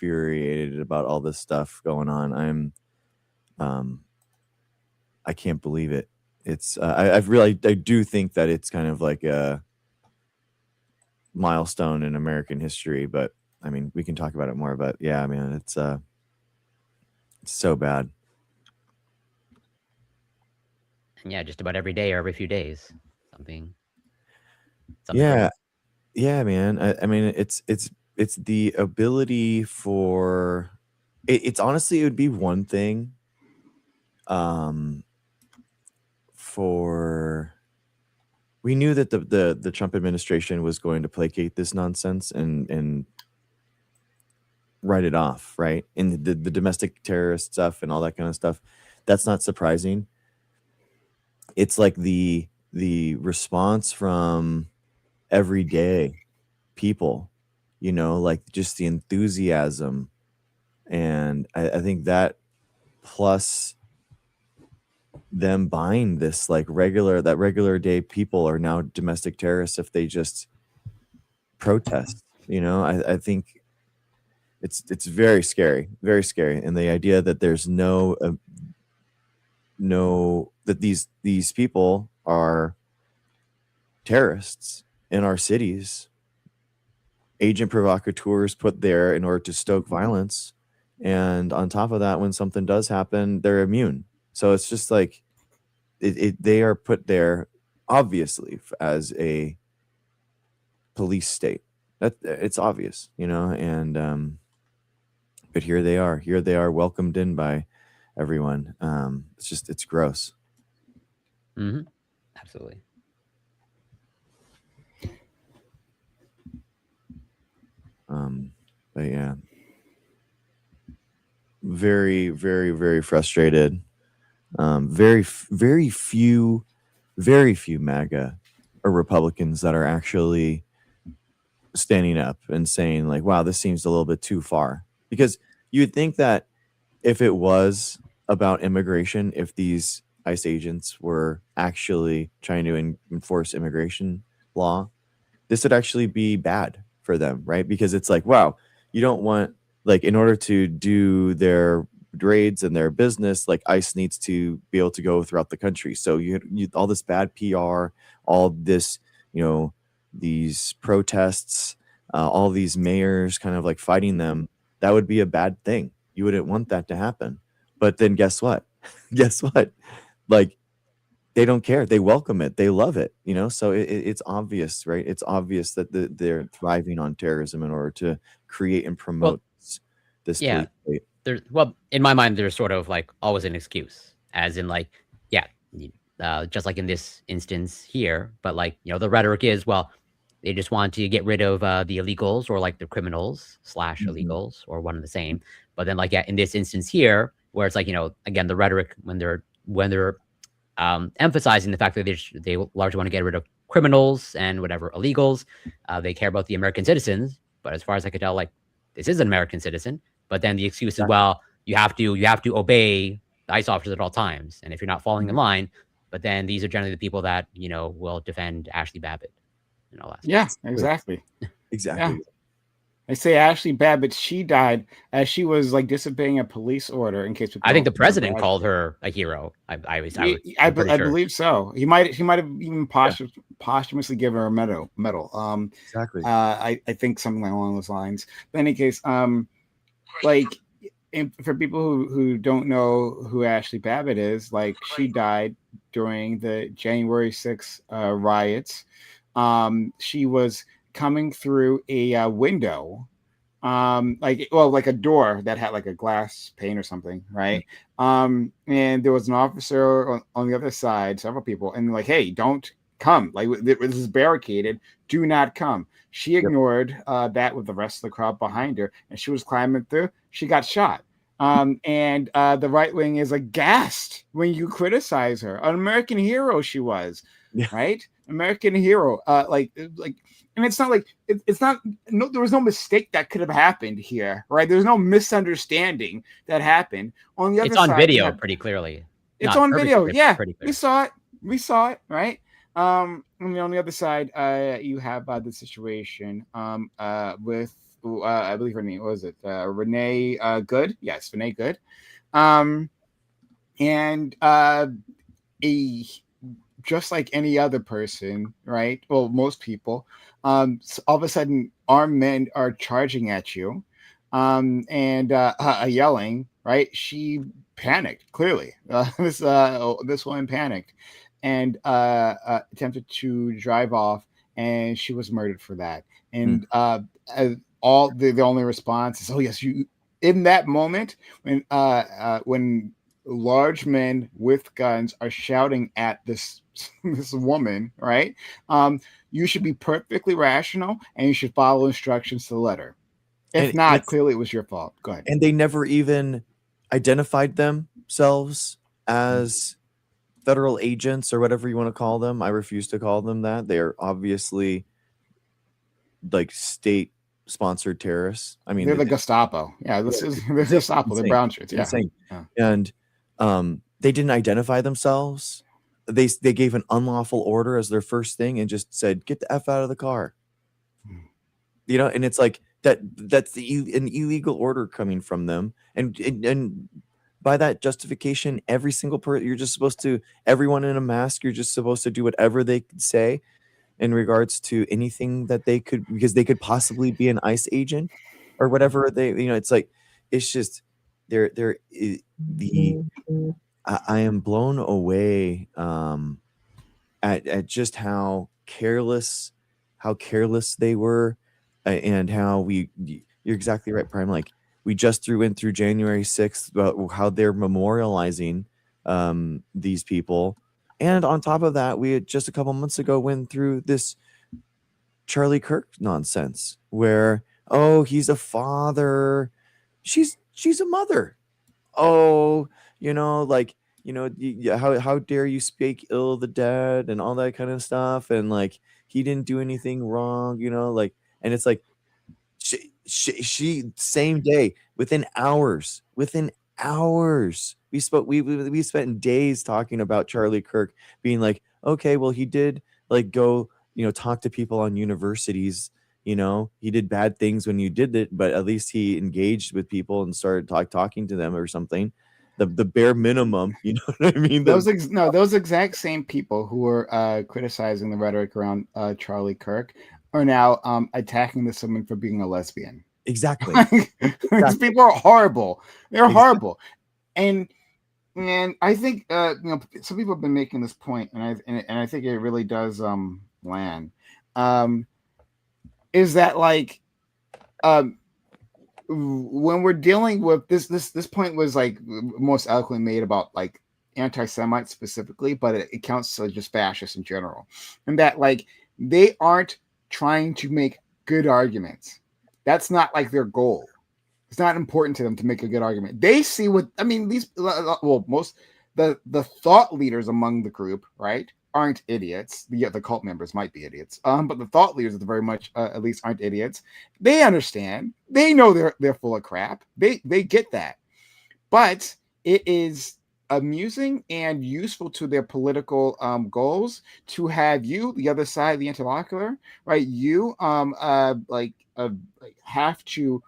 infuriated about all this stuff going on. I can't believe it. It's I do think that it's kind of like a milestone in American history, but I mean, we can talk about it more, but yeah, man, it's so bad. And yeah, just about every day or every few days, something crazy. Yeah, yeah, man. I mean, it's the ability for it's honestly, it would be one thing um for we knew that the Trump administration was going to placate this nonsense and write it off, right? And the domestic terrorist stuff and all that kind of stuff. That's not surprising. It's like the response from everyday people, like just the enthusiasm. And I think that plus them buying this like regular day people are now domestic terrorists if they just protest. I think it's very scary, very scary. And the idea that there's no that these people are terrorists in our cities, agent provocateurs put there in order to stoke violence. And on top of that, when something does happen, they're immune. So it's just like they are put there obviously as a police state. That it's obvious, and but here they are. Here they are welcomed in by everyone. It's gross. Mm-hmm. Absolutely. But yeah, very, very, very frustrated. Very few MAGA or Republicans that are actually standing up and saying like, "Wow, this seems a little bit too far." Because you would think that if it was about immigration, if these ICE agents were actually trying to enforce immigration law, this would actually be bad for them, right? Because it's like, wow, you don't want, like, in order to do their raids and their business, like ICE needs to be able to go throughout the country. So you all this bad PR, all this, these protests, all these mayors kind of like fighting them, that would be a bad thing. You wouldn't want that to happen. But then guess what? Guess what? Like, they don't care. They welcome it. They love it. So it's obvious, right? It's obvious that they're thriving on terrorism in order to create and Well, promote this yeah. police state. In my mind, there's sort of like always an excuse, as in like, yeah, just like in this instance here. But like, the rhetoric is, well, they just want to get rid of the illegals or like the criminals slash Mhm. illegals or one and the same. But then like, yeah, in this instance here, where it's like, again, the rhetoric when they're emphasizing the fact that they largely want to get rid of criminals and whatever illegals. They care about the American citizens, but as far as I could tell, like this is an American citizen. But then the excuse is, Exactly. well, you have to obey the ICE officers at all times, and if you're not falling in Mhm. line, but then these are generally the people that will defend Ashley Babbitt and all that stuff. Yeah, Exactly. exactly. Yeah. Exactly. They say Ashley Babbitt, she died as she was like disobeying a police order. In case people I think the don't remember, president called her a hero. I I'm pretty sure. believe so. He might have even Yeah. posthumously given her a medal. Exactly. I think something along those lines. But in any case, like for people who don't know who Ashley Babbitt is, like she died during the January 6th riots. She was coming through a window, like a door that had like a glass pane or something, right? And there was an officer on the other side, several people, and like, hey, don't come, like this is barricaded, do not come. She Yep. ignored that with the rest of the crowd behind her, and she was climbing through. She got shot. And the right wing is aghast when you criticize her. An American hero she was, Yeah. right? American hero. And it's not like it's not. No, there was no mistake that could have happened here, right? There's no misunderstanding that happened. On the other It's on side, you video have pretty clearly. it's Not on perfectly, video. but Yeah, pretty we clear. saw it. We saw it, right? And on the other side, you have the situation with I believe her name was it Renee Good. Yes, Renee Good. And a just like any other person, right? Well, most people, so all of a sudden, armed men are charging at you, and yelling. Right? She panicked. Clearly, this woman panicked and attempted to drive off, and she was murdered for that. And all the only response is, "Oh yes, you." In that moment, when large men with guns are shouting at this woman, right? You should be perfectly rational and you should follow instructions to the letter. If not, clearly it was your fault. Go ahead. And they never even identified themselves as federal agents or whatever you want to call them. I refuse to call them that. They are obviously like state sponsored terrorists. I mean, they're the Gestapo. Yeah, they're Gestapo. They're brown shirts. Yeah, insane. And they didn't identify themselves. They gave an unlawful order as their first thing and just said, "Get the F out of the car." You know, and it's like that's an illegal order coming from them, and by that justification, every single person, you're just supposed to, everyone in a mask, you're just supposed to do whatever they could say in regards to anything that they could, because they could possibly be an ICE agent or whatever they, you know, it's like, it's just, I am blown away at just how careless they were, and how you're exactly right, Prime. Like, we just went through January 6th about how they're memorializing these people. And on top of that, we had just a couple months ago went through this Charlie Kirk nonsense where, oh, he's a father. She's a mother. Oh, you know, like, you know, how dare you speak ill of the dead and all that kind of stuff. And like, he didn't do anything wrong, you know, like, and it's like, she same day, within hours, we spent days talking about Charlie Kirk being like, okay, well, he did like go, you know, talk to people on universities, you know, he did bad things when you did it, but at least he engaged with people and started talking to them or something. The bare minimum, you know what I mean? Those exact same people who were criticizing the rhetoric around Charlie Kirk are now attacking this woman for being a lesbian. Exactly. These people are horrible. They're horrible. And I think you know, some people have been making this point, and I think it really does land. Is that like when we're dealing with this point was like most eloquently made about like anti-Semites specifically, but it counts to just fascists in general, and that like they aren't trying to make good arguments. That's not like their goal. It's not important to them to make a good argument. They see what, I mean, these, well, most the thought leaders among the group, right, aren't idiots. The cult members might be idiots, but the thought leaders at the very much at least aren't idiots. They understand. They know they're full of crap. They get that, but it is amusing and useful to their political goals to have you, the other side, the interlocutor, right? You have to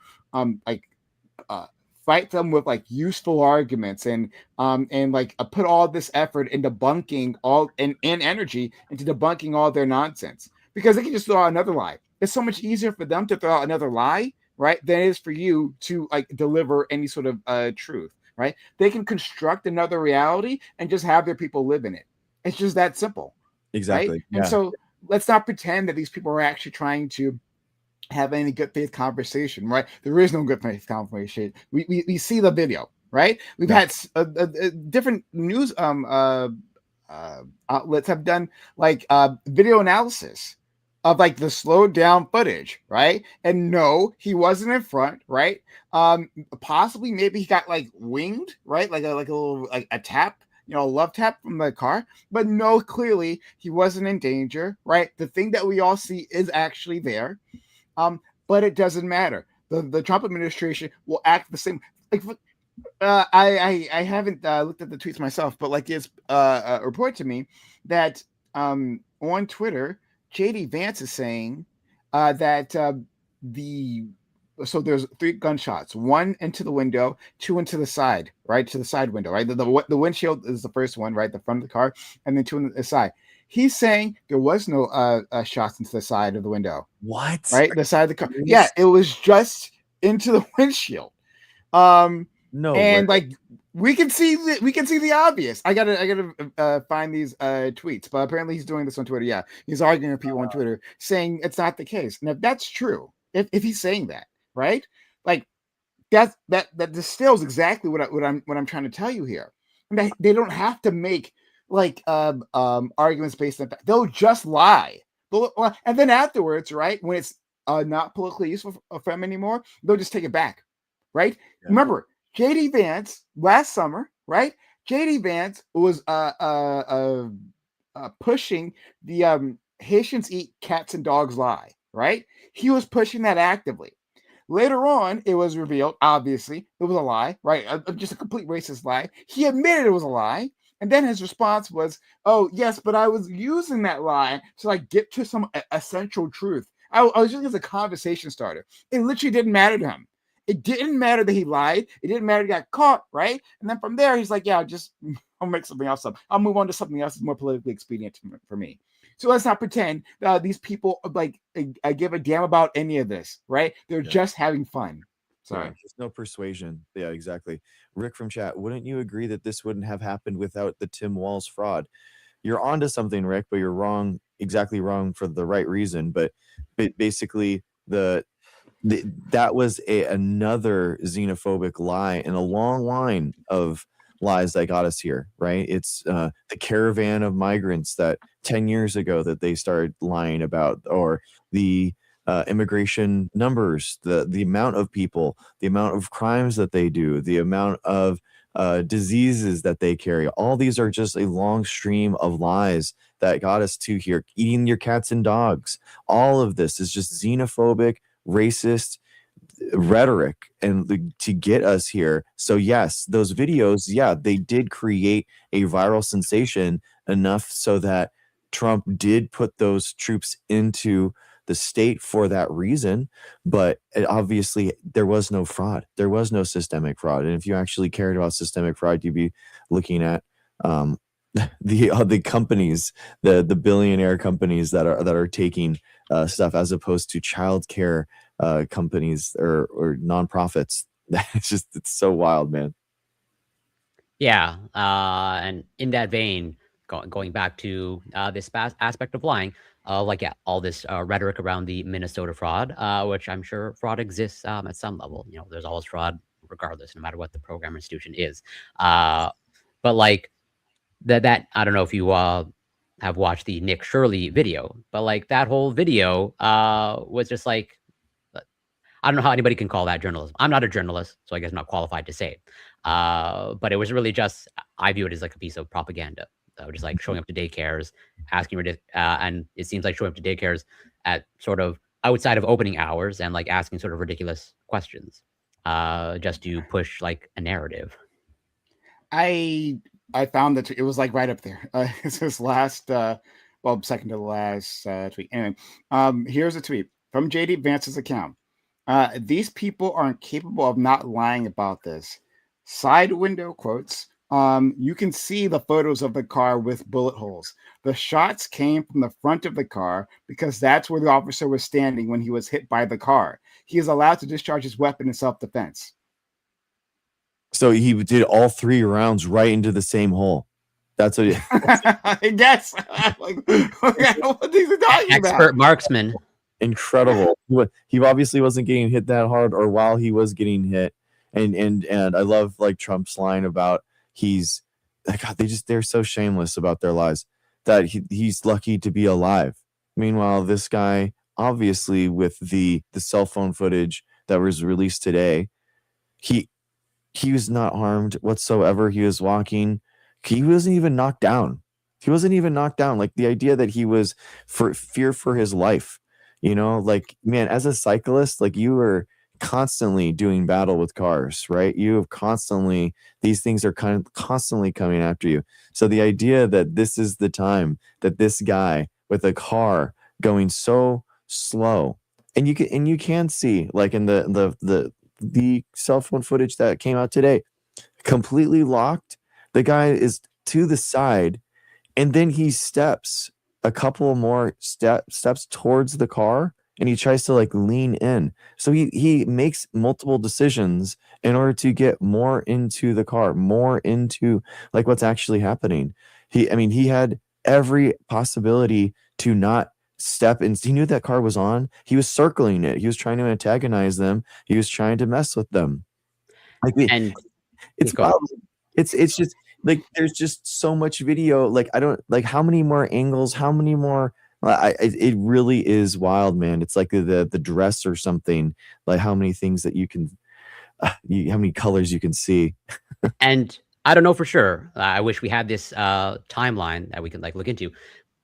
fight them with like useful arguments and like put all this effort into debunking all and energy into debunking all their nonsense, because they can just throw out another lie. It's so much easier for them to throw out another lie, right, than it is for you to like deliver any sort of truth, right? They can construct another reality and just have their people live in it. It's just that simple. Exactly. Right? Yeah. And so let's not pretend that these people are actually trying to have any good faith conversation, right? There is no good faith conversation. We see the video, right? We've had different news outlets have done like video analysis of like the slowed down footage, right? And no, he wasn't in front, right? Possibly maybe he got like winged, right? Like a little like a tap, you know, a love tap from the car, but no, clearly he wasn't in danger, right? The thing that we all see is actually there. But it doesn't matter. The Trump administration will act the same. Like, I haven't looked at the tweets myself, but like it's a report to me that on Twitter, JD Vance is saying that the so there's 3 gunshots, 1 into the window, 2 into the side, right to the side window, right. The windshield is the first one, right, the front of the car, and then 2 on the side. He's saying there was no shots into the side of the window. What? Right, the side of the car. Yeah, it was just into the windshield. No and way. like we can see the obvious. I gotta find these tweets, but apparently he's doing this on Twitter. Yeah, he's arguing with people on Twitter saying it's not the case. And if that's true, if he's saying that, right, like that distills exactly what I'm trying to tell you here. And they don't have to make like arguments based on that. They'll just lie. And then afterwards, right, when it's not politically useful for them anymore, they'll just take it back, right? Yeah. Remember, JD Vance last summer, right? JD Vance was pushing the Haitians eat cats and dogs lie, right? He was pushing that actively. Later on, it was revealed, obviously, it was a lie, right? Just a complete racist lie. He admitted it was a lie. And then his response was, oh, yes, but I was using that lie to like get to some essential truth. I was using it as a conversation starter. It literally didn't matter to him. It didn't matter that he lied. It didn't matter he got caught, right? And then from there, he's like, yeah, I'll make something else up. I'll move on to something else that's more politically expedient for me. So let's not pretend these people like give a damn about any of this, right? They're just having fun. Sorry. Yeah, there's no persuasion. Yeah, exactly. Rick from chat, wouldn't you agree that this wouldn't have happened without the Tim Walz fraud? You're onto something, Rick, but you're wrong, exactly wrong for the right reason. But basically, that was another xenophobic lie in a long line of lies that got us here, right? It's the caravan of migrants that 10 years ago that they started lying about, or the immigration numbers, the amount of people, the amount of crimes that they do, the amount of diseases that they carry. All these are just a long stream of lies that got us to here. Eating your cats and dogs. All of this is just xenophobic, racist rhetoric and to get us here. So yes, those videos, yeah, they did create a viral sensation enough so that Trump did put those troops into the state for that reason. But obviously there was no fraud. There was no systemic fraud. And if you actually cared about systemic fraud, you'd be looking at the companies, the billionaire companies that are taking stuff, as opposed to childcare companies or nonprofits. It's so wild, man. Yeah, and in that vein, going back to this aspect of lying, like all this rhetoric around the Minnesota fraud, which I'm sure fraud exists at some level. You know, there's always fraud regardless, no matter what the program or institution is. But like that I don't know if you have watched the Nick Shirley video, but like that whole video was just like, I don't know how anybody can call that journalism. I'm not a journalist, so I guess I'm not qualified to say it. But it was really just, I view it as like a piece of propaganda. Just like showing up to daycares, asking, and it seems like showing up to daycares at sort of outside of opening hours and like asking sort of ridiculous questions, just to push like a narrative. I found that it was like right up there. It's his last, second to the last tweet. Anyway, here's a tweet from JD Vance's account. These people aren't capable of not lying about this. Side window quotes. You can see the photos of the car with bullet holes. The shots came from the front of the car because that's where the officer was standing when he was hit by the car. He is allowed to discharge his weapon in self-defense. So he did all 3 rounds right into the same hole. That's what I guess. Like, what these are talking Expert about? marksman. Incredible. He obviously wasn't getting hit that hard, or while he was getting hit. And I love like Trump's line about God, they're so shameless about their lies that he's lucky to be alive. Meanwhile, this guy, obviously with the cell phone footage that was released today, he was not harmed whatsoever. He was walking. He wasn't even knocked down. Like the idea that he was for fear for his life, you know, like, man, as a cyclist, like you were constantly doing battle with cars, right? You have constantly, these things are constantly coming after you. So the idea that this is the time that this guy with a car going so slow and you can see, like, in the cell phone footage that came out today, completely locked. The guy is to the side, and then he steps a couple more steps towards the car, and he tries to like lean in. So he makes multiple decisions in order to get more into the car, more into like what's actually happening. He had every possibility to not step in. He knew that car was on. He was circling it. He was trying to antagonize them. He was trying to mess with them. Like And it's go ahead. wild. It's just like there's just so much video. Like I don't like how many more angles, how many more. It really is wild, man. It's like the dress or something. Like how many things that you can, how many colors you can see. And I don't know for sure. I wish we had this timeline that we could like look into,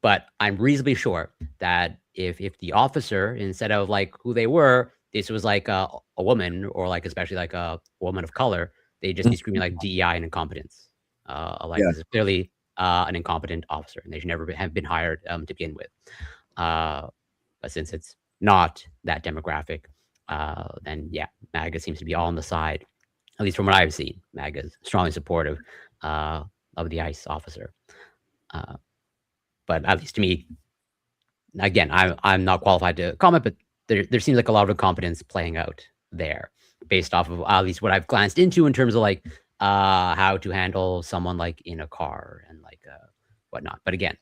but I'm reasonably sure that if the officer, instead of like who they were, this was like a woman, or like especially like a woman of color, they'd just be screaming like DEI and incompetence. Like Yeah. this is clearly an incompetent officer, and they should never have been hired to begin with. But since it's not that demographic, then yeah, MAGA seems to be all on the side, at least from what I've seen. MAGA is strongly supportive of the ICE officer. But at least to me, again, I'm not qualified to comment, but there seems like a lot of incompetence playing out there, based off of at least what I've glanced into in terms of like how to handle someone like in a car and like whatnot. But again,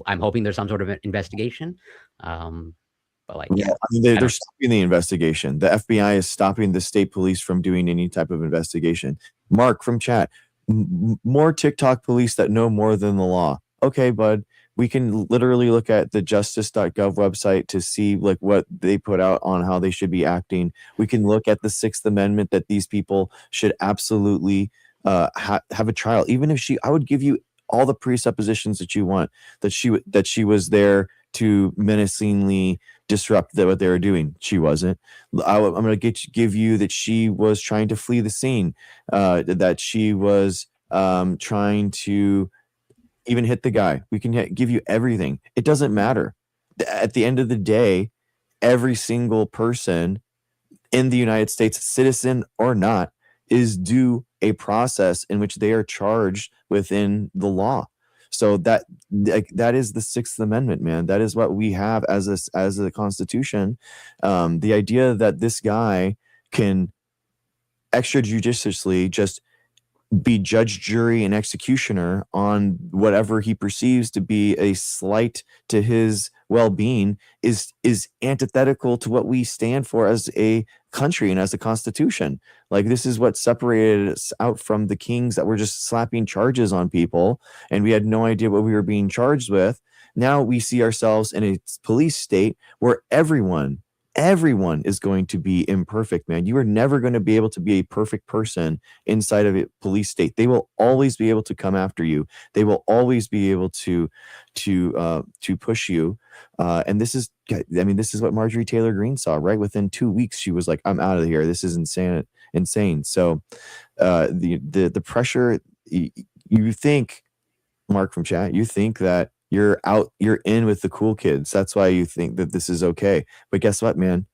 I'm hoping there's some sort of an investigation. But like, yeah, I mean, they're stopping the investigation. The FBI is stopping the state police from doing any type of investigation. Mark from chat, more TikTok police that know more than the law. Okay, bud. We can literally look at the justice.gov website to see like what they put out on how they should be acting. We can look at the Sixth Amendment, that these people should absolutely have a trial. Even if I would give you all the presuppositions that you want, that she was there to menacingly disrupt what they were doing. She wasn't. I'm going to give you that she was trying to flee the scene, that she was trying to even hit the guy. We can give you everything. It doesn't matter. At the end of the day, every single person in the United States, citizen or not, is due a process in which they are charged within the law. So that is the Sixth Amendment, man. That is what we have as a Constitution. The idea that this guy can extrajudiciously just be judge, jury, and executioner on whatever he perceives to be a slight to his well-being is antithetical to what we stand for as a country and as a constitution. Like, this is what separated us out from the kings that were just slapping charges on people, and we had no idea what we were being charged with. Now we see ourselves in a police state where everyone is going to be imperfect, man. You are never going to be able to be a perfect person inside of a police state. They will always be able to come after you. They will always be able to push you. And this is what Marjorie Taylor Greene saw. Right within 2 weeks, she was like, "I'm out of here. This is insane." So the pressure. You think, Mark from chat, you think that you're in with the cool kids. That's why you think that this is okay. But guess what, man?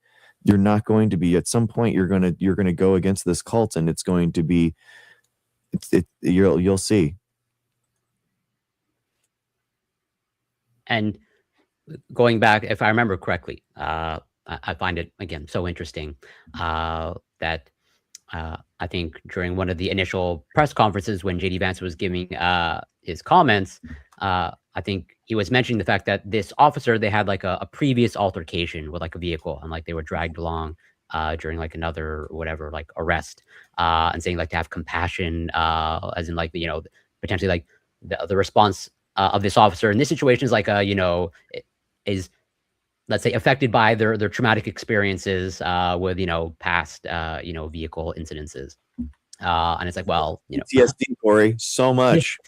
You're not going to be. At some point, you're gonna go against this cult, and it's going to be. You'll see. And going back, if I remember correctly, I find it again so interesting that I think during one of the initial press conferences when JD Vance was giving his comments, I think he was mentioning the fact that this officer, they had like a previous altercation with like a vehicle, and like they were dragged along during like another whatever like arrest, and saying like to have compassion, as in like potentially like the response of this officer in this situation is like is, let's say, affected by their traumatic experiences with past vehicle incidences, and it's like, well, PTSD, Corey, so much.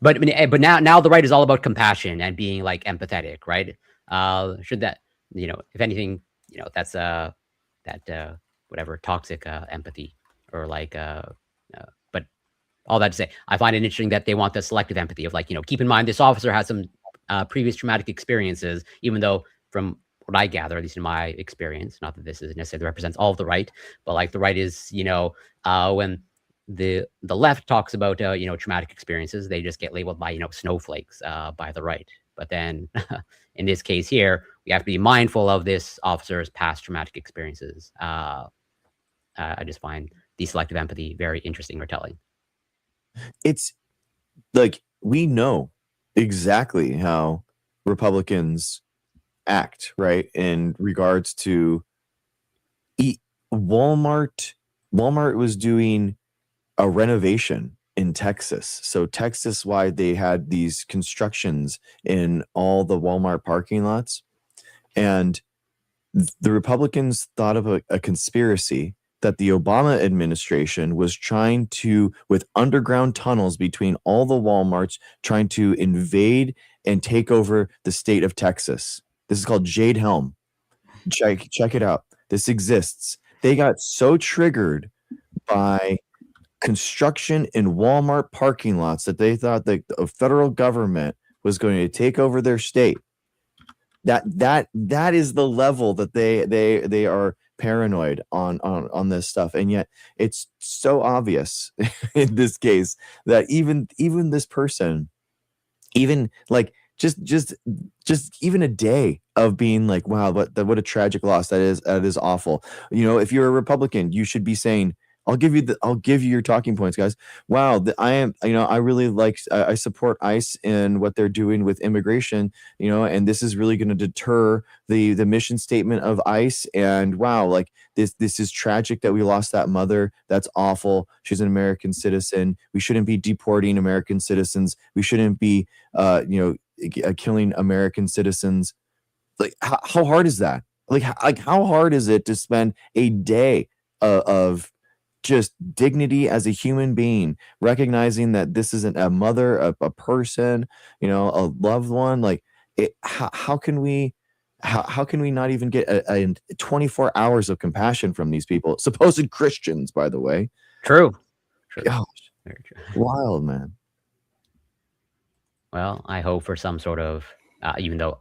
But now the right is all about compassion and being like empathetic, right? Should that, if anything, that's that whatever toxic empathy, or like but all that to say, I find it interesting that they want the selective empathy of like, keep in mind this officer has some previous traumatic experiences, even though from what I gather, at least in my experience, not that this is necessarily represents all of the right, but like the right is, when the left talks about traumatic experiences, they just get labeled by snowflakes by the right. But then in this case here, we have to be mindful of this officer's past traumatic experiences. I just find the selective empathy very interesting or telling. It's like we know exactly how Republicans act, right? In regards to Walmart. Walmart was doing a renovation in Texas. So Texas wide, they had these constructions in all the Walmart parking lots. And the Republicans thought of a conspiracy that the Obama administration was trying to, with underground tunnels between all the Walmarts, trying to invade and take over the state of Texas. This is called Jade Helm. Check it out. This exists. They got so triggered by construction in Walmart parking lots that they thought that the federal government was going to take over their state. That is the level that they are paranoid on this stuff, and yet it's so obvious in this case that even this person, even like just even a day of being like, wow, what a tragic loss that is awful. If you're a Republican, you should be saying, I'll give you your talking points, guys. Wow, I really I support ICE in what they're doing with immigration, and this is really going to deter the mission statement of ICE. And wow, like this is tragic that we lost that mother. That's awful. She's an American citizen. We shouldn't be deporting American citizens. We shouldn't be, killing American citizens. Like, how hard is that? Like how hard is it to spend a day of just dignity as a human being, recognizing that this isn't a mother, a person, a loved one? Like, how can we not even get a 24 hours of compassion from these people, supposed Christians, by the way? True. Gosh, Very true. wild, man. Well, I hope for some sort of, even though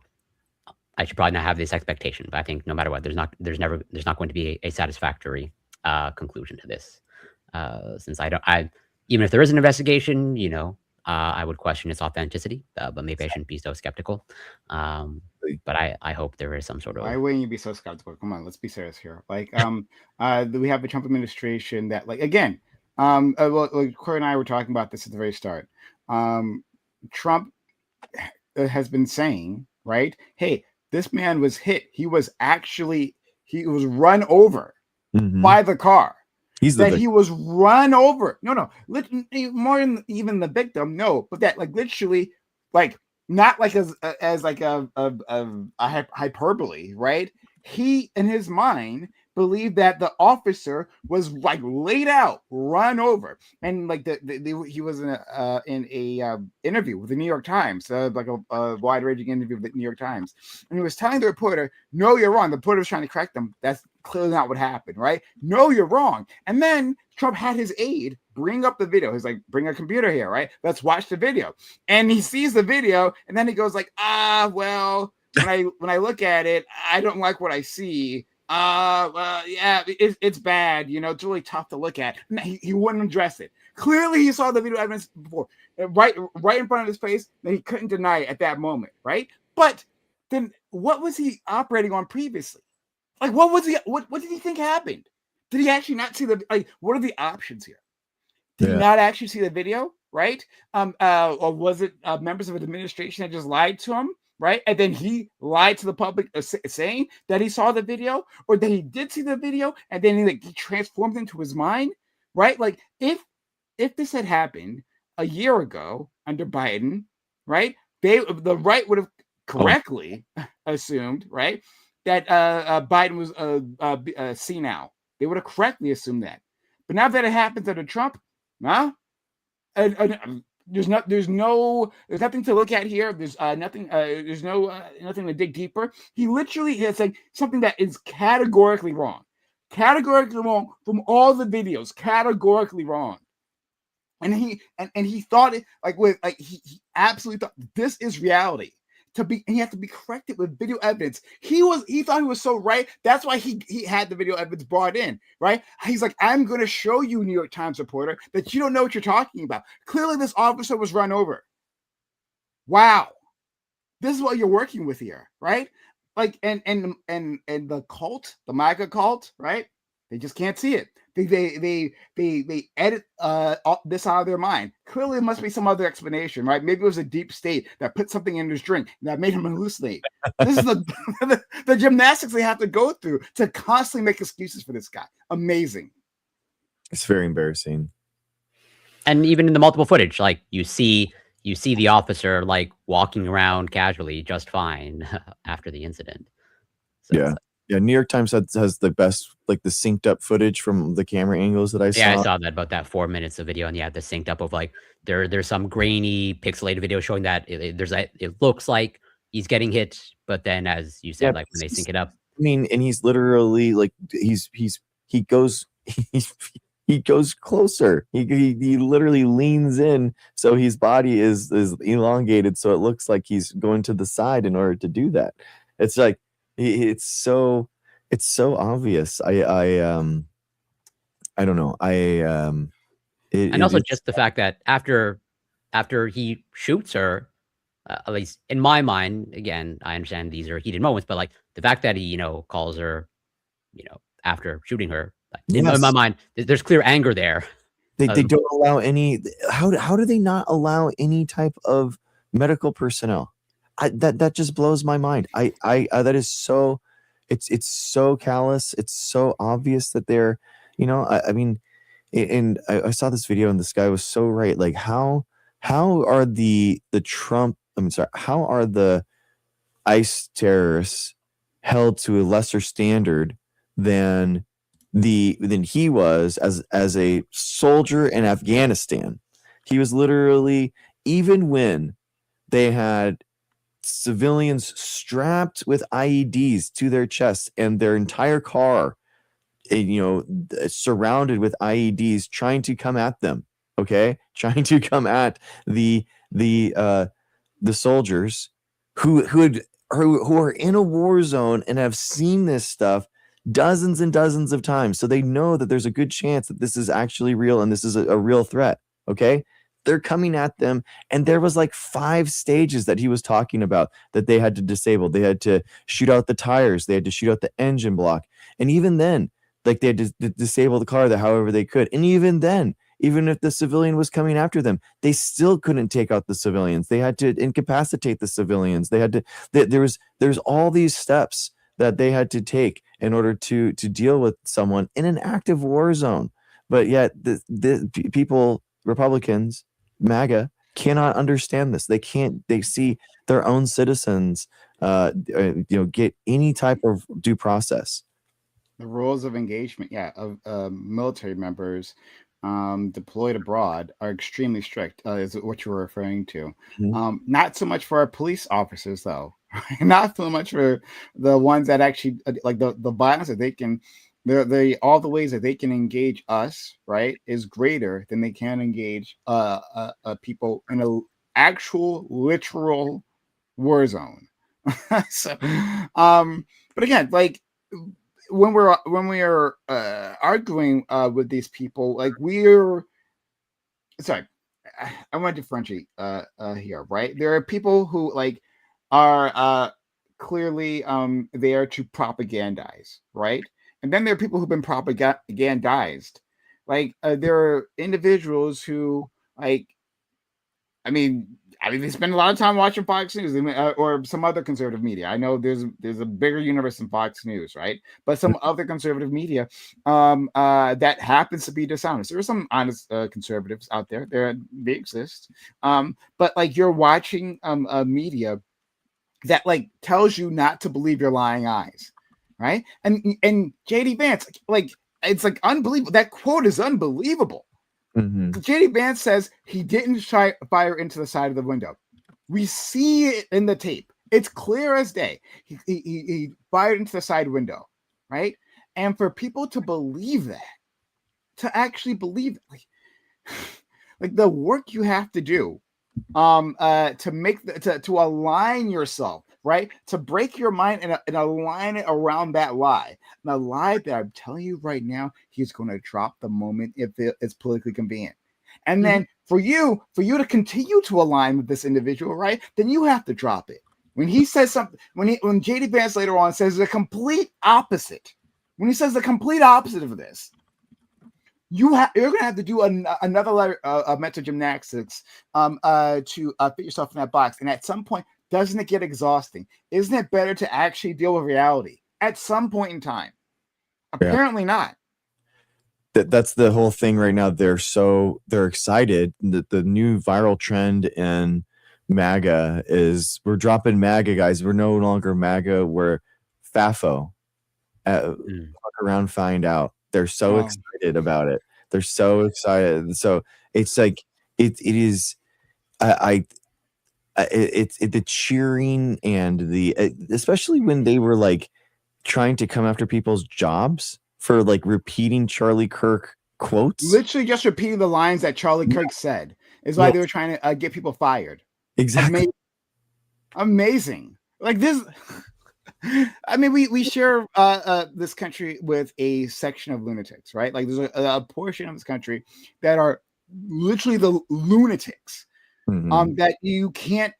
I should probably not have this expectation, but I think no matter what, there's not going to be a satisfactory conclusion to this. Since even if there is an investigation, I would question its authenticity, but maybe I shouldn't be so skeptical. But I hope there is some sort of. Why wouldn't you be so skeptical? Come on, let's be serious here. Like, we have the Trump administration that, like, again, Corey and I were talking about this at the very start. Trump has been saying, right? Hey, this man was hit. He was run over by the car. He was run over. No, more than even the victim. No, but that, like, literally, like, not like as like a hyperbole, right? He, in his mind, believed that the officer was like laid out, run over, and like he was in a interview with the New York Times, like a wide-ranging interview with the New York Times, and he was telling the reporter, "No, you're wrong." The reporter was trying to correct them. That's clearly not what happened, right? No, you're wrong. And then Trump had his aide bring up the video. He's like, "Bring a computer here, right? Let's watch the video." And he sees the video, and then he goes like, well, when I look at it, I don't like what I see. Yeah, it's bad. It's really tough to look at. He wouldn't address it. Clearly, he saw the video evidence before, right in front of his face, that he couldn't deny it at that moment, right? But then, what was he operating on previously? Like, what was he? What did he think happened? Did he actually not see what are the options here? Did he not actually see the video, right? Or was it members of the administration that just lied to him? Right, and then he lied to the public, saying that he saw the video, or that he did see the video, and then he transformed into his mind, right? Like, if this had happened a year ago under Biden, right, the right would have correctly assumed, right, that Biden was senile. They would have correctly assumed that. But now that it happens under Trump, there's nothing to look at here. There's nothing. There's nothing to dig deeper. He literally has like something that is categorically wrong from all the videos. Categorically wrong. And he thought it he absolutely thought this is reality. he had to be corrected with video evidence. He thought he was so right. That's why he had the video evidence brought in, right? He's like, I'm going to show you, New York Times reporter, that you don't know what you're talking about. Clearly, this officer was run over. Wow, this is what you're working with here, right? Like, and the cult, the MAGA cult, right? They just can't see it. They edit this out of their mind. Clearly, it must be some other explanation, right? Maybe it was a deep state that put something in his drink that made him hallucinate. This is the gymnastics they have to go through to constantly make excuses for this guy. Amazing. It's very embarrassing. And even in the multiple footage, like you see the officer like walking around casually just fine after the incident. So yeah. Yeah, New York Times has the best, like the synced up footage from the camera angles that I saw. Yeah, I saw that about that 4 minutes of video, and yeah, the synced up of like there's some grainy pixelated video showing that it looks like he's getting hit, but then as you said, like when they sync it up, I mean, and he's literally like he goes he goes closer. He literally leans in, so his body is elongated, so it looks like he's going to the side in order to do that. It's like it's so obvious. I don't know. and also just the fact that after he shoots her, at least in my mind, again, I understand these are heated moments, but like the fact that he calls her, after shooting her, in my mind, there's clear anger there. They don't allow any. How do they not allow any type of medical personnel? That just blows my mind. That is so, it's so callous. It's so obvious that they're, I mean, and I saw this video and this guy was so right. Like how are the Trump, how are the ICE terrorists held to a lesser standard than he was as a soldier in Afghanistan? He was literally, even when they had civilians strapped with IEDs to their chests and their entire car, surrounded with IEDs, trying to come at them. Okay, trying to come at the soldiers who are in a war zone and have seen this stuff dozens and dozens of times, so they know that there's a good chance that this is actually real and this is a real threat. Okay, they're coming at them, and there was like 5 stages that he was talking about that they had to disable. They had to shoot out the tires, they had to shoot out the engine block, and even then, like, they had to disable the car however they could. And even then, even if the civilian was coming after them, they still couldn't take out the civilians. They had to incapacitate the civilians. They had to. There's all these steps that they had to take in order to deal with someone in an active war zone. But yet, the people, Republicans, MAGA, cannot understand this. They can't. They see their own citizens, get any type of due process. The rules of engagement, of military members deployed abroad are extremely strict, is what you're referring to. Mm-hmm. Not so much for our police officers, though. Not so much for the ones that actually, like the violence that they can, all the ways that they can engage us, right, is greater than they can engage people in a actual literal war zone. So, but again, like, when we are arguing with these people, like, I want to differentiate here, right? There are people who like are clearly there to propagandize, right? And then there are people who've been propagandized. Like, there are individuals who, like, I mean, they spend a lot of time watching Fox News or some other conservative media. I know there's a bigger universe than Fox News, right? But some other conservative media that happens to be dishonest. There are some honest conservatives out there. They exist. But like, you're watching media that like tells you not to believe your lying eyes, right? And JD Vance, like, it's like unbelievable. That quote is unbelievable. Mm-hmm. JD Vance says he didn't fire into the side of the window. We see it in the tape. It's clear as day. He fired into the side window, right? And for people to believe that, to actually believe it, like the work you have to do to make to align yourself, right? To break your mind and align it around that lie. And a lie that I'm telling you right now, he's going to drop the moment if it's politically convenient. And then for you to continue to align with this individual, right? Then you have to drop it. When he says something, when JD Vance later on says the complete opposite, when he says the complete opposite of this, you're gonna have to do another mental gymnastics to fit yourself in that box. And at some point, doesn't it get exhausting? Isn't it better to actually deal with reality at some point in time? Apparently not. That's the whole thing right now. They're excited that the new viral trend in MAGA is we're dropping MAGA, guys. We're no longer MAGA. We're FAFO. Fuck around, find out. They're so excited about it. They're so excited. So it's like it is. It's the cheering and the especially when they were like trying to come after people's jobs for like repeating Charlie Kirk quotes. Literally just repeating the lines that Charlie Kirk said is why they were trying to get people fired. Exactly. Amazing. Like this. I mean, we share this country with a section of lunatics, right? Like there's a portion of this country that are literally the lunatics that you can't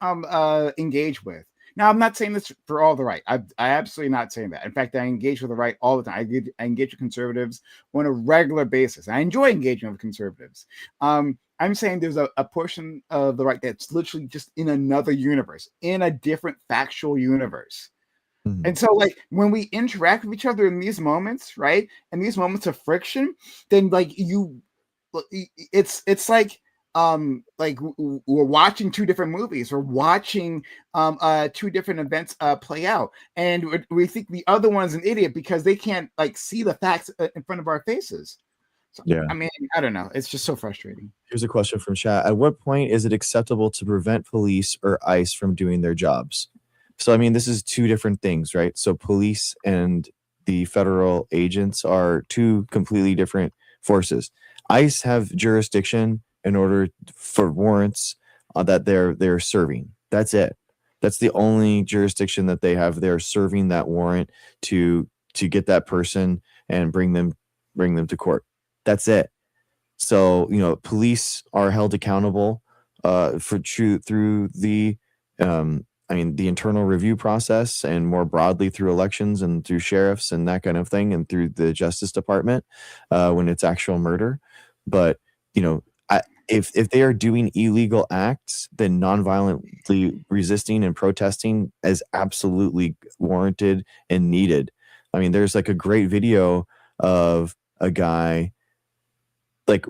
engage with. Now, I'm not saying this for all the right. I absolutely not saying that. In fact, I engage with the right all the time. I engage with conservatives on a regular basis. I enjoy engaging with conservatives. I'm saying there's a portion of the right that's literally just in another universe, in a different factual universe. And so, like, when we interact with each other in these moments, right, in these moments of friction, then like it's like we're watching two different movies. We're watching two different events play out, and we think the other one's an idiot because they can't like see the facts in front of our faces. So, yeah, I mean, I don't know. It's just so frustrating. Here's a question from chat. At what point is it acceptable to prevent police or ICE from doing their jobs? So, I mean, this is two different things, right? So police and the federal agents are two completely different forces. ICE have jurisdiction in order for warrants that they're serving. That's it. That's the only jurisdiction that they have. They're serving that warrant to get that person and bring them to court. That's it. So, you know, police are held accountable through the the internal review process and more broadly through elections and through sheriffs and that kind of thing and through the Justice Department when it's actual murder. But, you know, if they are doing illegal acts, then nonviolently resisting and protesting is absolutely warranted and needed. I mean, there's like a great video of a guy like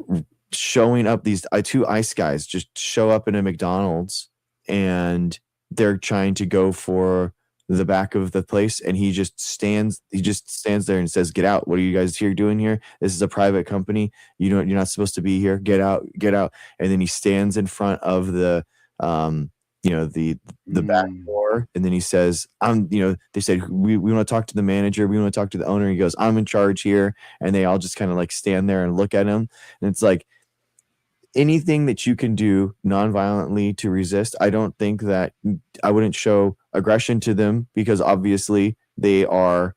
showing up. These two ICE guys just show up in a McDonald's and they're trying to go for the back of the place, and he just stands there and says, "Get out! What are you guys here doing here? This is a private company. You're not supposed to be here. Get out! Get out!" And then he stands in front of the back door, and then he says, they said, we want to talk to the manager, we want to talk to the owner. He goes, "I'm in charge here," and they all just kind of like stand there and look at him, and it's like anything that you can do non-violently to resist. I don't think that I wouldn't show aggression to them because obviously they are,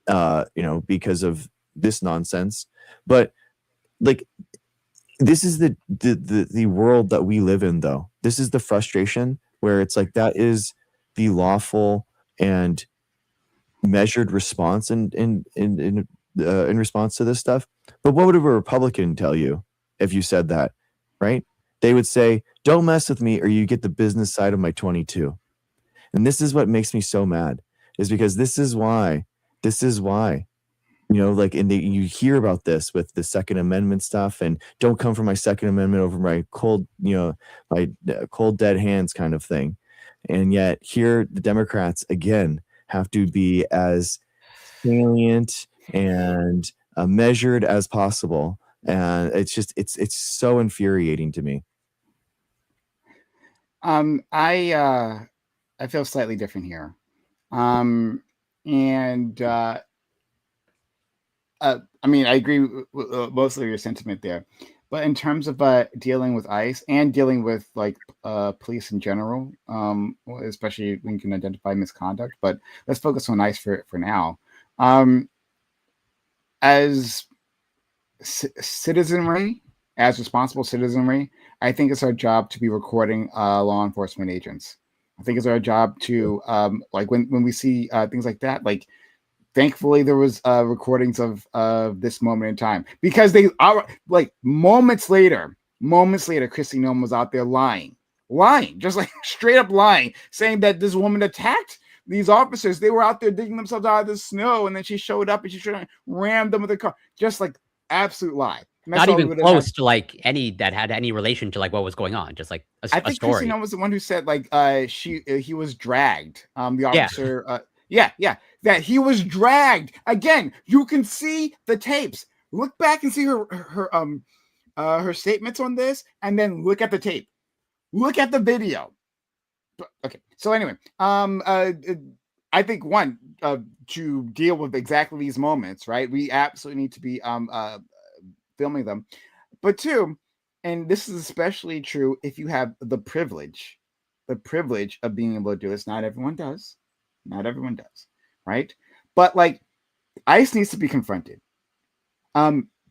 because of this nonsense. But like, this is the world that we live in, though. This is the frustration where it's like that is the lawful and measured response in response to this stuff. But what would a Republican tell you if you said that, right? They would say, "Don't mess with me or you get the business side of my 22." And this is what makes me so mad, is because this is why, like, and you hear about this with the Second Amendment stuff, and don't come for my Second Amendment over my cold dead hands kind of thing. And yet here the Democrats again have to be as salient and measured as possible. And it's just, it's so infuriating to me. I feel slightly different here. I mean, I agree with most of your sentiment there. But in terms of dealing with ICE and dealing with like police in general, especially when you can identify misconduct, but let's focus on ICE for now. As citizenry, as responsible citizenry, I think it's our job to be recording law enforcement agents. I think it's our job to like when we see things like that, like thankfully there was recordings of this moment in time, because they are like moments later, Chrissy Nome was out there lying, just like straight up lying, saying that this woman attacked these officers. They were out there digging themselves out of the snow, and then she showed up and she rammed them with a car. Just like absolute lie. Not even close to like any that had any relation to like what was going on. Just like I a think story. Chrissy Nome was the one who said like he was dragged. The officer that he was dragged. Again, you can see the tapes. Look back and see her statements on this, and then look at the tape. Look at the video. Okay. So anyway, I think one to deal with exactly these moments, right? We absolutely need to be filming them. But two, and this is especially true if you have the privilege of being able to do this. Not everyone does. Right? But like ICE needs to be confronted.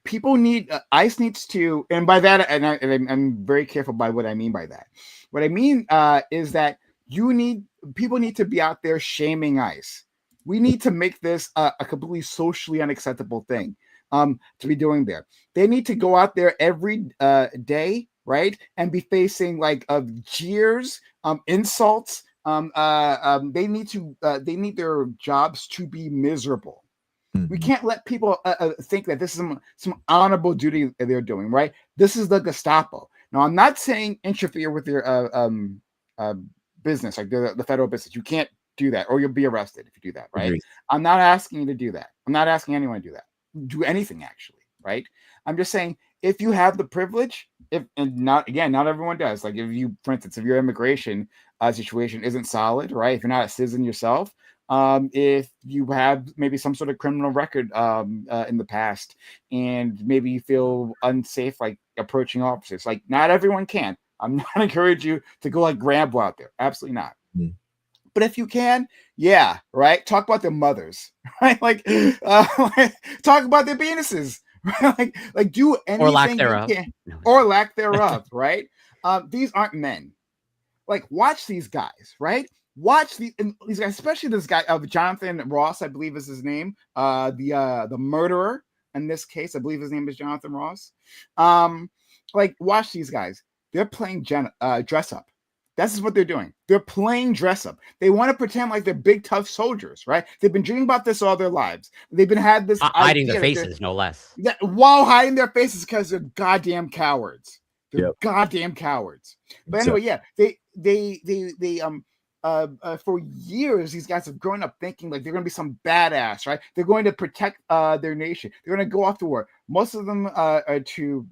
People need ICE needs to, and by that, I'm very careful by what I mean by that. What I mean is that people need to be out there shaming ICE. We need to make this a completely socially unacceptable thing to be doing there. They need to go out there every day, right, and be facing like jeers, insults. They need their jobs to be miserable. We can't let people think that this is some honorable duty they're doing, right? This is the Gestapo. Now, I'm not saying interfere with your business, like the federal business. You can't do that, or you'll be arrested if you do that, right? Agreed. I'm not asking you to do that. I'm not asking anyone to do anything, actually, right? I'm just saying, if you have the privilege, not everyone does. Like if you, for instance, if your immigration situation isn't solid, right? If you're not a citizen yourself, if you have maybe some sort of criminal record in the past, and maybe you feel unsafe like approaching officers, like not everyone can. I'm not encouraging you to go like Grambo out there. Absolutely not. But if you can, yeah, right. Talk about their mothers, right? Like, talk about their penises, right? Like do anything or lack thereof, you can, or lack thereof, right? These aren't men. Like, watch these guys, right? Watch these guys, especially this guy, Jonathan Ross, I believe is his name. The murderer in this case, I believe his name is Jonathan Ross. Like, watch these guys. They're playing dress up. This is what they're doing. They're playing dress up. They want to pretend like they're big, tough soldiers, right? They've been dreaming about this all their lives. They've been had this hiding their faces, no less. While hiding their faces because they're goddamn cowards. They're goddamn cowards. But anyway, yeah, they for years these guys have grown up thinking like they're going to be some badass, right? They're going to protect their nation. They're going to go off to war. Most of them are too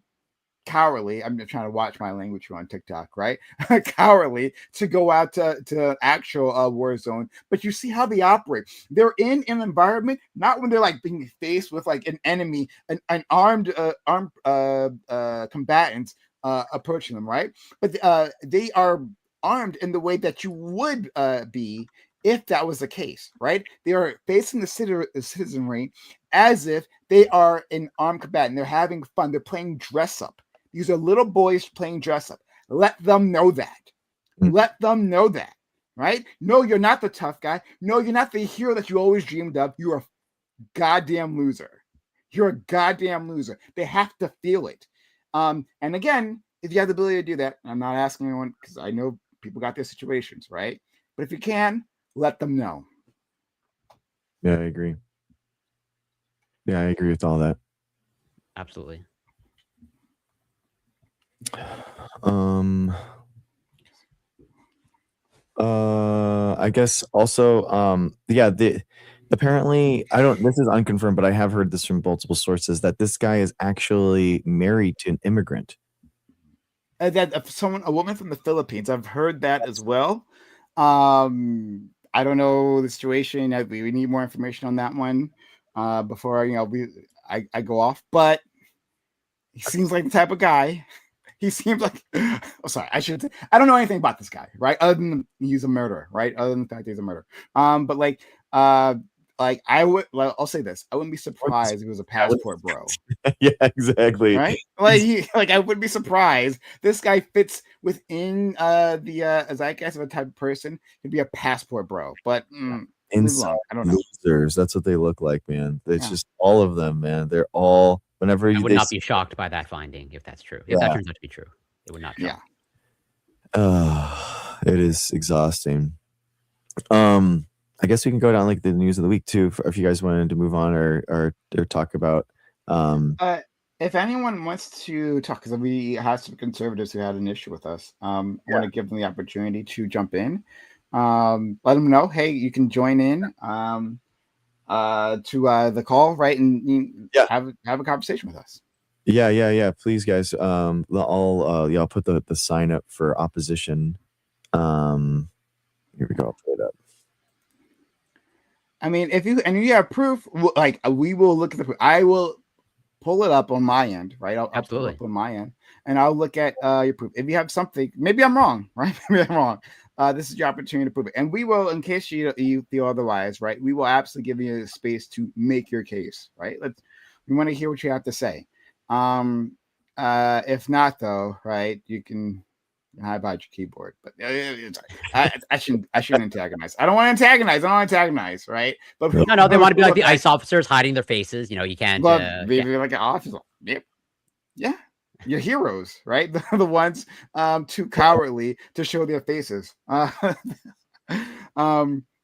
cowardly. I'm just trying to watch my language on TikTok, right? Cowardly to go out to actual war zone. But you see how they operate. They're in an environment, not when they're like being faced with like an enemy, an armed combatants approaching them, right? But they are armed in the way that you would be if that was the case, right? They are facing the citizenry as if they are an armed combatant. They're having fun. They're playing dress up. These are little boys playing dress up. Let them know that. Let them know that, right? No, you're not the tough guy. No, you're not the hero that you always dreamed of. You're a goddamn loser. You're a goddamn loser. They have to feel it. And again, if you have the ability to do that, I'm not asking anyone because I know people got their situations, right? But if you can, let them know. Yeah, I agree. Yeah, I agree with all that. Absolutely. I guess also, apparently, this is unconfirmed, but I have heard this from multiple sources that this guy is actually married to an immigrant. A woman from the Philippines. I've heard that as well. I don't know the situation. We need more information on that one before I go off. But He seems like the type of guy. He seems like. Oh, sorry, I don't know anything about this guy, right? Other than he's a murderer, right? Other than the fact he's a murderer. But I would. I'll say this: I wouldn't be surprised if he was a passport bro. Yeah, exactly. Right? I wouldn't be surprised. This guy fits within the zeitgeist of a type of person. He'd be a passport bro, but. Inside I don't know. losers. That's what they look like, man. It's just all of them, man. They're all whenever I you would not be shocked by that finding if that's true. If that turns out to be true, it would not. Yeah. It is exhausting. I guess we can go down like the news of the week too, if you guys wanted to move on or talk about. If anyone wants to talk, because we have some conservatives who had an issue with us, want to give them the opportunity to jump in. Let them know, hey, you can join in to the call, right, and have a conversation with us. Yeah. Please, guys. Y'all put the sign up for opposition. Here we go. I'll put it up. I mean, if you have proof, like we will look at the proof. I will pull it up on my end, right? I'll pull it up on my end, and I'll look at your proof. If you have something, maybe I'm wrong, right? Maybe I'm wrong. This is your opportunity to prove it, and we will, in case you feel otherwise, right? We will absolutely give you space to make your case, right? We want to hear what you have to say. If not, though, right, you can hide behind your keyboard. But I shouldn't antagonize. I don't want to antagonize. Right? But no, they want to be like the ICE officers hiding their faces. You know, you can't. Be like an officer. Yep. Yeah. Your heroes, right? The ones too cowardly to show their faces.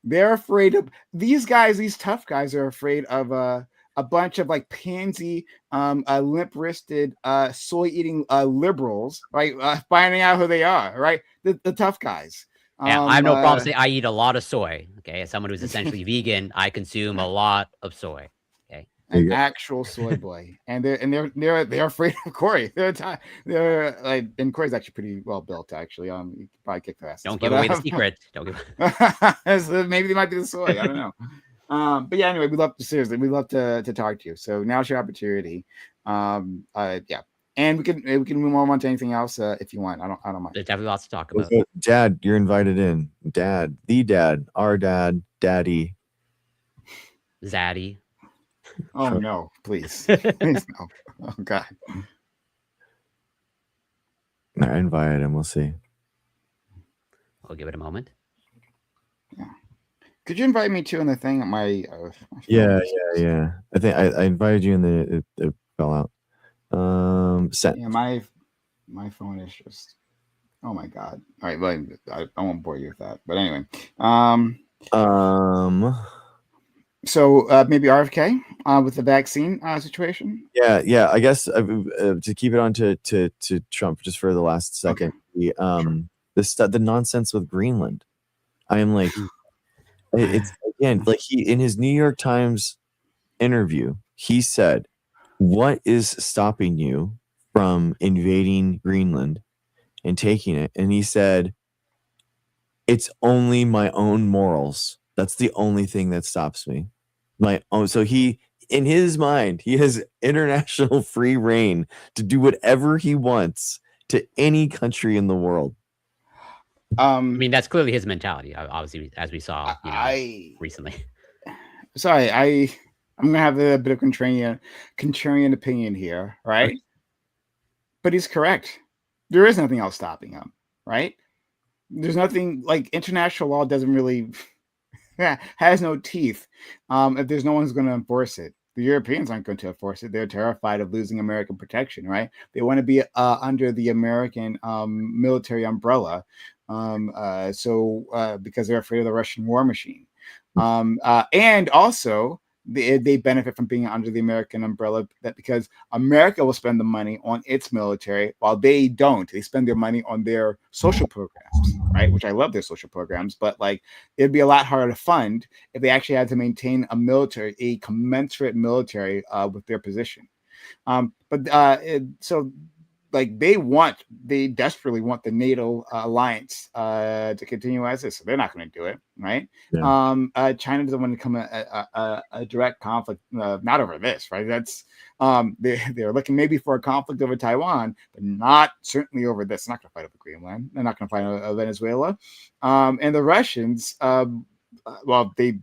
They're afraid of these guys. These tough guys are afraid of a bunch of like pansy, limp-wristed, soy-eating liberals, right? Finding out who they are, right? The tough guys. Yeah, I have no problem saying I eat a lot of soy. Okay, as someone who's essentially vegan, I consume a lot of soy. Okay, an actual soy boy, and they're afraid of Corey. They're like, and Corey's actually pretty well built. Actually, you could probably kick their ass. Don't give away the secret. Don't give. So maybe they might be the soy. I don't know. But yeah, anyway, we'd love to talk to you. So now's your opportunity. Yeah, and we can move on to anything else if you want. I don't mind. There's definitely lots to talk about. Dad, you're invited in. Dad, our dad, Daddy, Zaddy. Oh no, please, please no. Oh God. I invited him. We'll see. I'll give it a moment. Yeah. Could you invite me too in the thing? My yeah. I think I invited you and it fell out. Sent. Yeah, my phone is just. Oh my God! All right, well, I won't bore you with that. But anyway, So maybe RFK with the vaccine situation. Yeah. I guess to keep it on to Trump just for the last second. Okay. The nonsense with Greenland. I am like. It's again like he in his New York Times interview, he said, "What is stopping you from invading Greenland and taking it?" And he said, "It's only my own morals. That's the only thing that stops me. My own." So he, in his mind, he has international free reign to do whatever he wants to any country in the world. I mean, that's clearly his mentality, obviously, as we saw recently. Sorry, I'm gonna have a bit of contrarian opinion here, right? But he's correct. There is nothing else stopping him, right? There's nothing like international law doesn't really has no teeth. If there's no one's going to enforce it. The Europeans aren't going to enforce it. They're terrified of losing American protection, right? They want to be under the American military umbrella. Because they're afraid of the Russian war machine. And also they benefit from being under the American umbrella because America will spend the money on its military while they don't. They spend their money on their social programs, right? Which I love their social programs, but like it'd be a lot harder to fund if they actually had to maintain a commensurate military with their position. So like they desperately want the NATO alliance to continue as is, so they're not going to do it, right? Yeah. China doesn't want to come a direct conflict, not over this, right? That's they're looking maybe for a conflict over Taiwan, but not certainly over this. They're not going to fight over Greenland. They're not going to fight over Venezuela, and the Russians. Well, they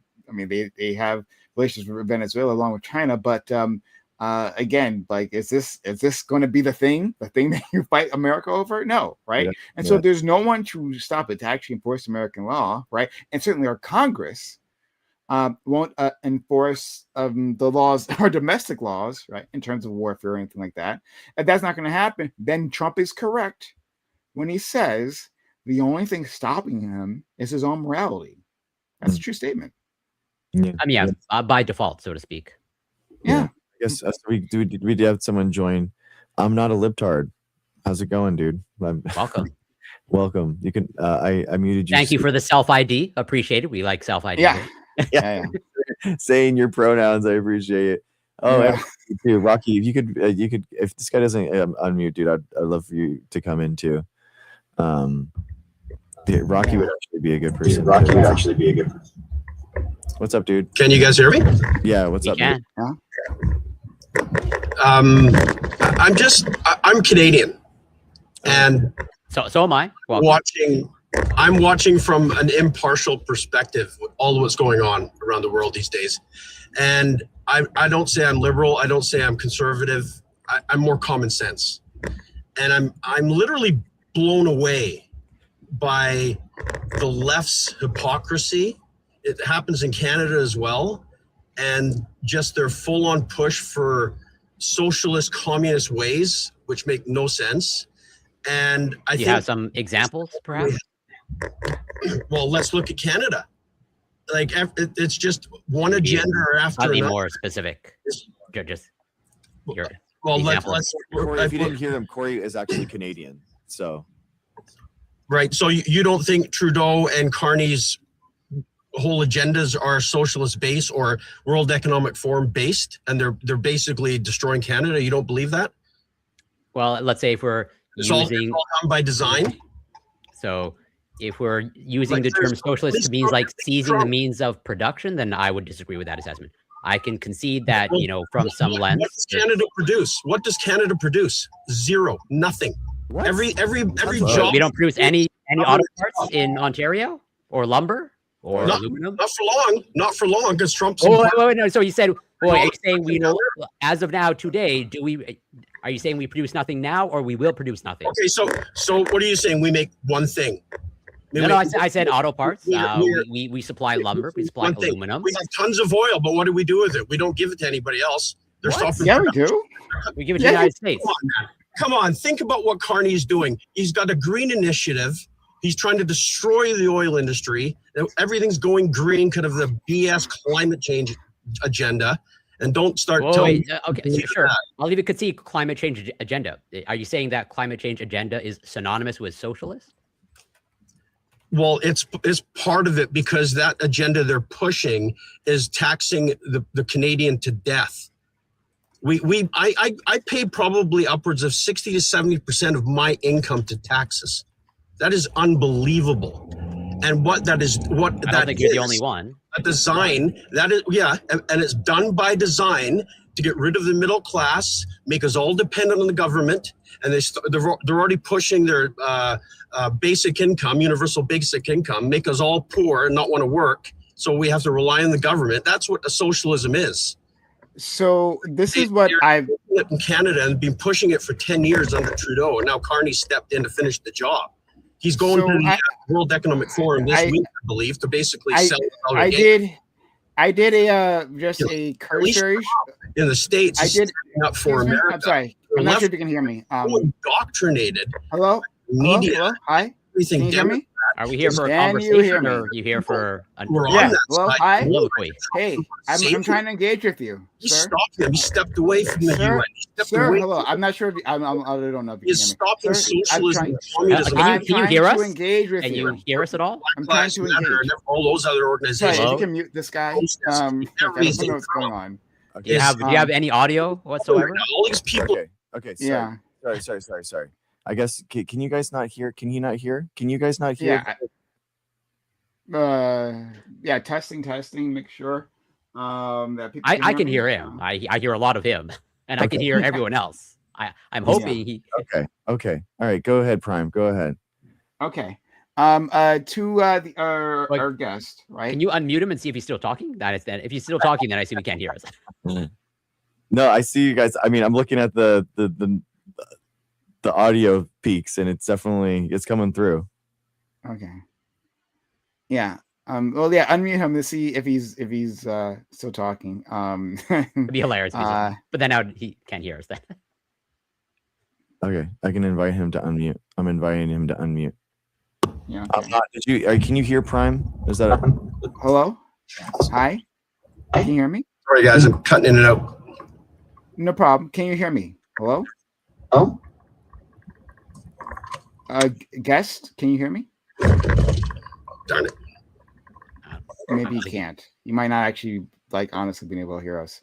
have relations with Venezuela along with China, but again, like, is this going to be the thing that you fight America over? No, right? Yeah. And so there's no one to stop it, to actually enforce American law, right? And certainly our Congress won't enforce the laws, our domestic laws, right, in terms of warfare or anything like that. If that's not going to happen, then Trump is correct when he says the only thing stopping him is his own morality. That's a true statement. Yeah. I mean, by default, so to speak. Yeah. I guess we have someone join. I'm not a libtard. How's it going, dude? Welcome. Welcome. You can. I muted you. Thank you for the self ID. Appreciate it. We like self ID. Yeah. Saying your pronouns, I appreciate it. Oh, yeah. Too. Rocky, if you could, if this guy doesn't unmute, dude, I'd love for you to come in too. Rocky would actually be a good person. What's up, dude? Can you guys hear me? Yeah. What's up, dude? I'm Canadian, and so am I. I'm watching from an impartial perspective all of what's going on around the world these days. And I don't say I'm liberal. I don't say I'm conservative. I'm more common sense. And I'm literally blown away by the left's hypocrisy. It happens in Canada as well. And just their full-on push for socialist, communist ways, which make no sense. And I think have some examples, perhaps. Well, let's look at Canada. Like, it's just one agenda after another. Be more specific. Just your let's. Corey, if you didn't hear them, Corey is actually Canadian. So. Right. So you don't think Trudeau and Carney's whole agendas are socialist based or World Economic Forum based, and they're basically destroying Canada? You don't believe that? Well, let's say if we're it's all done by design. So if we're using the term socialist to means like seizing the means of production, then I would disagree with that assessment. I can concede that, from some lens. What does Canada produce? What does Canada produce? Zero. Nothing. What? Every job. We don't produce any auto parts in Ontario or lumber or aluminum? Not for long, because Trump's... wait, no. So you said, are you saying as of now, today, are you saying we produce nothing now, or we will produce nothing? Okay, so what are you saying? We make one thing. I said auto parts. We supply lumber. We supply aluminum. We have tons of oil, but what do we do with it? We don't give it to anybody else. They're stopping. Yeah, we do. We give it to the United States. Come on, think about what Carney's doing. He's got a green initiative. He's trying to destroy the oil industry. Everything's going green because of the BS climate change agenda. And don't start telling me. Okay, sure. I'll even concede climate change agenda. Are you saying that climate change agenda is synonymous with socialist? Well, it's part of it, because that agenda they're pushing is taxing the Canadian to death. I pay probably upwards of 60 to 70% of my income to taxes. That is unbelievable. And I don't think you're the only one. A design that is, and it's done by design to get rid of the middle class, make us all dependent on the government, and they're already pushing their basic income, universal basic income, make us all poor and not want to work. So we have to rely on the government. That's what socialism is. So this is what I've in Canada and been pushing it for 10 years under Trudeau, and now Carney stepped in to finish the job. He's going to the World Economic Forum this week, I believe, to basically sell. I did a cursory in the States. I did up for America. I'm sorry. I'm not sure if you can hear me. Indoctrinated. Hello. Media. Hello? Hi. Everything. Can you hear me? Are we here for a conversation, or are you here for a hi. colloquy? Hey, I'm trying to engage with you. He stopped him. He stepped away from the UN. Sir, hello. I'm not sure if I don't know if you He's stopping socialism. Can you hear us? Engage with Can you hear us at all? I'm trying to engage. All those other organizations. Sorry, if you can mute this guy. I don't know what's going on. Do you have any audio whatsoever? All these people. Okay. Yeah. Sorry. I guess can you guys not hear? Can you not hear? Can you guys not hear? Yeah. Testing. Make sure. That people I can me. hear him. I hear a lot of him, and I can hear everyone else. I'm hoping he. Okay. All right. Go ahead, Prime. Go ahead. Okay. To our guest, right? Can you unmute him and see if he's still talking? That is that. If he's still talking, then I assume he can't hear us. No, I see you guys. I mean, I'm looking at the audio peaks, and it's coming through. Okay. Yeah. Well, yeah. Unmute him to see if he's still talking. It'd be hilarious. If he's but then now he can't hear us. Then. Okay, I can invite him to unmute. I'm inviting him to unmute. Yeah. Okay. Can you hear Prime? Is that hello? Hi. Can you hear me? Sorry, guys. I'm cutting in and out. No problem. Can you hear me? Hello? Oh. Guest, can you hear me? Darn it. Maybe you can't. You might not actually honestly being able to hear us,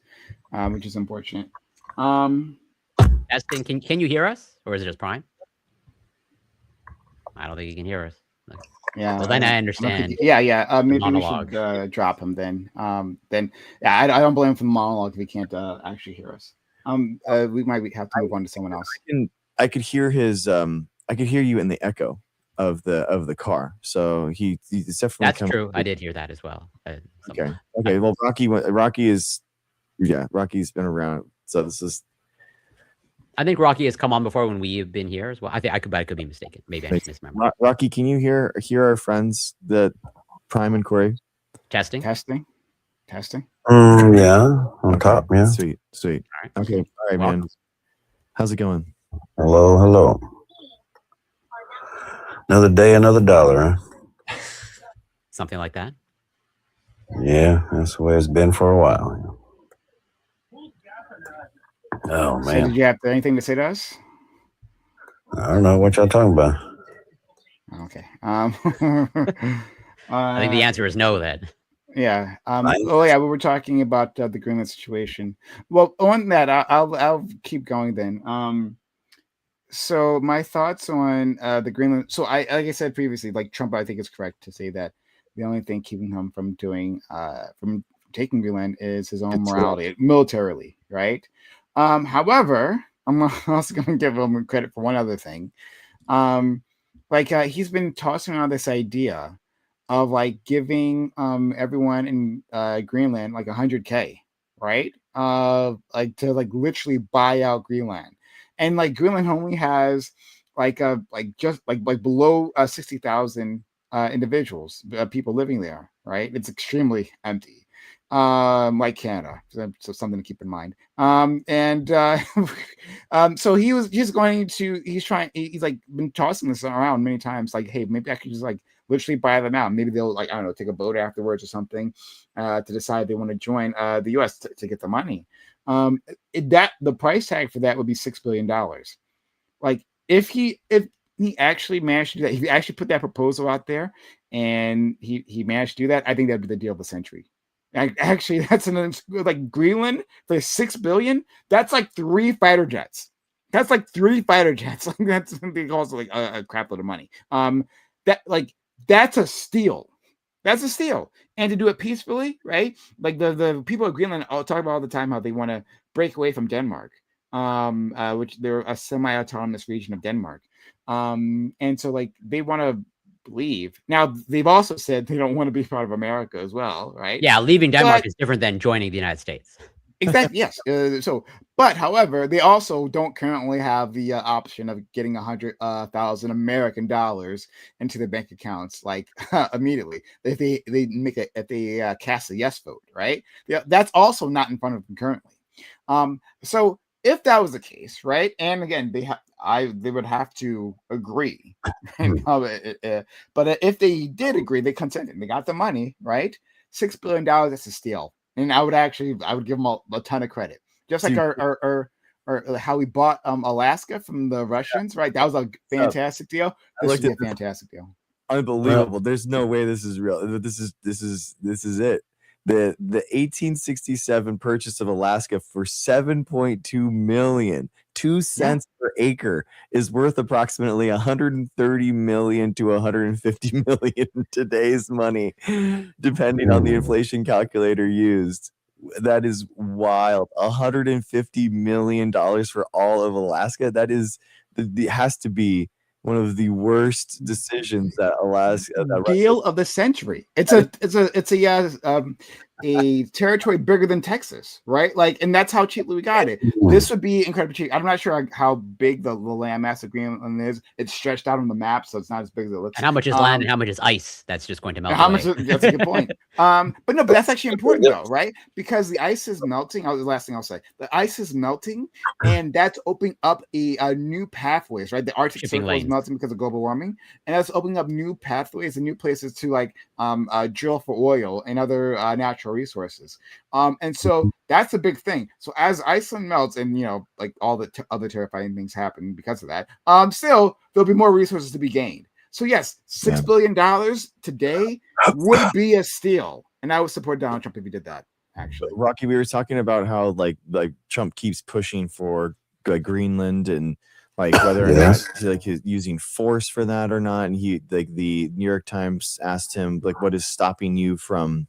which is unfortunate. Testing. Can you hear us, or is it just Prime? I don't think he can hear us. Yeah. Well, then I understand. Yeah. Maybe we should drop him then. Yeah, I don't blame him for the monologue if he can't actually hear us. We might have to move on to someone else. I could hear his. I could hear you in the echo of the car. So he's definitely. That's true. I did hear that as well. Okay. Well, Rocky's been around. So this is. I think Rocky has come on before when we've been here as well. I could be mistaken. Maybe I just misremember. Rocky, can you hear our friends, the Prime and Corey? Testing. Yeah, on top. Yeah. Sweet. All right. Okay. All right, man. How's it going? Hello. Another day, another dollar, huh? Something like that. Yeah, that's the way it's been for a while. Oh man. So did you have anything to say to us? I don't know what y'all talking about. Okay. I think the answer is no then. Yeah. We were talking about the Greenland situation. Well, on that, I'll keep going then. So my thoughts on the Greenland. So like I said previously, Trump, I think it's correct to say that the only thing keeping him from taking Greenland is his own morality, militarily, right? However, I'm also going to give him credit for one other thing. He's been tossing around this idea of giving everyone in Greenland $100K, right? To literally buy out Greenland. And Greenland only has below 60,000 individuals, people living there, right? It's extremely empty, like Canada. So something to keep in mind. So he's been tossing this around many times. Hey, maybe I could just literally buy them out. Maybe they'll I don't know, take a boat afterwards or something to decide they want to join the U.S. to get the money. The price tag for that would be $6 billion. If he actually managed to do that, if he actually put that proposal out there and he managed to do that, I think that'd be the deal of the century. Actually, that's Greenland for $6 billion. That's 3 fighter jets. That's 3 fighter jets. That's also a crap load of money. That's a steal. That's a steal. And to do it peacefully, right? The people of Greenland talk about all the time how they want to break away from Denmark, which they're a semi-autonomous region of Denmark. And so they want to leave. Now, they've also said they don't want to be part of America as well, right? Yeah, leaving Denmark is different than joining the United States. Exactly. Yes. However, they also don't currently have the option of getting 100,000 American dollars into their bank accounts immediately if they cast a yes vote, right? Yeah, that's also not in front of them currently. So if that was the case, right? And again, they would have to agree. But if they did agree, they consented. They got the money, right? $6 billion. That's a steal. And I would give them a ton of credit. Just like our how we bought Alaska from the Russians, right? That was a fantastic deal. This would be a fantastic deal. Unbelievable. There's no way this is real. This is it. The 1867 purchase of Alaska for 7.2 million, 2 cents per acre, is worth approximately 130 million to 150 million in today's money, depending on the inflation calculator used. That is wild. $150 million for all of Alaska. That is, it has to be one of the worst decisions that Alaska deal of the century. It's a territory bigger than Texas, right? Like, and that's how cheaply we got it. This would be incredibly cheap. I'm not sure how big the landmass of Greenland is. It's stretched out on the map, so it's not as big as it looks. And how much is land and how much is ice that's just going to melt How away? much? That's a good point. But that's actually important though, right? Because the ice is melting. The last thing I'll say, the ice is melting, and that's opening up a new pathways, right? The Arctic Circle is melting because of global warming, and that's opening up new pathways and new places to like drill for oil and other natural resources. And so that's a big thing. So as Iceland melts, and like all the other terrifying things happen because of that, still there'll be more resources to be gained. So yes, $6 billion today would be a steal, and I would support Donald Trump if he did that. Actually, Rocky, we were talking about how like Trump keeps pushing for Greenland, and like whether or not he's using force for that or not. And he, like, the New York Times asked him, like, what is stopping you from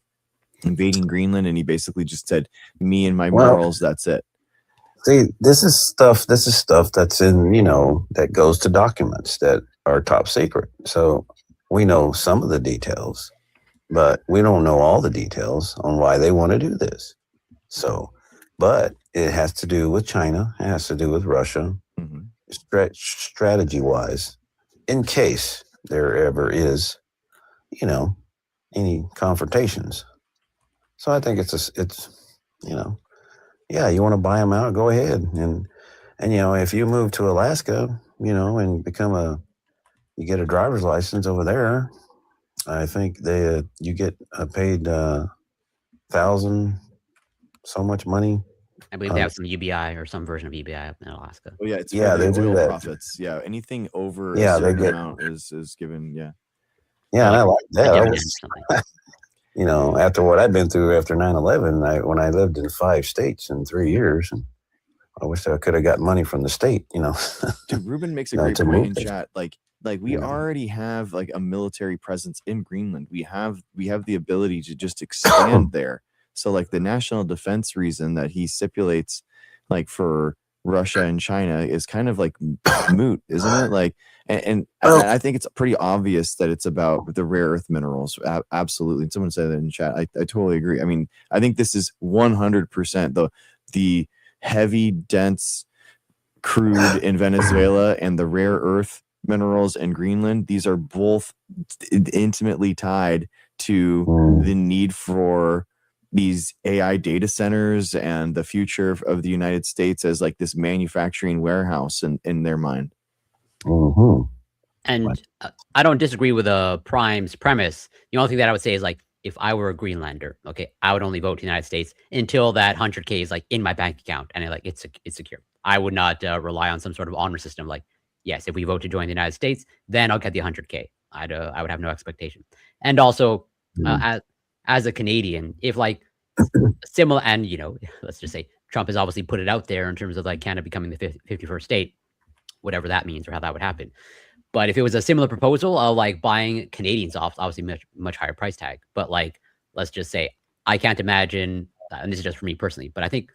invading Greenland? And he basically just said, me and my morals, that's it. See, this is stuff that's in, that goes to documents that are top secret. So we know some of the details, but we don't know all the details on why they want to do this. So, but it has to do with China. It has to do with Russia, strategy wise, in case there ever is, any confrontations. So I think it's you want to buy them out, go ahead. And if you move to Alaska, and you get a driver's license over there, I think you get paid $1,000 so much money. I believe they have some UBI or some version of UBI up in Alaska. Oh yeah, it's they do oil that. Profits. Yeah, anything over a certain amount is given. Yeah. Yeah, and I like that. After what I've been through after 9/11, when I lived in 5 states in 3 years, and I wish I could have got money from the state. Dude, Ruben makes a great point in chat. Like we already have like a military presence in Greenland. We have the ability to just expand there. So like the national defense reason that he stipulates, like for Russia and China, is kind of like moot, isn't it? Like, and I think it's pretty obvious that it's about the rare earth minerals. Absolutely. And someone said that in chat. I totally agree. I mean, I think this is 100% the heavy, dense crude in Venezuela and the rare earth minerals in Greenland. These are both intimately tied to the need for these AI data centers and the future of the United States as like this manufacturing warehouse in their mind. And I don't disagree with Prime's premise. The only thing that I would say is, like, if I were a Greenlander, okay, I would only vote to the United States until that 100K is like in my bank account and it's secure. I would not rely on some sort of honor system. Like, yes, if we vote to join the United States, then I'll get the 100K. I would have no expectation. And also, as a Canadian, if like similar, and let's just say Trump has obviously put it out there in terms of like Canada becoming the 51st state, whatever that means or how that would happen. But if it was a similar proposal of like buying Canadians off, obviously much higher price tag. But like, let's just say, I can't imagine, and this is just for me personally, but I think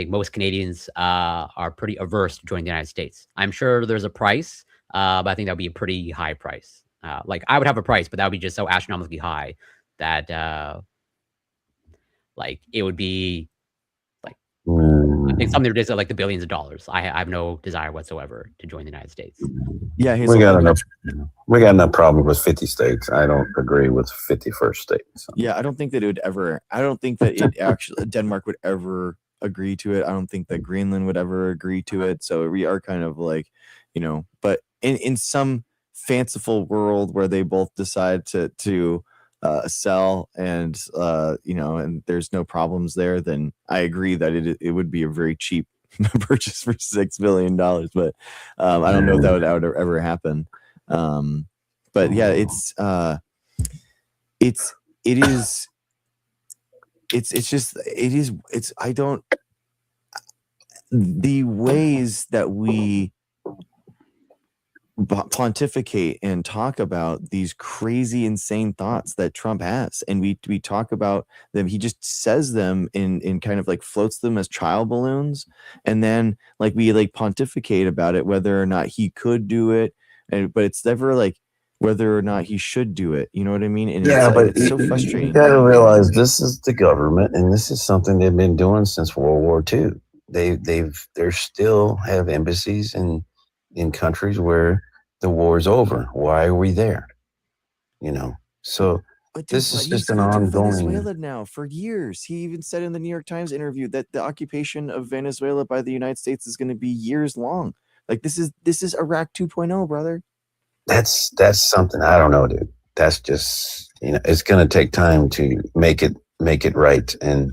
most Canadians are pretty averse to joining the United States. I'm sure there's a price, but I think that would be a pretty high price. Like, I would have a price, but that would be just so astronomically high that like it would be like I think something ridiculous, like the billions of dollars. I have no desire whatsoever to join the United States. Yeah, we got enough problems with 50 states. I don't agree with 51st states. So. Yeah, I don't think that it would ever. I don't think that it actually Denmark would ever agree to it. I don't think that Greenland would ever agree to it. So we are kind of like, but in some fanciful world where they both decide to sell and and there's no problems there, then I agree that it would be a very cheap purchase for $6 billion, but I don't know if that would ever happen. But yeah, it is the ways that we pontificate and talk about these crazy, insane thoughts that Trump has, and we talk about them. He just says them in kind of like floats them as child balloons, and then like we like pontificate about it, whether or not he could do it, but it's never like whether or not he should do it. You know what I mean? And Yeah, but it's so you frustrating. got to realize this is the government, and this is something they've been doing since World War II. They still have embassies in countries where the war's over. Why are we there? You know, so But dude, this is he's just an been to ongoing. Venezuela now for years. He even said in the New York Times interview that the occupation of Venezuela by the United States is going to be years long. Like this is Iraq 2.0, brother. That's something I don't know, dude. That's just it's going to take time to make it right, and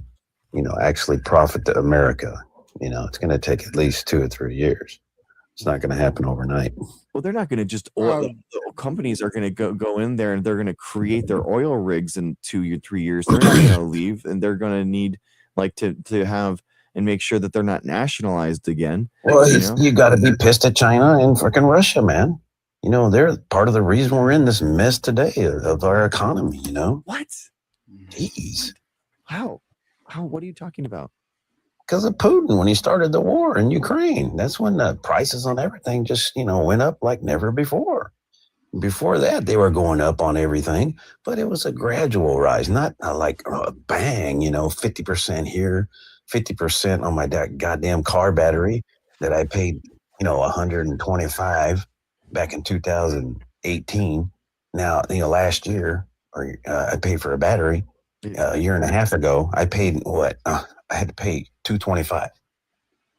actually profit to America. It's going to take at least 2 or 3 years. It's not going to happen overnight. Well, they're not going to just companies are going to go in there and they're going to create their oil rigs in 2 or 3 years. They're not going to leave, and they're going to need like to have and make sure that they're not nationalized again. Well, you got to be pissed at China and freaking Russia, man. They're part of the reason we're in this mess today of our economy. What? Jeez. How? What are you talking about? Because of Putin, when he started the war in Ukraine, that's when the prices on everything just went up like never before. Before that, they were going up on everything, but it was a gradual rise, not like a bang, 50% here, 50% on my goddamn car battery that I paid, $125 back in 2018. Now, last year, I paid for a battery a year and a half ago. I paid what? I had to pay $225.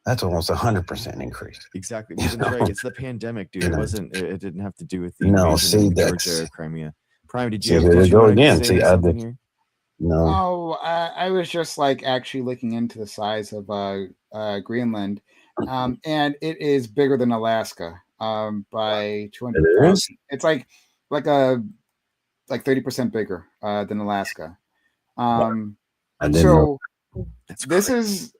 That's almost 100% increase. Exactly. Right. It's the pandemic, dude. It didn't have to do with the invasion of Georgia or Crimea. Prime, did you go again? Say something here? No. Oh, I was just like actually looking into the size of Greenland, and it is bigger than Alaska by 200,000. It's like 30% bigger than Alaska. So this is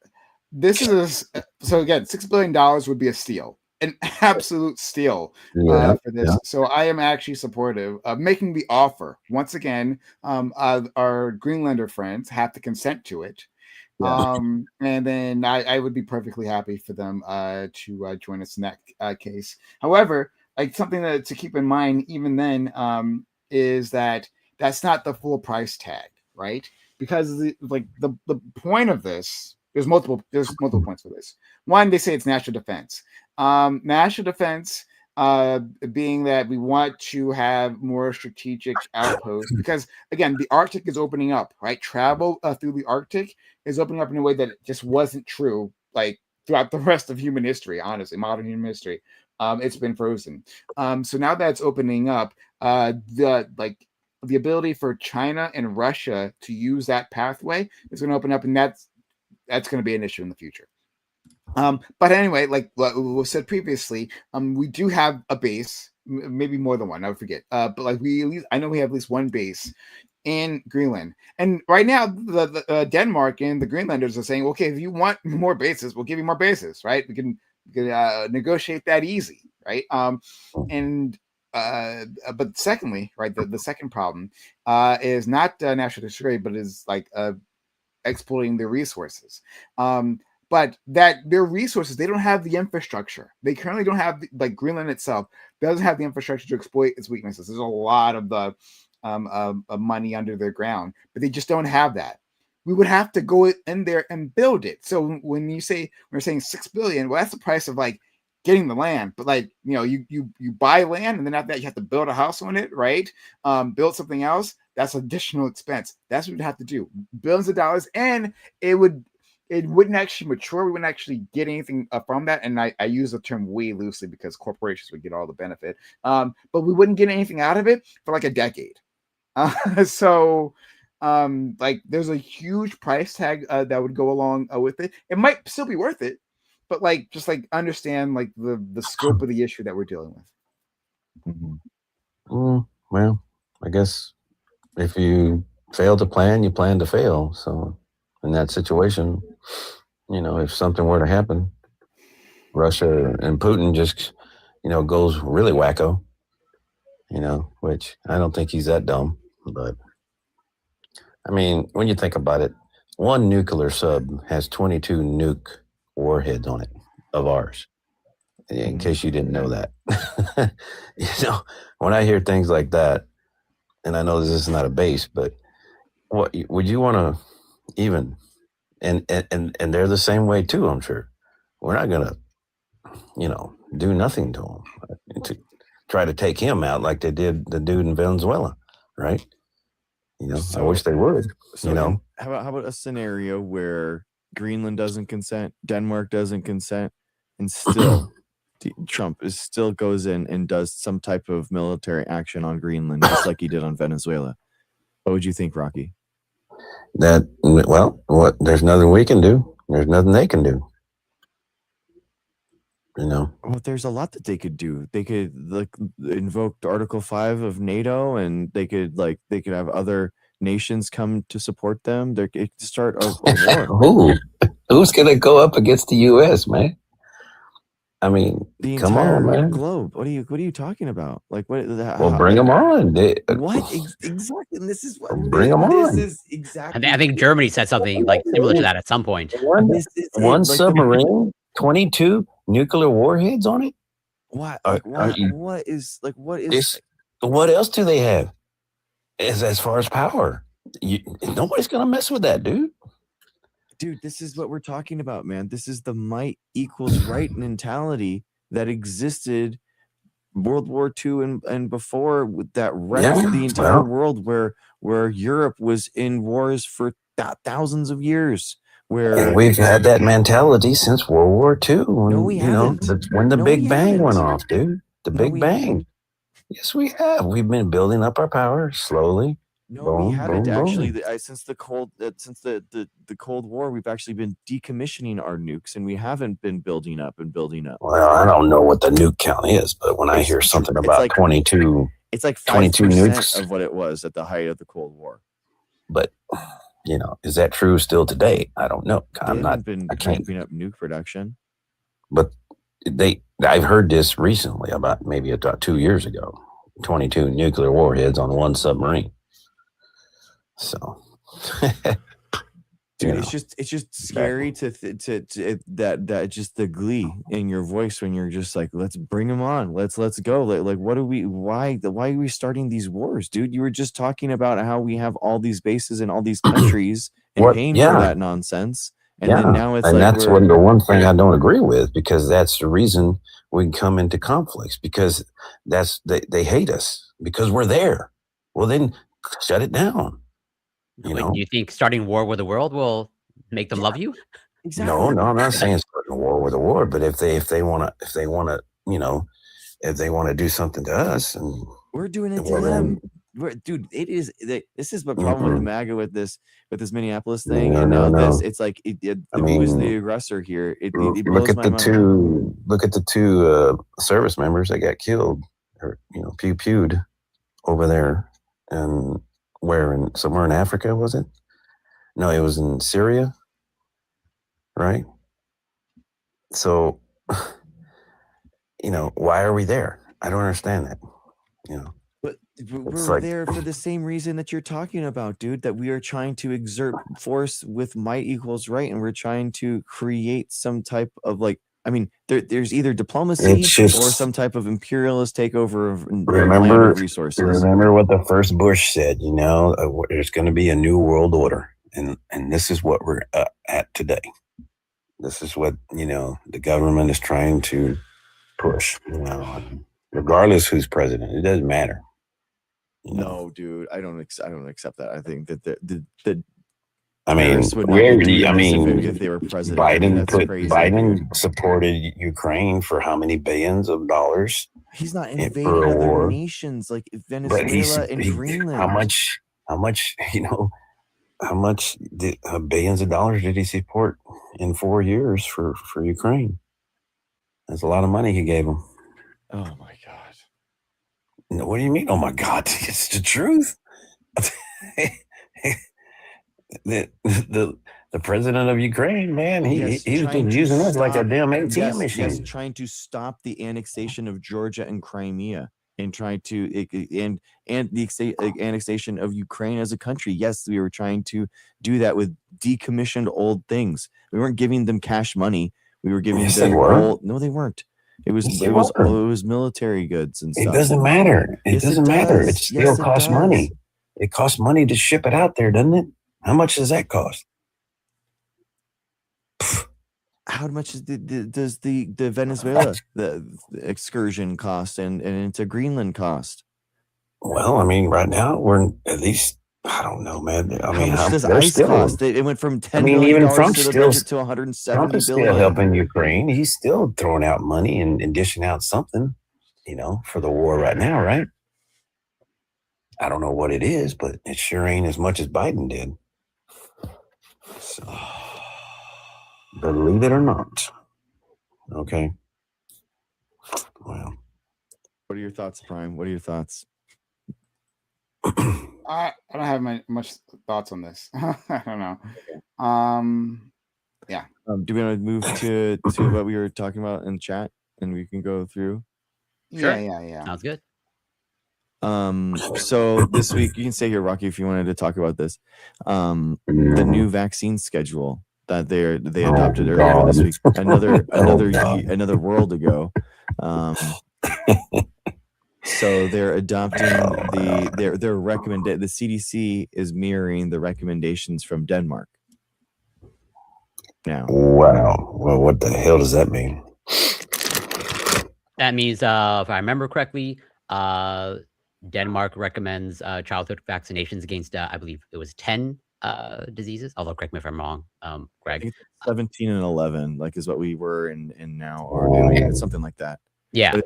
so again, $6 billion would be a steal, an absolute steal for this. Yeah. So I am actually supportive of making the offer. Once again, our Greenlander friends have to consent to it. Yeah. And then I would be perfectly happy for them to join us in that case. However, like something to keep in mind, even then, is that that's not the full price tag, right? Because the point of this, there's multiple points for this. One, they say it's national defense. National defense being that we want to have more strategic outposts because, again, the Arctic is opening up, right? Travel through the Arctic is opening up in a way that it just wasn't true, like throughout the rest of human history, honestly, modern human history. It's been frozen. So now that it's opening up, the ability for China and Russia to use that pathway is going to open up, and that's going to be an issue in the future. But anyway, like what was said previously, we do have a base, maybe more than one, I forget. But like I know we have at least one base in Greenland. And right now, the Denmark and the Greenlanders are saying, okay, if you want more bases, we'll give you more bases, right? We can negotiate that easy, right? But secondly, right, the second problem is not national security, but is like exploiting their resources. But that their resources, they don't have the infrastructure. They currently don't have, like Greenland itself doesn't have the infrastructure to exploit its weaknesses. There's a lot of the money under the ground, but they just don't have that. We would have to go in there and build it. So when we're saying $6 billion, well, that's the price of like getting the land. But like, you buy land and then after that you have to build a house on it, right? Build something else. That's additional expense. That's what you'd have to do. Billions of dollars, and it wouldn't actually mature. We wouldn't actually get anything from that. And I use the term "we" loosely because corporations would get all the benefit, but we wouldn't get anything out of it for like a decade. So there's a huge price tag that would go along with it. It might still be worth it, but just understand like the scope of the issue that we're dealing with. Mm-hmm. Well, I guess if you fail to plan, you plan to fail. So in that situation, if something were to happen, Russia and Putin just, goes really wacko, which I don't think he's that dumb. But I mean, when you think about it, one nuclear sub has 22 nuke warheads on it of ours. In case you didn't know that. When I hear things like that, and I know this is not a base, but what would you want to even, and they're the same way too, I'm sure. We're not going to, do nothing to him to try to take him out like they did the dude in Venezuela, right? I wish they would, How about a scenario where Greenland doesn't consent, Denmark doesn't consent, and still Trump still goes in and does some type of military action on Greenland, just like he did on Venezuela. What would you think, Rocky? There's nothing we can do. There's nothing they can do. Well, there's a lot that they could do. They could invoke Article 5 of NATO, and they could have other nations come to support them. They could start a war. Who's gonna go up against the U.S., man? I mean, the come entire on, man. globe. What are you talking about? Like what? Well, bring them on. What exactly? And this is what. Bring them on. This is exactly. I think Germany said something like similar to that at some point. One submarine, 22 nuclear warheads on it. What? What is? What else do they have? As far as power, nobody's gonna mess with that, dude. Dude, this is what we're talking about, man. This is the might equals right mentality that existed World War II and before, that wrecked the entire world, where Europe was in wars for thousands of years. And we've had that mentality since World War II. No, we haven't. That's when the Big Bang went off, dude. The Big Bang. Yes, we have. We've been building up our power slowly. No, we haven't actually. Since the Cold War, we've actually been decommissioning our nukes, and we haven't been building up. Well, I don't know what the nuke count is, but when I hear something about 22, it's like 22 nukes of what it was at the height of the Cold War. But is that true still today? I don't know. I can't ramping up nuke production. But I've heard this recently, maybe about 2 years ago. 22 nuclear warheads on one submarine. So, dude, it's just scary to that just the glee in your voice when you're just like, let's bring them on, let's go. Like why are we starting these wars, dude? You were just talking about how we have all these bases in all these countries and paying for that nonsense. And then now it's that's the one thing I don't agree with, because that's the reason we come into conflicts, because they hate us because we're there. Well, then shut it down. Do you think starting war with the world will make them love you? Exactly. No, I'm not saying starting a war with a war, but if they want to do something to us, and we're doing it to them. Dude, this is the problem with the MAGA with this Minneapolis thing, it's like who is the aggressor here? It look at the two service members that got killed, or pew-pewed over there, and somewhere in Africa, was it? No, it was in Syria, right? So, why are we there? I don't understand that. But we're there for the same reason that you're talking about, dude, that we are trying to exert force with might equals right, and we're trying to create some type of there's either diplomacy or some type of imperialist takeover of resources. Remember what the first Bush said, there's going to be a new world order. And this is what we're at today. This is what, the government is trying to push, regardless who's president. It doesn't matter. No, dude, I don't accept that. I think that the if they were president, Biden supported Ukraine for how many billions of dollars? He's not invading other nations like Venezuela and Greenland. How much billions of dollars did he support in 4 years for Ukraine? That's a lot of money he gave them. Oh my God. No, what do you mean? Oh my God, it's the truth. The The president of Ukraine, man, Yes, he's trying been to using us like a stop- damn ATM yes, machine. yes, trying to stop the annexation of Georgia and Crimea, and trying to and the annexation of Ukraine as a country. Yes, we were trying to do that with decommissioned old things. We weren't giving them cash money. We were giving Yes, them they were. old. No, they weren't. It was Yes, they were. it was military goods and It stuff. doesn't matter. It Yes, it doesn't matter. does. It still Yes, it costs does. money. It costs money to ship it out there, doesn't it? How much does that cost? How much is does the Venezuela the excursion cost and into Greenland cost? Well, I mean, right now we're at least, I don't know, man. I mean, how much does they're ICE still, cost? It went from $10 I mean, million even Trump's to the still- budget to 170 Trump is billion. still helping Ukraine. He's still throwing out money and dishing out something, for the war right now, right? I don't know what it is, but it sure ain't as much as Biden did. So, believe it or not. Okay. Well, What are your thoughts, Prime? What are your thoughts? I don't have much thoughts on this. I don't know. Do we want to move to what we were talking about in chat, and we can go through? Sure. Yeah. Sounds good. So this week, you can stay here, Rocky, if you wanted to talk about this. The new vaccine schedule that they adopted earlier this week, another world ago. So they're adopting their recommended. The CDC is mirroring the recommendations from Denmark. Now, wow. Well, what the hell does that mean? That means, if I remember correctly, Denmark recommends childhood vaccinations against, I believe it was 10 diseases. Although, correct me if I'm wrong, Greg. 17 and 11, like is what we were and now are doing. It's something like that. Yeah. But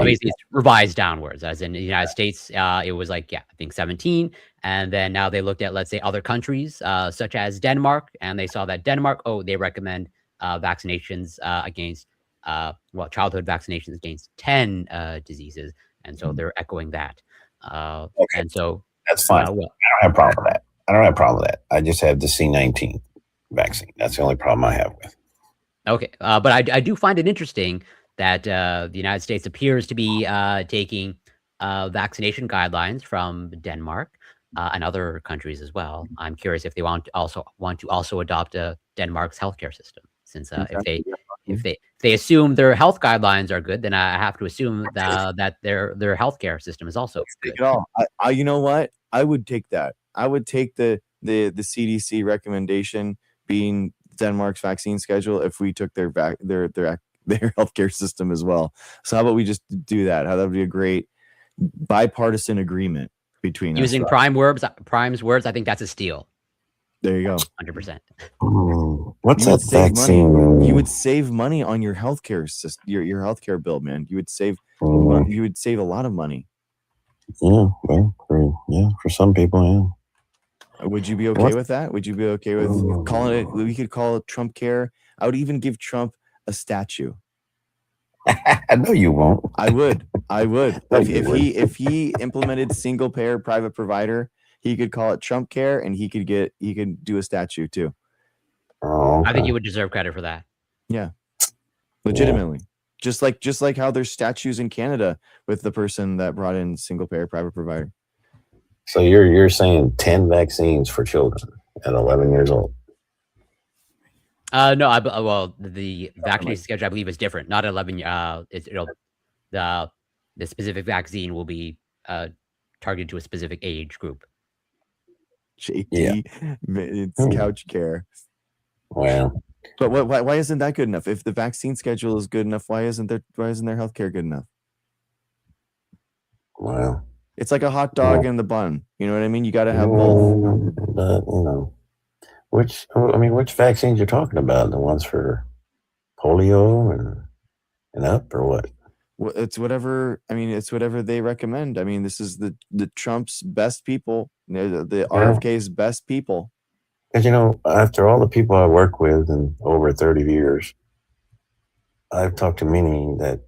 Basically, it's revised downwards. As in the United States, it was like, I think 17. And then now they looked at, let's say, other countries, such as Denmark, and they saw that Denmark, they recommend vaccinations against, childhood vaccinations against 10 diseases. And so they're echoing that. Okay. And so That's fine. well, I don't have a problem with that. I don't have a problem with that. I just have the C-19 vaccine. That's the only problem I have with. okay. But I do find it interesting that the United States appears to be taking vaccination guidelines from Denmark and other countries as well. I'm curious if they want to also adopt Denmark's healthcare system, since if they assume their health guidelines are good, then I have to assume that their healthcare system is also good. Take it all. You know what? I would take that. I would take the CDC recommendation being Denmark's vaccine schedule if we took their healthcare system as well. So how about we just do that? How that would be a great bipartisan agreement between Using us. Prime's words, I think that's a steal. There you go. 100%. What's You would that save vaccine? money. You would save money on your healthcare system, your healthcare bill, man. You would save a lot of money. Yeah, well, for some people, Would you be okay with that? Would you be okay with calling it? We could call it Trump Care. I would even give Trump a statue. I know you won't. I would. No, you wouldn't. If he implemented single payer private provider, he could call it Trump Care, and he could do a statue too. Oh, I think okay. you would deserve credit for that. Yeah, legitimately. Just like how there's statues in Canada with the person that brought in single payer private provider. So you're saying 10 vaccines for children at 11 years old? No, the vaccination schedule I believe is different. Not 11. The specific vaccine will be targeted to a specific age group. JT, it's couch care. Well, but why isn't that good enough? If the vaccine schedule is good enough, why isn't their healthcare good enough? Well, it's like a hot dog in the bun. You know what I mean? You got to have both. But which vaccines you're talking about? The ones for polio and up, or what? Well, it's whatever. I mean, it's whatever they recommend. I mean, this is the Trump's best people. The RFK's best people. Because after all the people I work with in over 30 years, I've talked to many that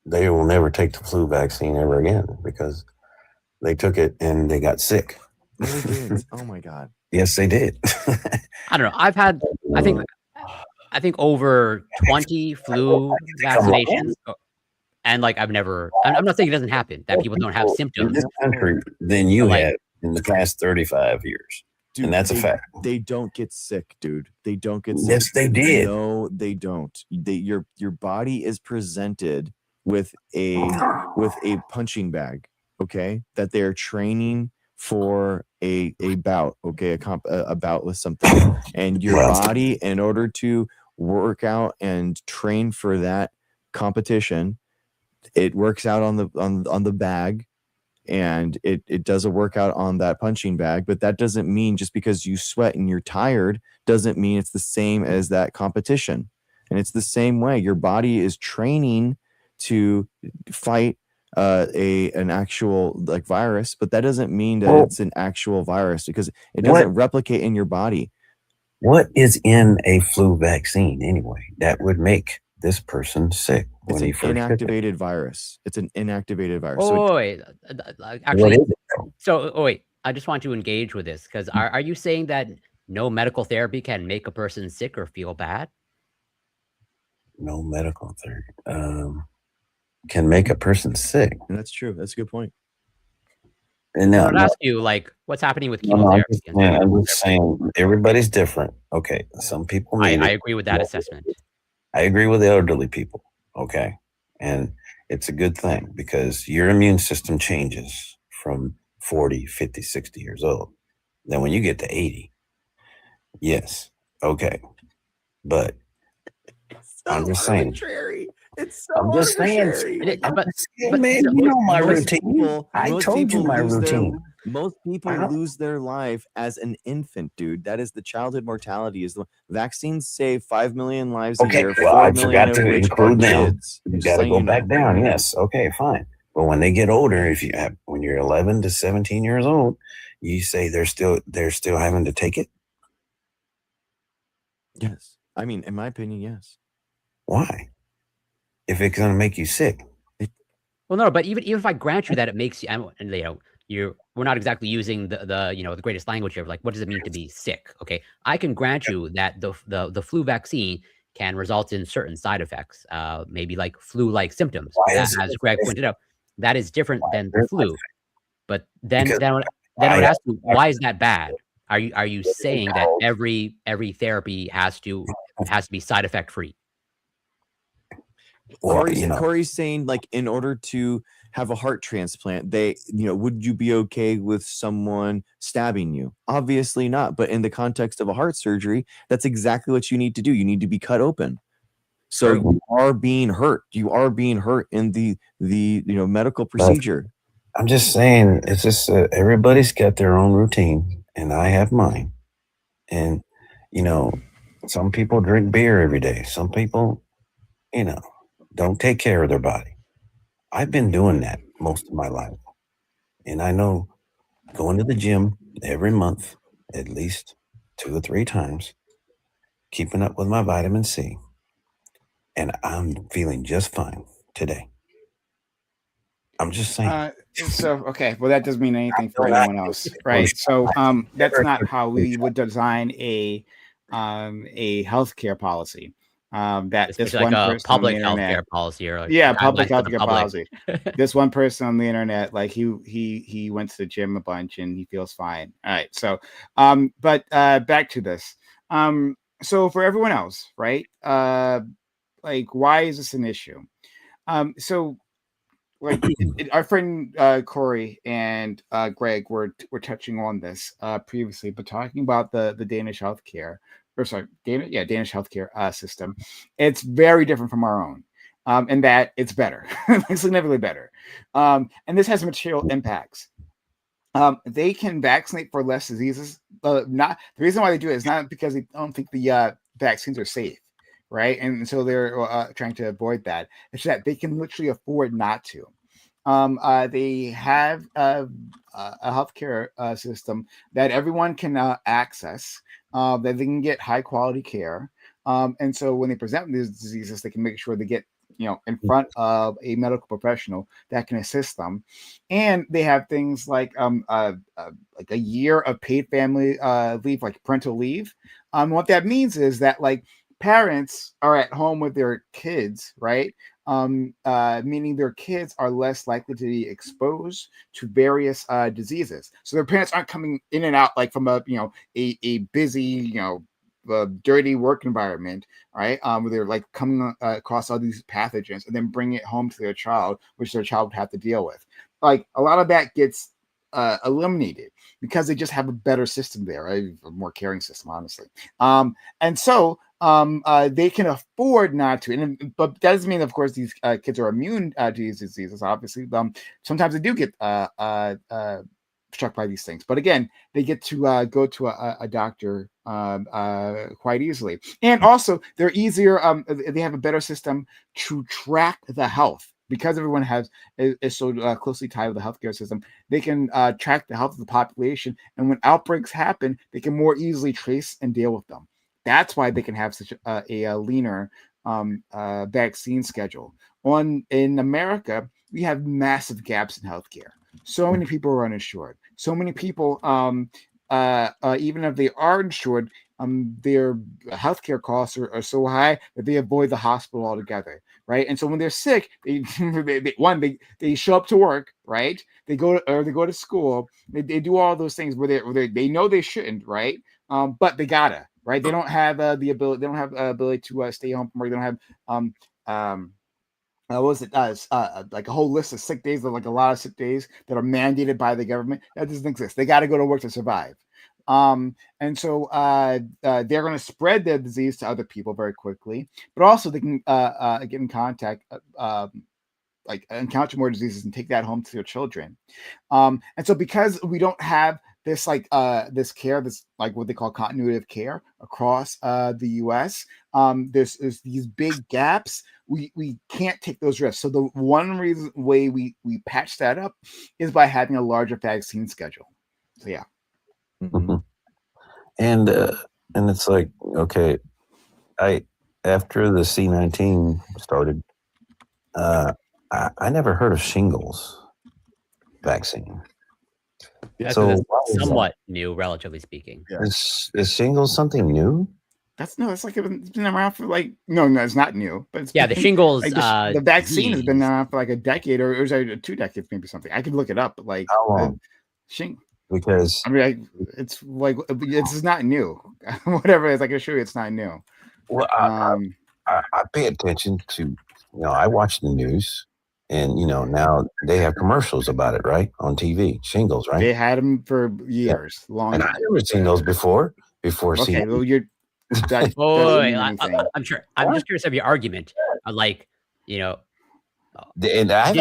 they will never take the flu vaccine ever again because they took it and they got sick. Really did. Oh my God. Yes, they did. I don't know. I've had, I think over 20 flu vaccinations, and like I'm not saying it doesn't happen that people don't have in symptoms. this country than you But, like- have in the past 35 years. Dude, and that's a fact. They don't get sick, dude. They don't get sick. Yes, they did. No, they don't. Your body is presented with a punching bag, okay, that they're training for a bout, okay, a bout with something, and your body, in order to work out and train for that competition, it works out on the bag, and it does a workout on that punching bag. But that doesn't mean just because you sweat and you're tired doesn't mean it's the same as that competition. And it's the same way. Your body is training to fight an actual like virus, but that doesn't mean that it's an actual virus, because it doesn't replicate in your body. What is in a flu vaccine anyway that would make this person sick? It's an inactivated virus. It's an inactivated virus. Oh, wait. Actually, wait. I just want to engage with this, because are you saying that no medical therapy can make a person sick or feel bad? No medical therapy can make a person sick. And that's true. That's a good point. And now, I would ask you, like, what's happening with chemotherapy? I'm just saying everybody's different. Okay, some people. I agree with that assessment. I agree with the elderly people. Okay, and it's a good thing because your immune system changes from 40, 50, 60 years old. Then when you get to 80, yes, okay, but I'm just saying. It's so I'm just saying. But man, you know my routine. I told you my routine. Most people lose their life as an infant, dude. That is the childhood mortality. Is the vaccines save 5 million lives a year? Well, I forgot to include them. You got to go back down. Yes. Okay, fine. But when they get older, when you're 11 to 17 years old, you say they're still having to take it. Yes, I mean, in my opinion, yes. Why? If it's going to make you sick. Well, no, but even if I grant you that it makes you, and we're not exactly using the greatest language here. Like, what does it mean to be sick? Okay, I can grant you that the flu vaccine can result in certain side effects, maybe like flu-like symptoms. As Greg pointed out, that is different than the flu. But then I would ask you, why is that bad? Are you saying that every therapy has to be side effect free? Well, Corey's saying, like, in order to have a heart transplant, would you be okay with someone stabbing you? Obviously not. But in the context of a heart surgery, that's exactly what you need to do. You need to be cut open. So you are being hurt. You are being hurt in the medical procedure. I'm just saying, it's just everybody's got their own routine, and I have mine. And some people drink beer every day. Some people, don't take care of their body. I've been doing that most of my life. And I know going to the gym every month, at least 2 or 3 times, keeping up with my vitamin C. And I'm feeling just fine today. I'm just saying. Okay, well, that doesn't mean anything for anyone else, right? So that's not how we would design a healthcare policy. That It's this like one a person public on the internet, healthcare policy, or public healthcare policy. This one person on the internet, like he went to the gym a bunch and he feels fine. All right, so but back to this. So for everyone else, right? Like, why is this an issue? So like our friend Corey and Greg were touching on this previously, but talking about the Danish healthcare. Danish healthcare system. It's very different from our own, in that it's better, significantly better. And this has material impacts. They can vaccinate for less diseases. Not the reason why they do it is not because they don't think the vaccines are safe, right? And so they're trying to avoid that. It's that they can literally afford not to. They have a healthcare system that everyone can access, that they can get high quality care. And so when they present these diseases, they can make sure they get in front of a medical professional that can assist them. And they have things like a year of paid family leave, like parental leave. What that means is that like parents are at home with their kids, right? Meaning their kids are less likely to be exposed to various diseases. So their parents aren't coming in and out like from a busy, dirty work environment, right? Where they're like coming across all these pathogens and then bringing it home to their child, which their child would have to deal with. Like a lot of that gets eliminated because they just have a better system there, right? A more caring system, honestly. And so they can afford not to, but that doesn't mean, of course, these kids are immune to these diseases. Obviously, sometimes they do get struck by these things, but again, they get to go to a doctor quite easily, and also they're easier. They have a better system to track the health because everyone is so closely tied to the healthcare system. They can track the health of the population, and when outbreaks happen, they can more easily trace and deal with them. That's why they can have such a leaner vaccine schedule. In America, we have massive gaps in healthcare. So many people are uninsured. So many people, even if they are insured, their healthcare costs are so high that they avoid the hospital altogether, right? And so when they're sick, they show up to work, right? They go to school. They do all those things where they know they shouldn't, right? But they gotta, right? They don't have the ability. They don't have ability to stay home from work. They don't have what was it? Like a whole list of sick days, like a lot of sick days that are mandated by the government. That doesn't exist. They got to go to work to survive. And so they're going to spread their disease to other people very quickly, but also they can get in contact, like encounter more diseases and take that home to their children. And so because we don't have this this care, this like what they call continuity of care across the U.S., there's these big gaps. We can't take those risks. So the one way we patch that up is by having a larger vaccine schedule. So yeah. Mm-hmm. And it's like, okay, after the C-19 started, I never heard of shingles vaccine. Yeah, so somewhat new, relatively speaking. Yeah. Is shingles something new? It's like it's been around for like no, it's not new, but it's the shingles. Like the vaccine has been around for like a decade or 2 decades, maybe something. I could look it up, but like how long? Because I mean, it's like it's not new. Whatever it is, I can assure you, it's not new. Well, I pay attention to, I watch the news, and now they have commercials about it, right, on TV. Shingles, right? They had them for years, long. And I've never seen those before. Okay, well, you're. I'm sure. I'm just curious of your argument. And I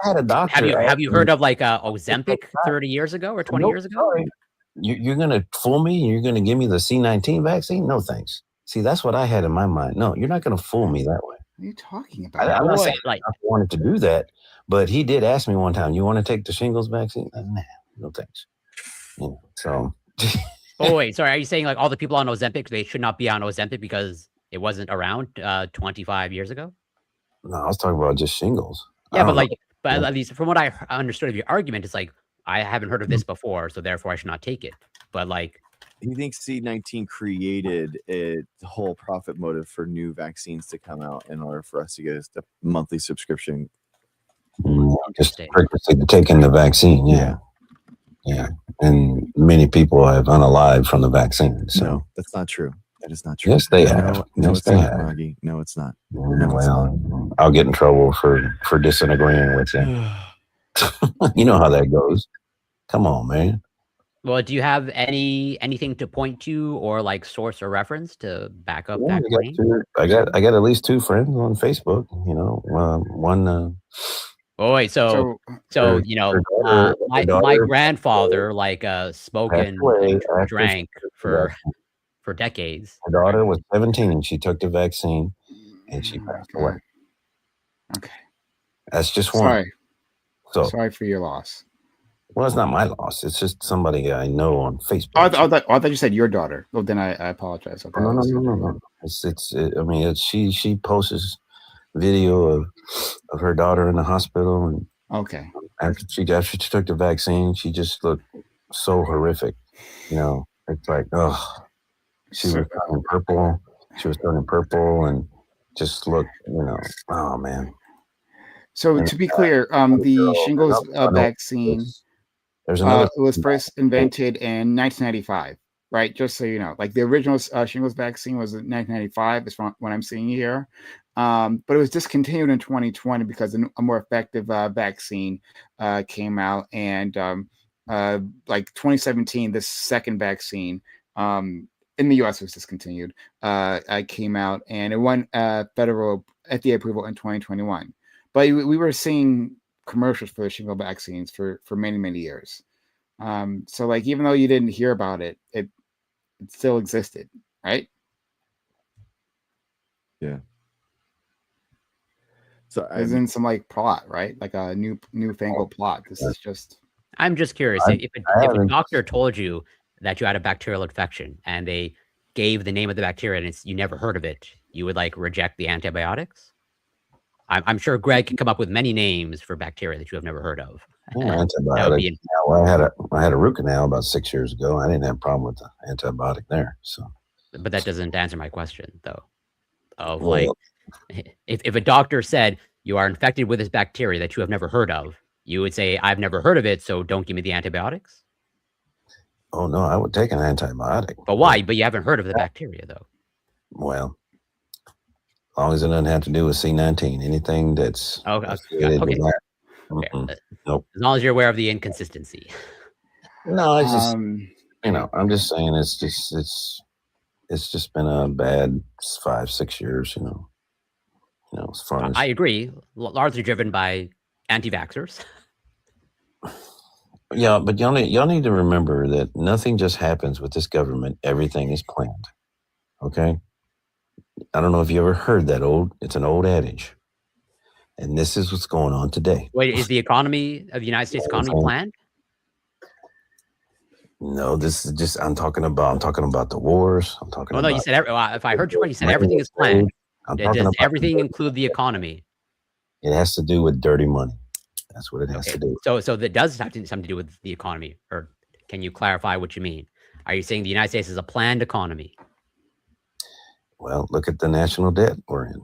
had a doctor. Have you heard of like Ozempic 30 years ago or 20 years ago? Sorry. You're gonna fool me? You're gonna give me the C-19 vaccine? No, thanks. See, that's what I had in my mind. No, you're not gonna fool me that way. What are you talking about? I'm not saying I wanted to do that, but he did ask me one time, "You want to take the shingles vaccine?" Nah, no thanks. So. Wait, sorry. Are you saying like all the people on Ozempic, they should not be on Ozempic because it wasn't around 25 years ago? No, I was talking about just shingles. Yeah, but at least from what I understood of your argument, it's like, I haven't heard of this before, so therefore I should not take it. But like, he thinks C-19 created a whole profit motive for new vaccines to come out in order for us to get a monthly subscription. Just purposely taking the vaccine, yeah. And many people have unalived from the vaccine. So no, that's not true. That is not true. Yes, they have. No, it's not, Raggy. No, it's not. Well, I'll get in trouble for disagreeing with you. You know how that goes. Come on, man. Well, do you have anything to point to or like source or reference to back up that claim? I got at least 2 friends on Facebook. One. Oh wait, so my grandfather smoked and drank for decades. Her daughter was 17. She took the vaccine, and she passed away. Okay, that's just one. Sorry for your loss. Well, it's not my loss. It's just somebody I know on Facebook. I thought you said your daughter. Well, then I apologize. No. I mean, she posts video of her daughter in the hospital, and Okay. after she took the vaccine, she just looked so horrific. You know, it's like, oh, she was turning purple. She was turning purple and just looked, you know, oh man. So And, to be clear, the shingles vaccine there's another was first invented in 1995, right? Just so you know, like the original shingles vaccine was in 1995. Is what I'm seeing here, but it was discontinued in 2020 because a more effective vaccine came out, and like 2017, this second vaccine in the U.S. was discontinued. Came out, and it won federal FDA approval in 2021. But we were seeing commercials for the shingle vaccines for many years. So like even though you didn't hear about it, it still existed, right? Yeah. So There's in some like plot, right? Like a newfangled plot. This is just. I'm just curious if a doctor told you that you had a bacterial infection and they gave the name of the bacteria and you never heard of it, you would like reject the antibiotics? I'm sure Greg can come up with many names for bacteria that you have never heard of. yeah, antibiotic. Well, I had a root canal about 6 years ago. I didn't have a problem with the antibiotic there. So, but that doesn't answer my question though. Of like, if a doctor said you are infected with this bacteria that you have never heard of, you would say, I've never heard of it, so don't give me the antibiotics? Oh, no, I would take an antibiotic. But why? But you haven't heard of the bacteria, though. Well, as long as it doesn't have to do with C19, anything that's... Okay. Nope. As long as you're aware of the inconsistency. No, it's just, you know, I'm just saying it's just been a bad 5-6 years, you know, as far as... I agree, largely driven by anti-vaxxers. Yeah, but y'all need to remember that nothing just happens with this government. Everything is planned. Okay? I don't know if you ever heard that it's an old adage. And this is what's going on today. Wait, is the economy of the United States economy planned? No, this is just, I'm talking about the wars. I'm talking about... No, you said, if I heard you right, you said everything is planned. Does everything include the economy? It has to do with dirty money. That's what it has to do. So that does have something to do with the economy, or can you clarify what you mean? Are you saying the United States is a planned economy? Well, look at the national debt we're in.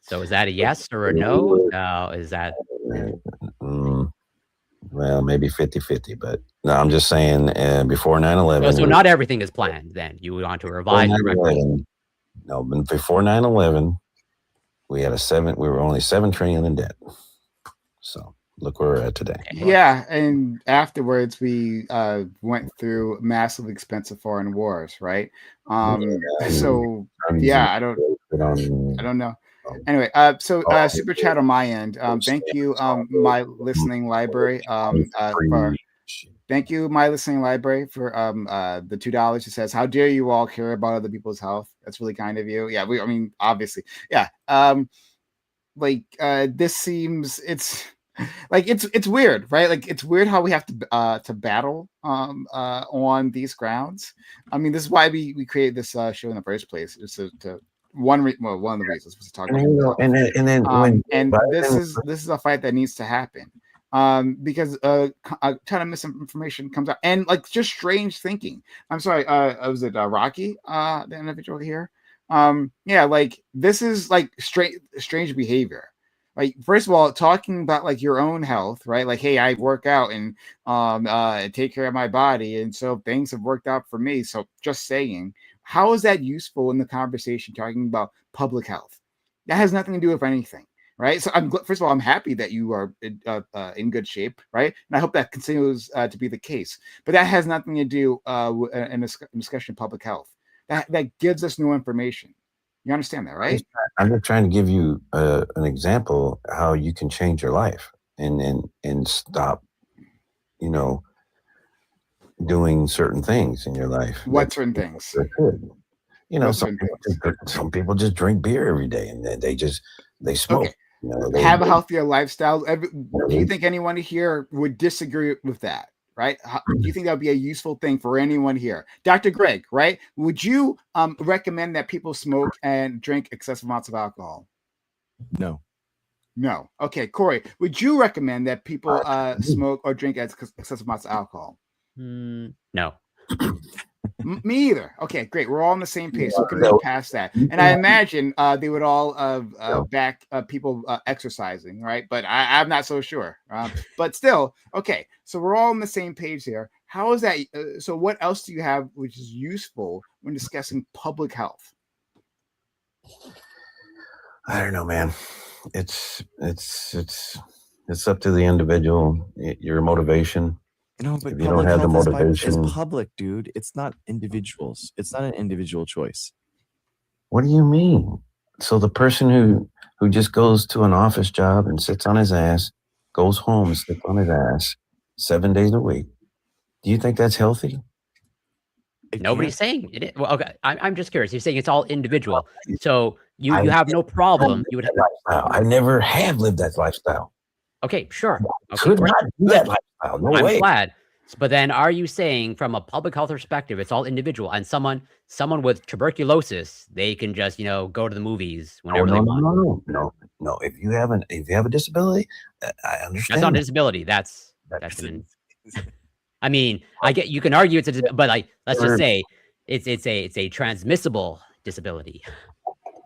So is that a yes or a no? No, is that... well, maybe 50-50, but no, I'm just saying before 9/11. So not everything is planned then. You want to revise the record. No, but before 9/11, we were only $7 trillion in debt. So look where we're at today. Yeah, and afterwards we went through massively expensive foreign wars, right? So yeah, I don't know. Anyway, so super chat on my end. Thank you, my listening library. Thank you, my listening library, for the $2. It says, "How dare you all care about other people's health?" That's really kind of you. Yeah, I mean, obviously, yeah. This seems it's weird, right? Like it's weird how we have to battle on these grounds. I mean, this is why we created this show in the first place, just to one of the reasons was to talk about this is a fight that needs to happen because a ton of misinformation comes out and like just strange thinking. I'm sorry, was it Rocky, the individual here? Yeah, like this is like strange behavior. Like, first of all, talking about like your own health, right? Like, hey, I work out and take care of my body, and so things have worked out for me. So just saying, how is that useful in the conversation talking about public health? That has nothing to do with anything, right? So first of all, I'm happy that you are in good shape, right? And I hope that continues to be the case. But that has nothing to do with a discussion of public health. That gives us new information. You understand that, right? I'm just trying to give you an example how you can change your life and stop, doing certain things in your life. What certain things? You know, some people just drink beer every day and they smoke. Okay. They have a healthier lifestyle. Do you think anyone here would disagree with that? Right? Do you think that would be a useful thing for anyone here? Dr. Greg, right? Would you recommend that people smoke and drink excessive amounts of alcohol? No, I don't. Okay. Have a healthier lifestyle. Do you think anyone here would disagree with that? Right? Do you think that would be a useful thing for anyone here? Dr. Greg, right? Would you recommend that people smoke and drink excessive amounts of alcohol? No. No. Okay, Corey, would you recommend that people smoke or drink excessive amounts of alcohol? No. Me either. Okay, great. We're all on the same page, so we can move past that. And I imagine they would all back people exercising, right? But I'm not so sure. But still, okay. So we're all on the same page here. How is that? So what else do you have which is useful when discussing public health? I don't know, man. It's up to the individual, your motivation. No, but If you don't public have the health is motivation, public, dude. It's not individuals. It's not an individual choice. what do you mean? So the person who just goes to an office job and sits on his ass, goes home and sits on his ass 7 days a week. Do you think that's healthy? Nobody's saying it. Well, okay. I'm just curious. You're saying it's all individual. So you have no problem. You would. I never have lived that lifestyle. Okay, sure. Okay, Could not do that lifestyle. No way. I'm glad. But then, are you saying from a public health perspective, it's all individual, and someone with tuberculosis, they can just go to the movies whenever they want? No. If you have a disability, I understand. That's not a disability. That's I mean, I get you can argue it's a, but like let's just say it's a transmissible disability.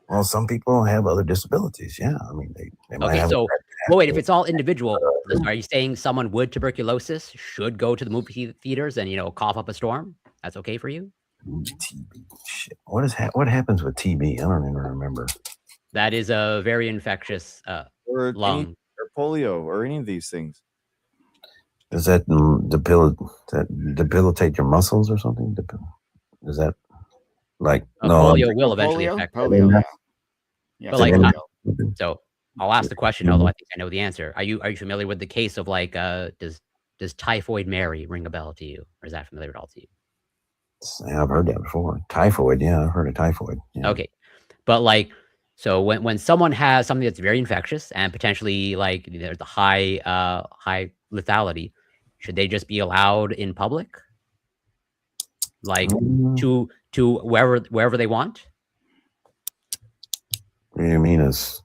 Well, some people have other disabilities. Yeah, I mean they might have. So well, wait. If it's all individual, are you saying someone with tuberculosis should go to the movie theaters and cough up a storm? That's okay for you? TB. Shit. What happens with TB? I don't even remember. That is a very infectious or lung or polio or any of these things. Does that debilitate your muscles or something? Is that like polio will eventually affect polio? Yeah. But like, so I'll ask the question, although I think I know the answer. Are you familiar with the case of like does Typhoid Mary ring a bell to you, or is that familiar at all to you? Yeah, I've heard that before. Typhoid, yeah, I've heard of typhoid. Yeah. Okay, but like, so when someone has something that's very infectious and potentially like there's a high lethality, should they just be allowed in public, like to wherever they want? What do you mean? Is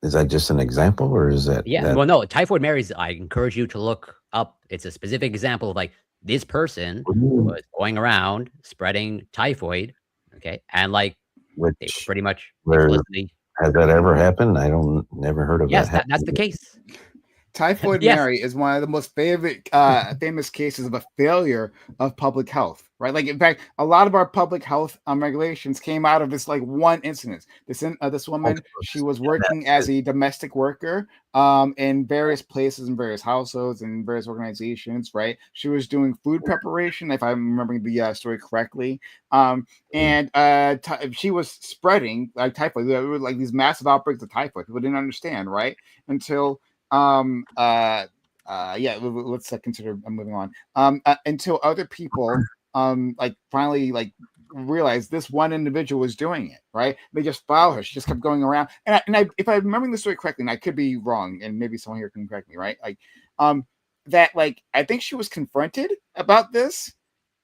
that just an example, or is that? Yeah, well, no. Typhoid Mary's. I encourage you to look up. It's a specific example of like this person was going around spreading typhoid. Okay, and like they pretty much explicitly. Has that ever happened? Never heard of that. Yes, that's the case. Typhoid Mary is one of the most famous cases of a failure of public health, right? Like, in fact, a lot of our public health regulations came out of this like one incident. This woman, she was working as a domestic worker in various places, in various households, and various organizations, right? She was doing food preparation, if I'm remembering the story correctly, and she was spreading like typhoid. There were like these massive outbreaks of typhoid. People didn't understand, right? Until let's consider moving on until other people like finally like realized this one individual was doing it, right? They just followed her. She just kept going around, and I if I'm remembering the story correctly, and I could be wrong, and maybe someone here can correct me, right? Like that like I think she was confronted about this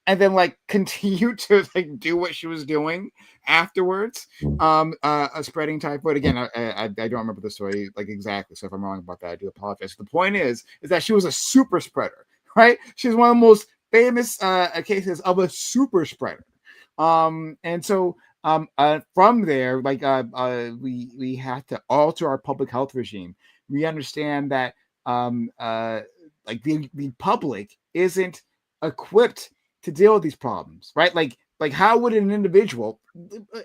and then like continue to like do what she was doing afterwards, spreading typhoid. Again, I don't remember the story like exactly, so if I'm wrong about that, I do apologize. The point is that she was a super spreader, right? She's one of the most famous cases of a super spreader, and so from there, like we have to alter our public health regime. We understand that like the public isn't equipped to deal with these problems, right? Like how would an individual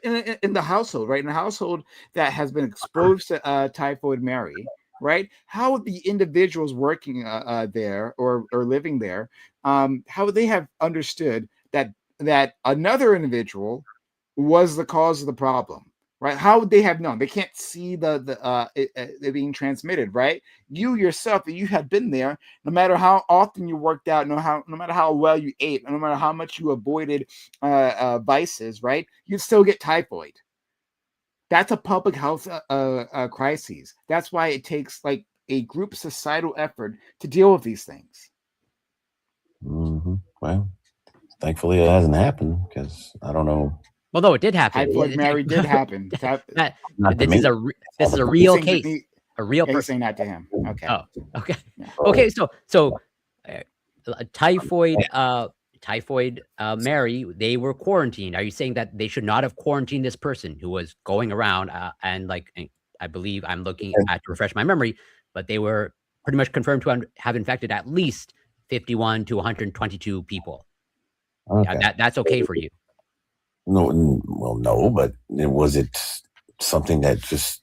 in the household, right? In a household that has been exposed to Typhoid Mary, right? How would the individuals working there or living there, how would they have understood that another individual was the cause of the problem? Right? How would they have known? They can't see it being transmitted, right? You yourself, you had been there. No matter how often you worked out, no matter how well you ate, no matter how much you avoided vices, right? You'd still get typhoid. That's a public health crisis. That's why it takes like a group societal effort to deal with these things. Mm-hmm. Well, thankfully it hasn't happened because I don't know Well, no, it did happen. Typhoid Mary did happen. This is a real case. A real He's person. saying that to him. Okay. Oh, okay. Yeah. Okay, so typhoid Mary, they were quarantined. Are you saying that they should not have quarantined this person who was going around and I believe I'm looking at to refresh my memory, but they were pretty much confirmed to have infected at least 51 to 122 people. Okay. That's okay for you? No, well, no, but was it something that just,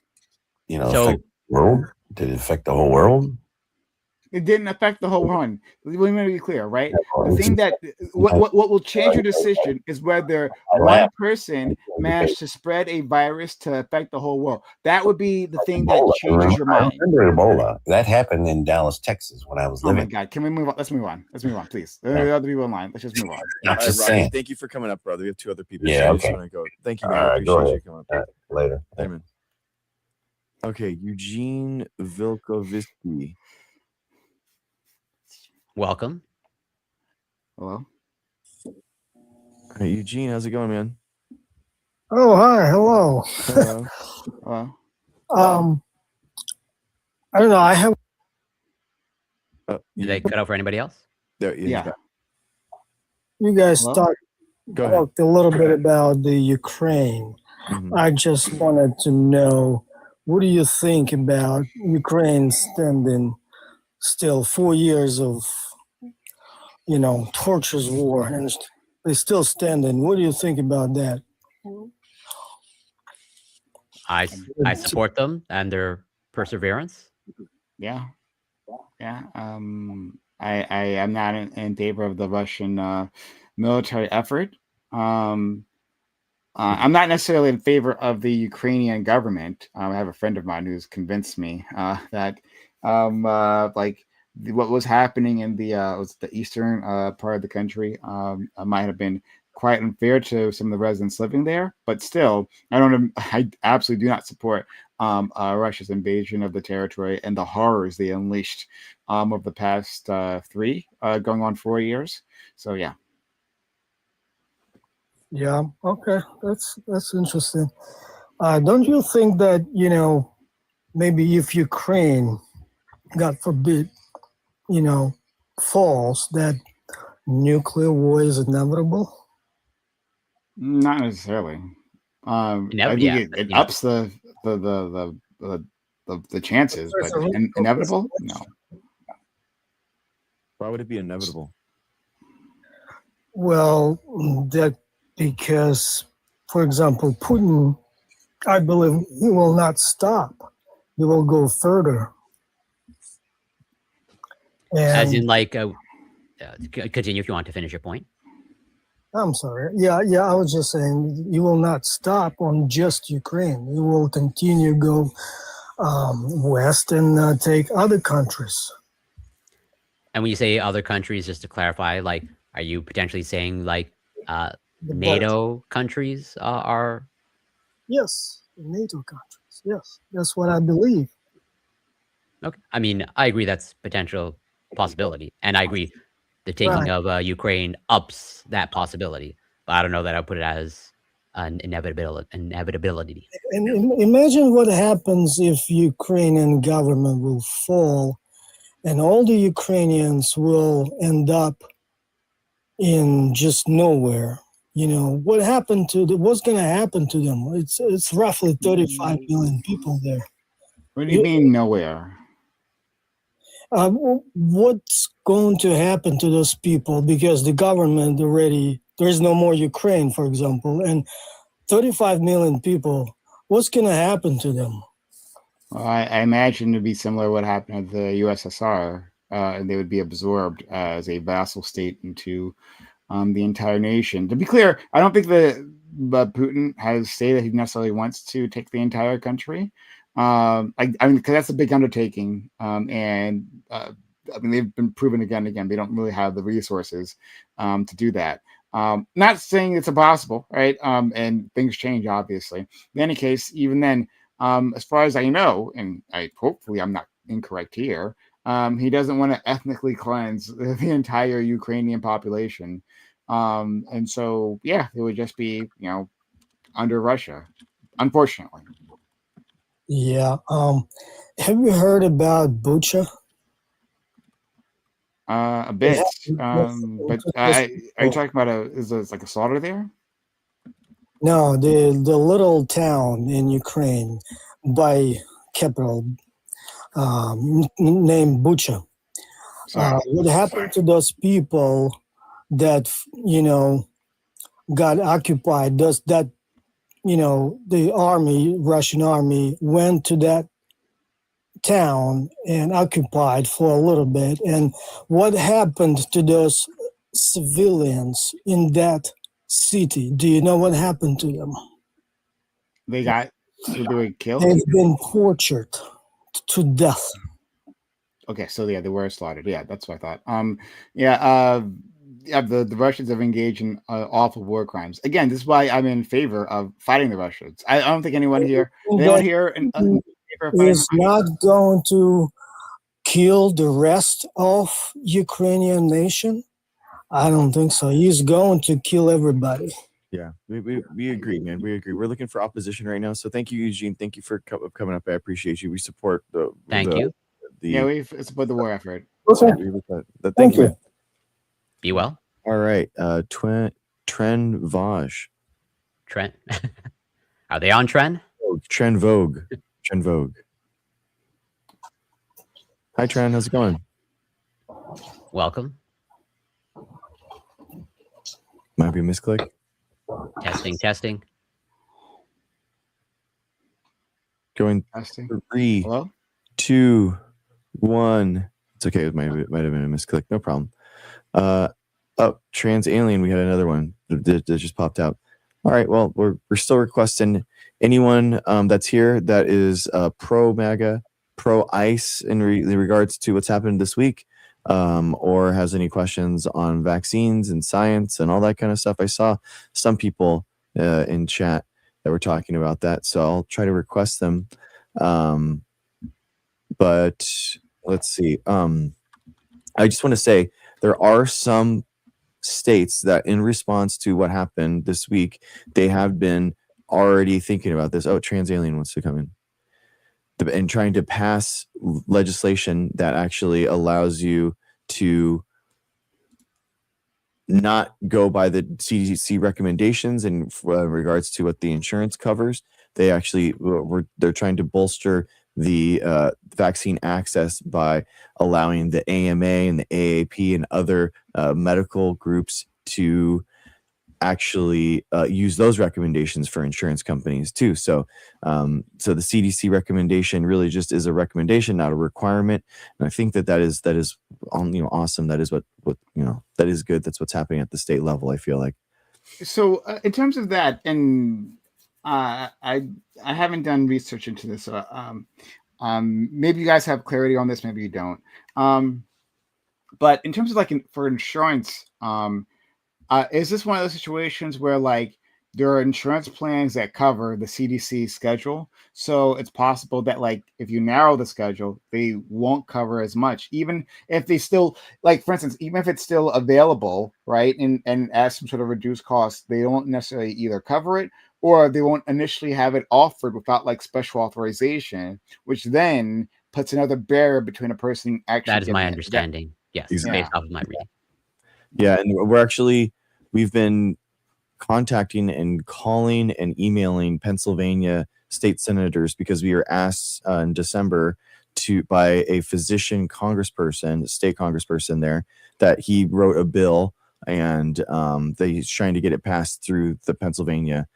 affected the world? Did it affect the whole world? It didn't affect the whole run. Let me be clear, right? The thing that what will change your decision is whether one person managed to spread a virus to affect the whole world. That would be the thing that changes your mind. I remember Ebola. That happened in Dallas, Texas, when I was living. Oh my God! Can we move on? Let's move on. Please. There are other people in line. Let's just move on. I'm just saying. Thank you for coming up, brother. We have two other people. Yeah, so okay. I just go. Thank you, man. All right, I appreciate you coming up. Later. Hey, man. Okay, Eugene Vilkovisky. Welcome. Hello. Hey, Eugene, how's it going, man? Oh, hi. Hello. Hello. Hello. I don't know. I have. Did they cut out for anybody else? There, Yeah. You guys Hello? talked a little bit about the Ukraine. Mhm. I just wanted to know, what do you think about Ukraine standing still 4 years of, torturous war, and they still standing? What do you think about that? I support them and their perseverance. Yeah. I am not in favor of the Russian military effort. I'm not necessarily in favor of the Ukrainian government. I have a friend of mine who's convinced me that what was happening in the eastern part of the country might have been quite unfair to some of the residents living there. But still, I absolutely do not support Russia's invasion of the territory and the horrors they unleashed over the past 3 going on 4 years. So yeah. Yeah. Okay. That's interesting. Don't you think that, maybe if Ukraine, God forbid, falls, that nuclear war is inevitable? Not necessarily. I think it ups the chances, but inevitable? No. Why would it be inevitable? Well, because, for example, Putin, I believe he will not stop. He will go further. As in, continue if you want to finish your point. I'm sorry. Yeah. I was just saying, he will not stop on just Ukraine. He will continue go west and take other countries. And when you say other countries, just to clarify, are you potentially saying NATO countries are? Yes, NATO countries. Yes, that's what I believe. Okay. I mean, I agree that's potential possibility. And I agree the taking of Ukraine ups that possibility. But I don't know that I'll put it as an inevitability. And imagine what happens if Ukrainian government will fall and all the Ukrainians will end up in just nowhere. What's going to happen to them? It's roughly 35 million people there. What do you mean nowhere? What's going to happen to those people? Because the government there is no more Ukraine, for example, and 35 million people, what's going to happen to them? Well, I imagine it'd be similar to what happened to the USSR, and they would be absorbed as a vassal state into the entire nation. To be clear, I don't think that Putin has stated that he necessarily wants to take the entire country. Because that's a big undertaking, and they've been proven again and again they don't really have the resources to do that. Not saying it's impossible, right? And things change, obviously. In any case, even then, as far as I know, and hopefully I'm not incorrect here, he doesn't want to ethnically cleanse the entire Ukrainian population. And so, yeah, it would just be, under Russia, unfortunately. Yeah. Have you heard about Bucha? A bit. But are you talking about is there like a slaughter there? No, the little town in Ukraine by capital named Bucha. What happened to those people that got occupied? Does that the army, Russian army, went to that town and occupied for a little bit, and what happened to those civilians in that city? Do you know what happened to them? They were killed. They've been tortured to death. Okay, so yeah, they were slaughtered. Yeah, that's what I thought. The Russians have engaged in awful war crimes. Again, this is why I'm in favor of fighting the Russians. I don't think anyone here is not going to kill the rest of Ukrainian nation. I don't think so. He's going to kill everybody. Yeah, we agree, man. We agree. We're looking for opposition right now. So thank you, Eugene. Thank you for coming up. I appreciate you. We support Thank you. We support the war effort. Okay. Thank you. Be well. All right. Tren Vaj. Trent. Are they on trend? Tren Vogue. Tren Vogue. Hi, Tren. How's it going? Welcome. Might be a misclick. Testing. Going Testing. 3, Hello? 2, 1. It's okay. It might have been a misclick. No problem. Trans Alien. We had another one that just popped out. All right. Well, we're still requesting anyone that's here that is pro MAGA, pro ICE in regards to what's happened this week, or has any questions on vaccines and science and all that kind of stuff. I saw some people in chat that were talking about that, so I'll try to request them. But let's see. I just want to say there are some states that, in response to what happened this week, they have been already thinking about this. Oh, Trans Alien wants to come in. And trying to pass legislation that actually allows you to not go by the CDC recommendations in regards to what the insurance covers. They're trying to bolster the vaccine access by allowing the AMA and the AAP and other medical groups to actually use those recommendations for insurance companies too. So the CDC recommendation really just is a recommendation, not a requirement. And I think that is awesome. That is what that is good. That's what's happening at the state level, I feel like. So in terms of that, and I haven't done research into this. Maybe you guys have clarity on this, maybe you don't. But in terms of for insurance, is this one of those situations where there are insurance plans that cover the CDC schedule? So it's possible that if you narrow the schedule, they won't cover as much, even if they still, for instance, even if it's still available, right? And at some sort of reduced cost, they don't necessarily either cover it, or they won't initially have it offered without special authorization, which then puts another barrier between a person actually. That is my understanding. Yes, exactly. Based off of my reading. Yeah, and we've been contacting and calling and emailing Pennsylvania state senators because we were asked in December by a physician congressperson, state congressperson there, that he wrote a bill and that he's trying to get it passed through the Pennsylvania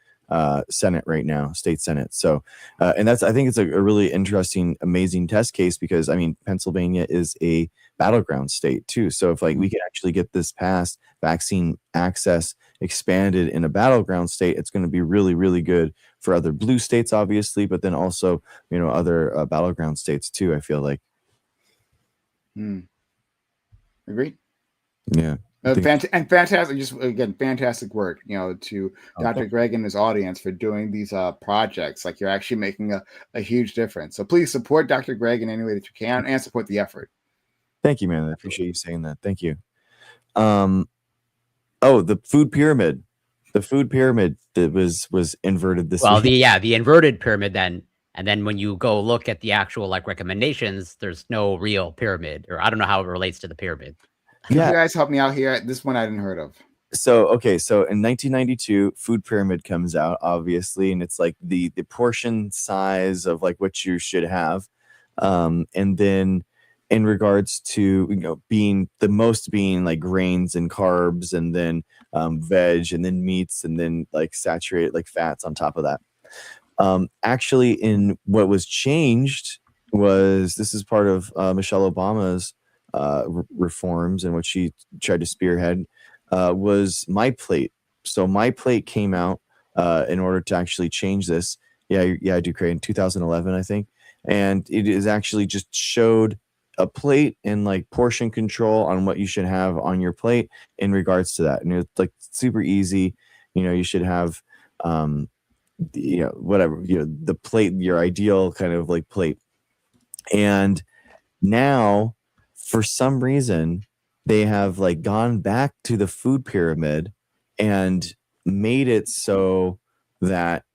Senate right now, state Senate. So, and I think it's a really interesting, amazing test case because Pennsylvania is a battleground state too. So if we can actually get this passed, vaccine access expanded in a battleground state, it's going to be really, really good for other blue states, obviously, but then also, other battleground states too, I feel like. Agreed. Yeah. Fantastic, just again, fantastic work, to Dr. Greg and his audience for doing these projects. You're actually making a huge difference. So please support Dr. Greg in any way that you can and support the effort. Thank you, man. I appreciate you saying that. Thank you. The food pyramid. The food pyramid that was inverted this Well, week. the inverted pyramid then, and then when you go look at the actual like recommendations, there's no real pyramid, or I don't know how it relates to the pyramid. Could Yeah. you guys help me out here? This one I didn't heard of. So okay, so in 1992, Food Pyramid comes out, obviously, and it's like the portion size of like what you should have, and then in regards to being the most being like grains and carbs, and then veg, and then meats, and then like saturated like fats on top of that. Actually, in what was changed was this is part of Michelle Obama's reforms and what she tried to spearhead. Was My Plate. So My Plate came out in order to actually change this. Yeah, I do create in 2011, I think. And it is actually just showed a plate and like portion control on what you should have on your plate in regards to that. And it's like super easy. You should have whatever, the plate, your ideal kind of like plate. And now for some reason they have like gone back to the food pyramid and made it so that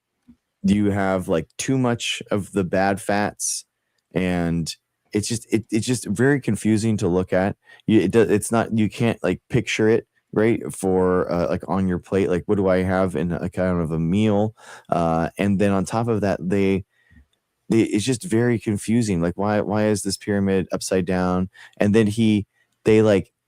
you have like too much of the bad fats, and it's just very confusing to look at. It's not, you can't like picture it right for like on your plate, like what do I have in a kind of a meal, and then on top of that it's just very confusing. Like why is this pyramid upside down? And then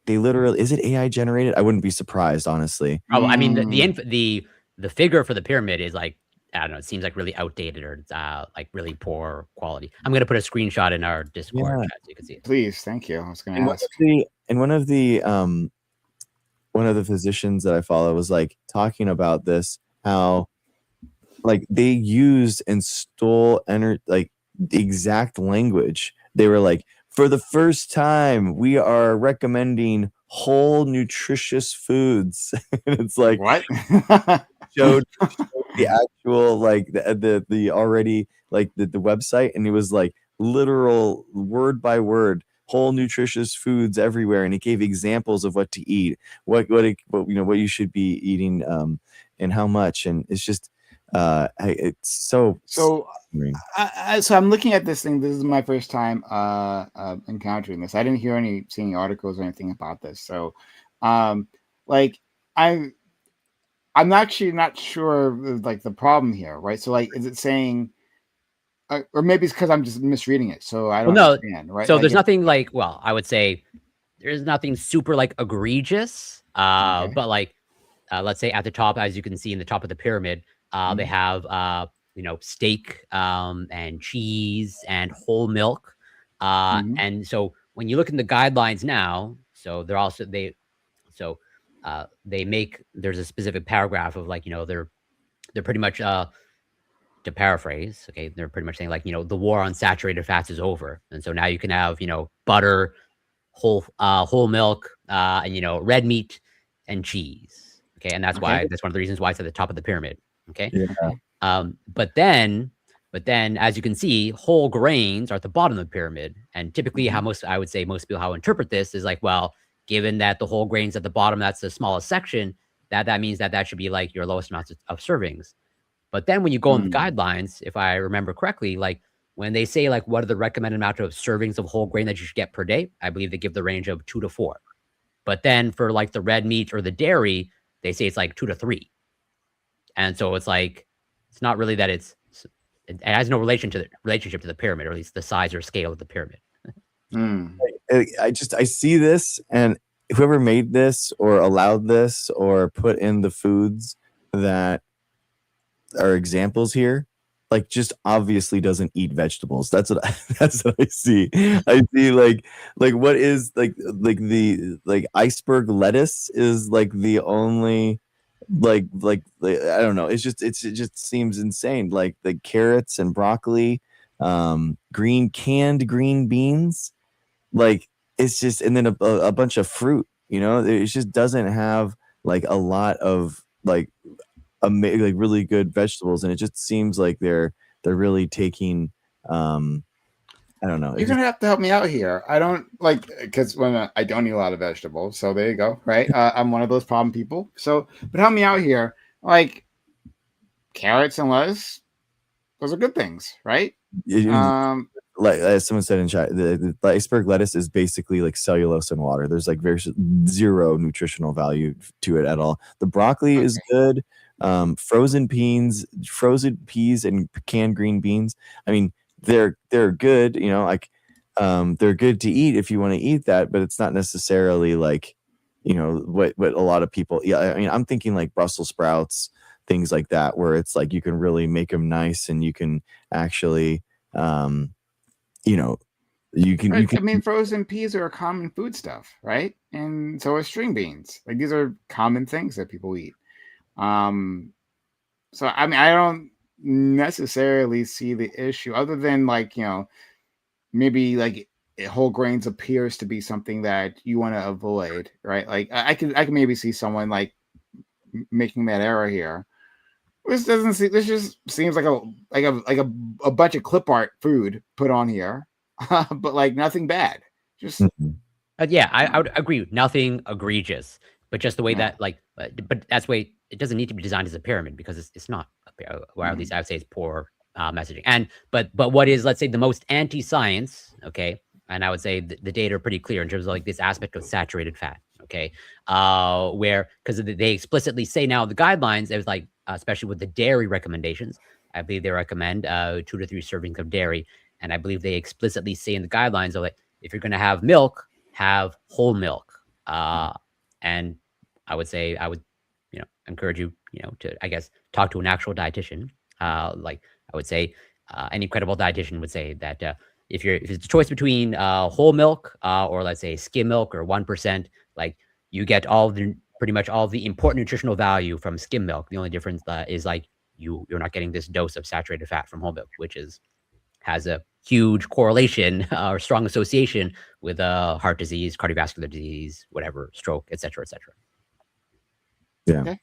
they literally, is it AI generated? I wouldn't be surprised, honestly. Oh, I mean the figure for the pyramid is like, I don't know, it seems like really outdated or like really poor quality. I'm gonna put a screenshot in our Discord chat so you can see it. Please, thank you. I was going And to ask. one of the physicians that I follow was like talking about this, how like they used and stole like the exact language. They were like, for the first time, we are recommending whole nutritious foods. And it's like, What? showed the actual like the already like the website, and it was like literal word by word whole nutritious foods everywhere, and it gave examples of what to eat, what you should be eating, and how much. And it's just it's so So I'm looking at this thing. This is my first time encountering this. I didn't hear see any articles or anything about this. So like I'm actually not sure of, like the problem here, right? So like, is it saying, or maybe it's because I'm just misreading it, so I don't understand, right? So like there's nothing like, well, I would say there's nothing super like egregious, Okay. but like let's say at the top, as you can see in the top of the pyramid, they have steak and cheese and whole milk, and so when you look in the guidelines now, so they're also they make, there's a specific paragraph of like, they're pretty much to paraphrase, okay, they're pretty much saying like, the war on saturated fats is over, and so now you can have butter, whole milk, and red meat and cheese, okay, and that's why, that's one of the reasons why it's at the top of the pyramid, okay. But then as you can see, whole grains are at the bottom of the pyramid, and typically how I would say most people how interpret this is like, well, given that the whole grains at the bottom, that's the smallest section, that means that should be like your lowest amounts of servings. But then when you go in the guidelines, if I remember correctly, like when they say like what are the recommended amount of servings of whole grain that you should get per day, I believe they give the range of 2 to 4. But then for like the red meat or the dairy, they say it's like 2 to 3. And so it's like, it's not really that it has no relationship to the pyramid, or at least the size or scale of the pyramid. I see this, and whoever made this or allowed this or put in the foods that are examples here, like just obviously doesn't eat vegetables. That's what I see. I see like what is like the like iceberg lettuce is like the only like I don't know. It just seems insane. Like the carrots and broccoli, canned green beans, like it's just, and then a bunch of fruit. It just doesn't have like a lot of like really good vegetables, and it just seems like they're really taking I don't know. You're gonna have to help me out here. I don't like, because when I don't eat a lot of vegetables, so there you go, right? I'm one of those problem people. So, but help me out here. Like carrots and lettuce, those are good things, right? Like as someone said in chat, the iceberg lettuce is basically like cellulose and water. There's like zero nutritional value to it at all. The broccoli is good. Frozen peas and canned green beans. I mean, they're good. You know, like they're good to eat if you want to eat that, but it's not necessarily like, you know, what a lot of people. Yeah, I mean, I'm thinking like Brussels sprouts, things like that, where it's like you can really make them nice and you can actually. You know, you can. I mean, frozen peas are a common food stuff, right? And so are string beans. Like these are common things that people eat. So I mean, I don't necessarily see the issue, other than like, you know, maybe like whole grains appears to be something that you want to avoid, right? Like I can maybe see someone like making that error here. This just seems like a bunch of clip art food put on here, but like nothing bad. Just yeah, I would agree. Nothing egregious, but just the way that like, but that's the way it doesn't need to be designed as a pyramid, because it's not. Or at least I would say it's poor messaging. And but what is, let's say, the most anti-science? Okay, and I would say the data are pretty clear in terms of like this aspect of saturated fat. Okay, where, because they explicitly say now the guidelines, there's like, especially with the dairy recommendations, I believe they recommend 2 to 3 servings of dairy, and I believe they explicitly say in the guidelines, like, if you're going to have milk, have whole milk. And I would say, I would, you know, encourage you, you know, to, I guess, talk to an actual dietitian. Like I would say, any credible dietitian would say that if it's a choice between whole milk or let's say skim milk or 1%, like you get pretty much all the important nutritional value from skim milk. The only difference is like you're not getting this dose of saturated fat from whole milk, which has a huge correlation or strong association with heart disease, cardiovascular disease, whatever, stroke, et cetera, et cetera. Yeah. Okay.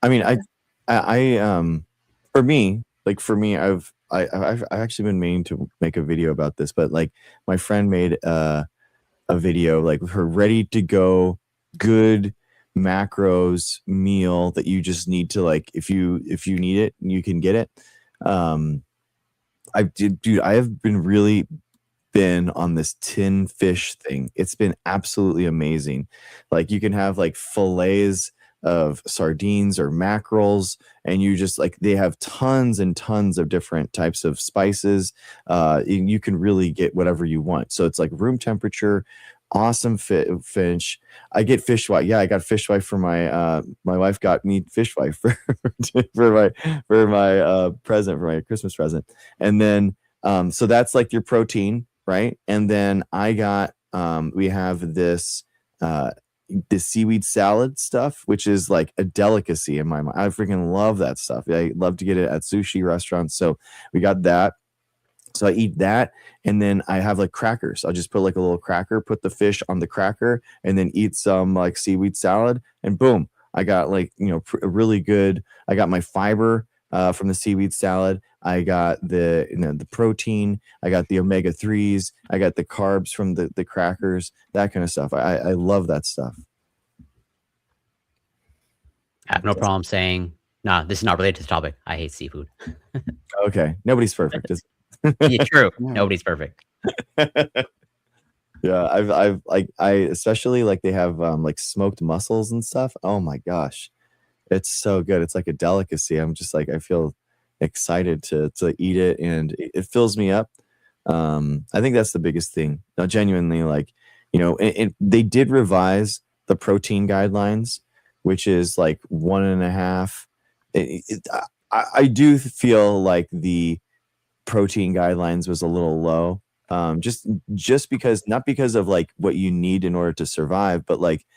I mean, I for me, I've actually been meaning to make a video about this, but like my friend made a video like her ready to go good macros meal that you just need to, like, if you need it, you can get it. I have been on this tin fish thing. It's been absolutely amazing. Like you can have like fillets of sardines or mackerels, and you just like, they have tons and tons of different types of spices. You can really get whatever you want. So it's like room temperature, awesome fish. I get fish wife. Yeah, I got fish wife for my my wife got me fish wife for my present, for my Christmas present. And then so that's like your protein, right? And then I got we have this seaweed salad stuff, which is like a delicacy in my mind. I freaking love that stuff. I love to get it at sushi restaurants. So we got that. So I eat that, and then I have like crackers. I'll just put like a little cracker, put the fish on the cracker, and then eat some like seaweed salad, and boom, I got like, you know, really good. I got my fiber from the seaweed salad. I got the, you know, the protein. I got the omega-3s. I got the carbs from the crackers, that kind of stuff. I love that stuff. I have no problem saying, nah, this is not related to the topic. I hate seafood. Okay, nobody's perfect. Yeah, true. Nobody's perfect. Yeah, I've like, I especially like, they have like smoked mussels and stuff. Oh my gosh, it's so good. It's like a delicacy. I'm just like, I feel excited to eat it, and it fills me up. I think that's the biggest thing. Now, genuinely, like, you know, they did revise the protein guidelines, which is like 1.5. I do feel like the protein guidelines was a little low, just because, not because of like what you need in order to survive, but like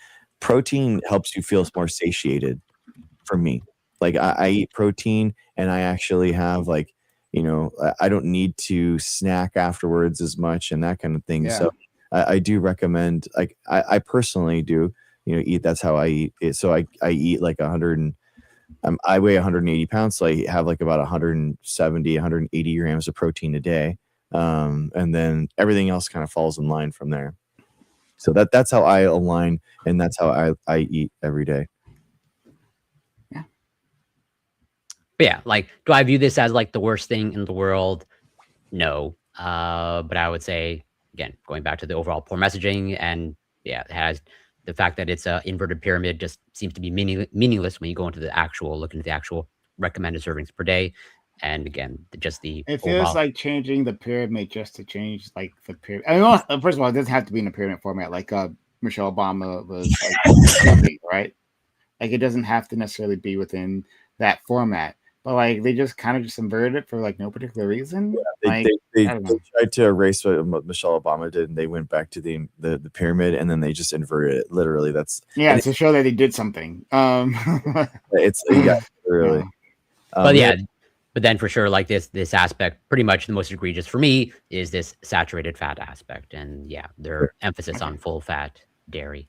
protein helps you feel more satiated. For me, like I eat protein, and I actually have like, you know, I don't need to snack afterwards as much and that kind of thing. So I do recommend, like I personally do, you know, eat. That's how I eat it. So I eat like 100 and I weigh 180 pounds, so I have like about 170, 180 grams of protein a day. And then everything else kind of falls in line from there. So that's how I align, and that's how I eat every day. Yeah. But yeah, like, do I view this as like the worst thing in the world? No. But I would say, again, going back to the overall poor messaging, and yeah, it has the fact that it's a inverted pyramid just seems to be meaningless when you go into the actual, look into the actual recommended servings per day. And again, just the It feels overall, like changing the pyramid just to change like the pyramid. I mean, first of all, it doesn't have to be in a pyramid format like Michelle Obama was like, right? Like it doesn't have to necessarily be within that format, but like they just kind of just inverted it for like no particular reason. They tried to erase what Michelle Obama did, and they went back to the pyramid, and then they just inverted it. Literally, that's to show that they did something. It's literally. Yeah. But yeah, but then for sure, like this aspect, pretty much the most egregious for me is this saturated fat aspect, and yeah, their emphasis on full fat dairy.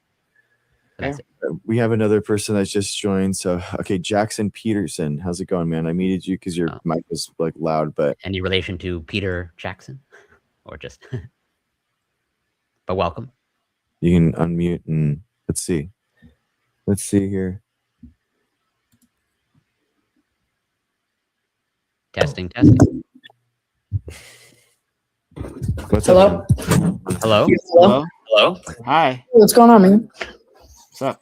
That's it. We have another person that's just joined. So, okay, Jackson Peterson, how's it going, man? I muted you because your mic was like loud, but any relation to Peter Jackson, or just? But welcome. You can unmute and let's see here. Testing. What's Hello? up? Hello. Hello. Hi. What's going on, man? What's up?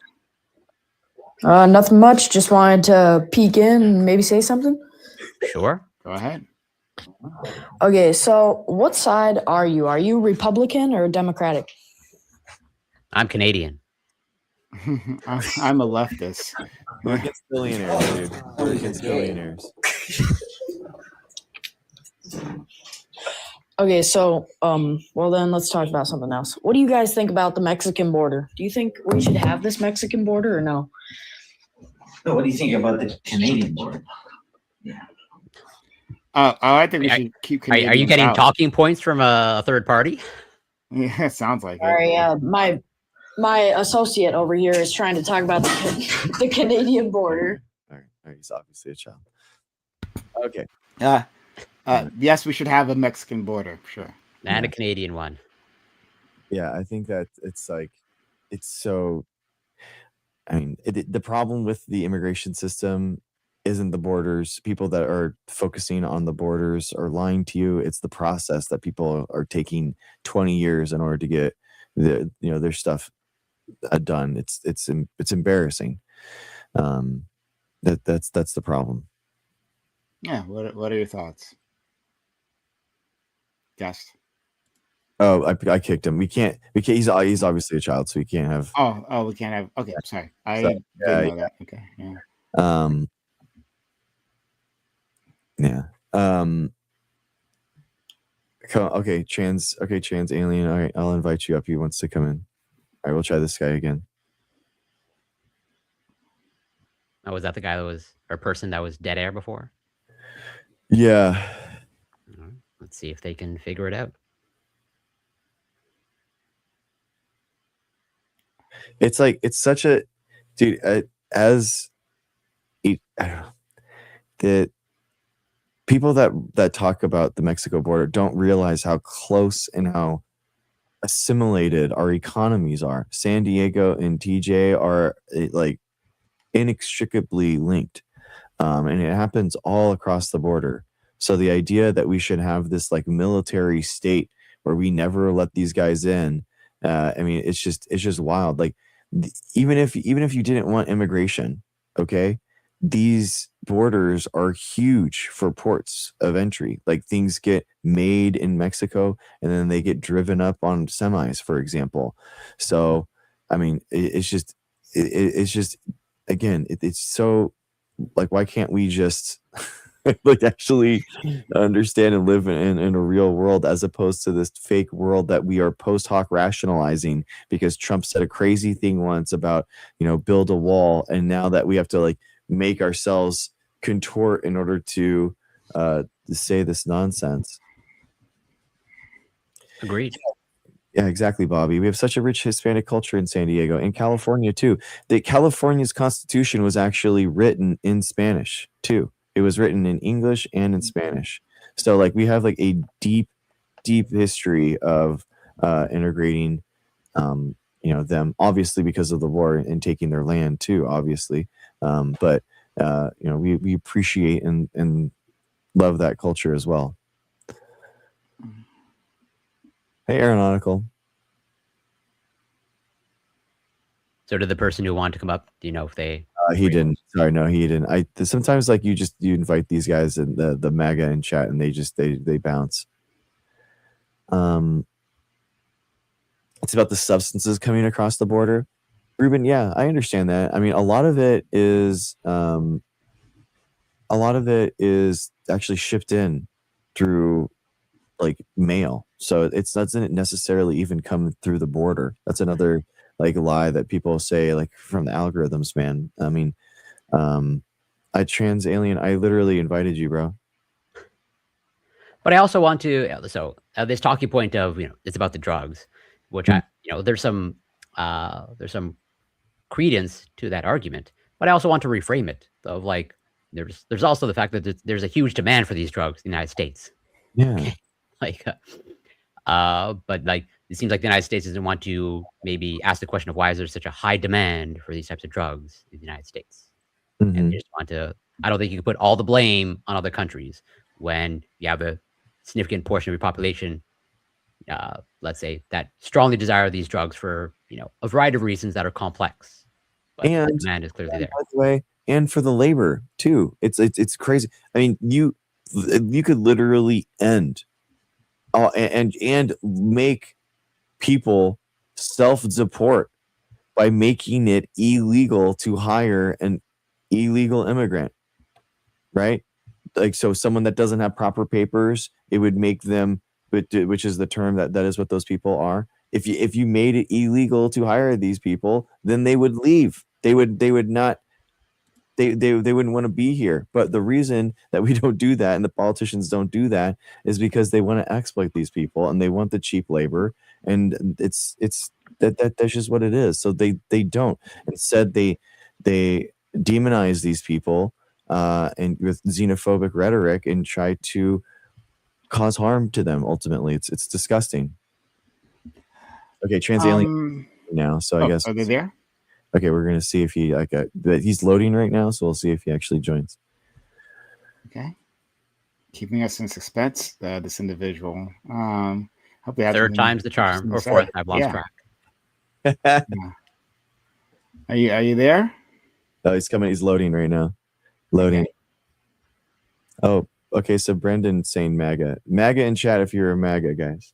Nothing much. Just wanted to peek in and maybe say something. Sure. Go ahead. Okay, so what side are you? Are you Republican or Democratic? I'm Canadian. I'm a leftist. We're against billionaires, dude. We're against billionaires. Okay, so well then let's talk about something else. What do you guys think about the Mexican border? Do you think we should have this Mexican border or no? So what do you think about the Canadian border? Yeah. I think we should keep. Canadians Are you getting out. talking points from a third party? Yeah, it sounds like Sorry, it. my associate over here is trying to talk about the Canadian border. All right, he's obviously a child. Okay. Yes, we should have a Mexican border, sure. And a Canadian one. Yeah, I think that it's like, it's so, I mean, the problem with the immigration system isn't the borders. People that are focusing on the borders are lying to you. It's the process that people are taking 20 years in order to get their stuff done. It's embarrassing. That's the problem. Yeah. What are your thoughts? Guest. Oh, I kicked him. We can't. He's obviously a child, so we can't have. Oh, we can't have. Okay, sorry. I didn't know that. Okay, yeah. Yeah. Okay, trans alien. All right, I'll invite you up. He wants to come in. All right, we'll try this guy again. Oh, was that the guy that was, or person that was dead air before? Yeah. Let's see if they can figure it out. It's like, it's such a, dude, I don't know, the people that talk about the Mexico border don't realize how close and how assimilated our economies are. San Diego and TJ are like inextricably linked, and it happens all across the border. So the idea that we should have this like military state where we never let these guys in, I mean, it's just wild. Like even if you didn't want immigration, okay, these borders are huge for ports of entry. Like things get made in Mexico and then they get driven up on semis, for example. So I mean, it's just again, it's so like, why can't we just like actually understand and live in a real world, as opposed to this fake world that we are post hoc rationalizing because Trump said a crazy thing once about, build a wall, and now that we have to like make ourselves contort in order to say this nonsense. Agreed. Yeah, exactly, Bobby. We have such a rich Hispanic culture in San Diego and California too. California's constitution was actually written in Spanish too. It was written in English and in Spanish. So like we have like a deep history of integrating, them, obviously because of the war and taking their land too, obviously. But we appreciate and love that culture as well. Hey, Aeronautical. So did the person who wanted to come up, do you know if they? He didn't. Sorry, no, he didn't. Sometimes like you invite these guys in the MAGA in chat and they bounce. It's about the substances coming across the border. Ruben, yeah, I understand that. I mean, a lot of it is actually shipped in through like mail, so it doesn't necessarily even come through the border. That's another like lie that people say, like from the algorithms, man. I mean, I trans alien, I literally invited you, bro. But I also want to, this talking point of, it's about the drugs, which there's some credence to that argument, but I also want to reframe it of like, there's also the fact that there's a huge demand for these drugs in the United States. Yeah. Like, but like, it seems like the United States doesn't want to maybe ask the question of why is there such a high demand for these types of drugs in the United States? Mm-hmm. And they just want to, I don't think you can put all the blame on other countries when you have a significant portion of your population, let's say, that strongly desire these drugs for, a variety of reasons that are complex. But and the demand is clearly there. By the way, and for the labor too. It's crazy. I mean, you could literally end and make people self-deport by making it illegal to hire an illegal immigrant, right? Like, so someone that doesn't have proper papers, it would make them, which is the term that is what those people are. If you made it illegal to hire these people, then they would leave. They would not. They wouldn't want to be here. But the reason that we don't do that and the politicians don't do that is because they want to exploit these people and they want the cheap labor, and that's just what it is. So they don't. Instead, they demonize these people and with xenophobic rhetoric and try to cause harm to them. Ultimately, it's disgusting. Okay, trans alien now. So I guess are they there? Okay, we're gonna see if he he's loading right now, so we'll see if he actually joins. Okay, keeping us in suspense. This individual. Hope they have third time's the charm, or fourth. I've lost track. Yeah. Are you there? Oh, he's coming. He's loading right now. Loading. Okay. Oh, okay. So Brendan's saying MAGA in chat if you're a MAGA, guys.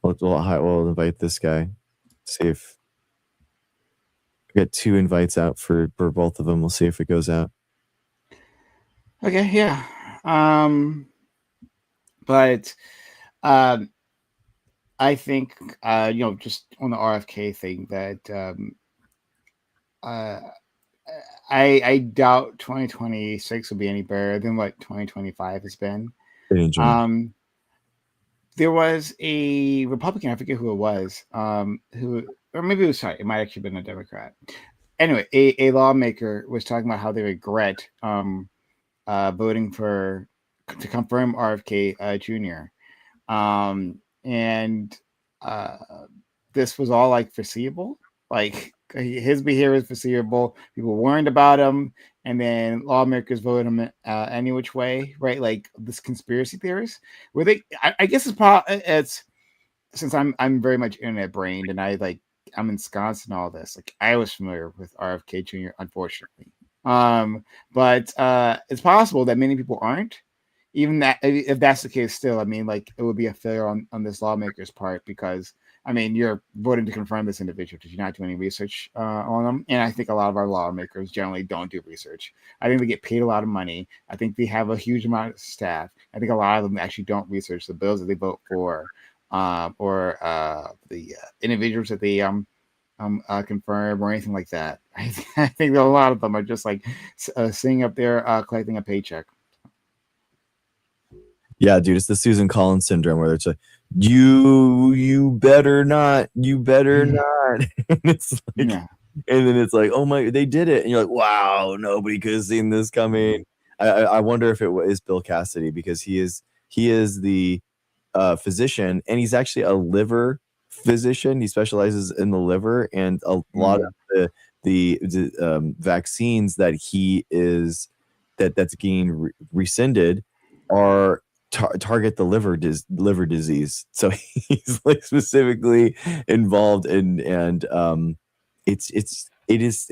We'll invite this guy. See if we got 2 invites out for both of them. We'll see if it goes out. Okay, yeah. But I think just on the RFK thing that I doubt 2026 will be any better than what 2025 has been. There was a Republican, I forget who it was, or maybe it might actually have been a Democrat. Anyway, a lawmaker was talking about how they regret voting to confirm RFK Jr. And this was all like foreseeable. Like his behavior was foreseeable. People warned about him, and then lawmakers voted him any which way, right? Like this conspiracy theorists, where I guess it's since I'm very much internet brained and I'm ensconced in all this. Like I was familiar with RFK Jr. unfortunately, but it's possible that many people aren't. Even that, if that's the case, still, I mean, like it would be a failure on this lawmaker's part because. I mean, you're voting to confirm this individual because you're not doing any research on them. And I think a lot of our lawmakers generally don't do research. I think they get paid a lot of money. I think they have a huge amount of staff. I think a lot of them actually don't research the bills that they vote for or the individuals that they confirm or anything like that. I think that a lot of them are just like sitting up there collecting a paycheck. Yeah, dude, it's the Susan Collins syndrome where it's like, you better not. And it's like, and then it's like, oh my, they did it. And you're like, wow, nobody could have seen this coming. I wonder if it is Bill Cassidy because he is the physician and he's actually a liver physician. He specializes in the liver, and a lot of the vaccines that he is that's being rescinded are target the liver disease. So he's like specifically involved in, and it's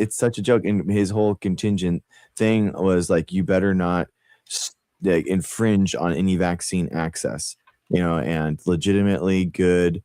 such a joke. And his whole contingent thing was like, you better not like infringe on any vaccine access, and legitimately good,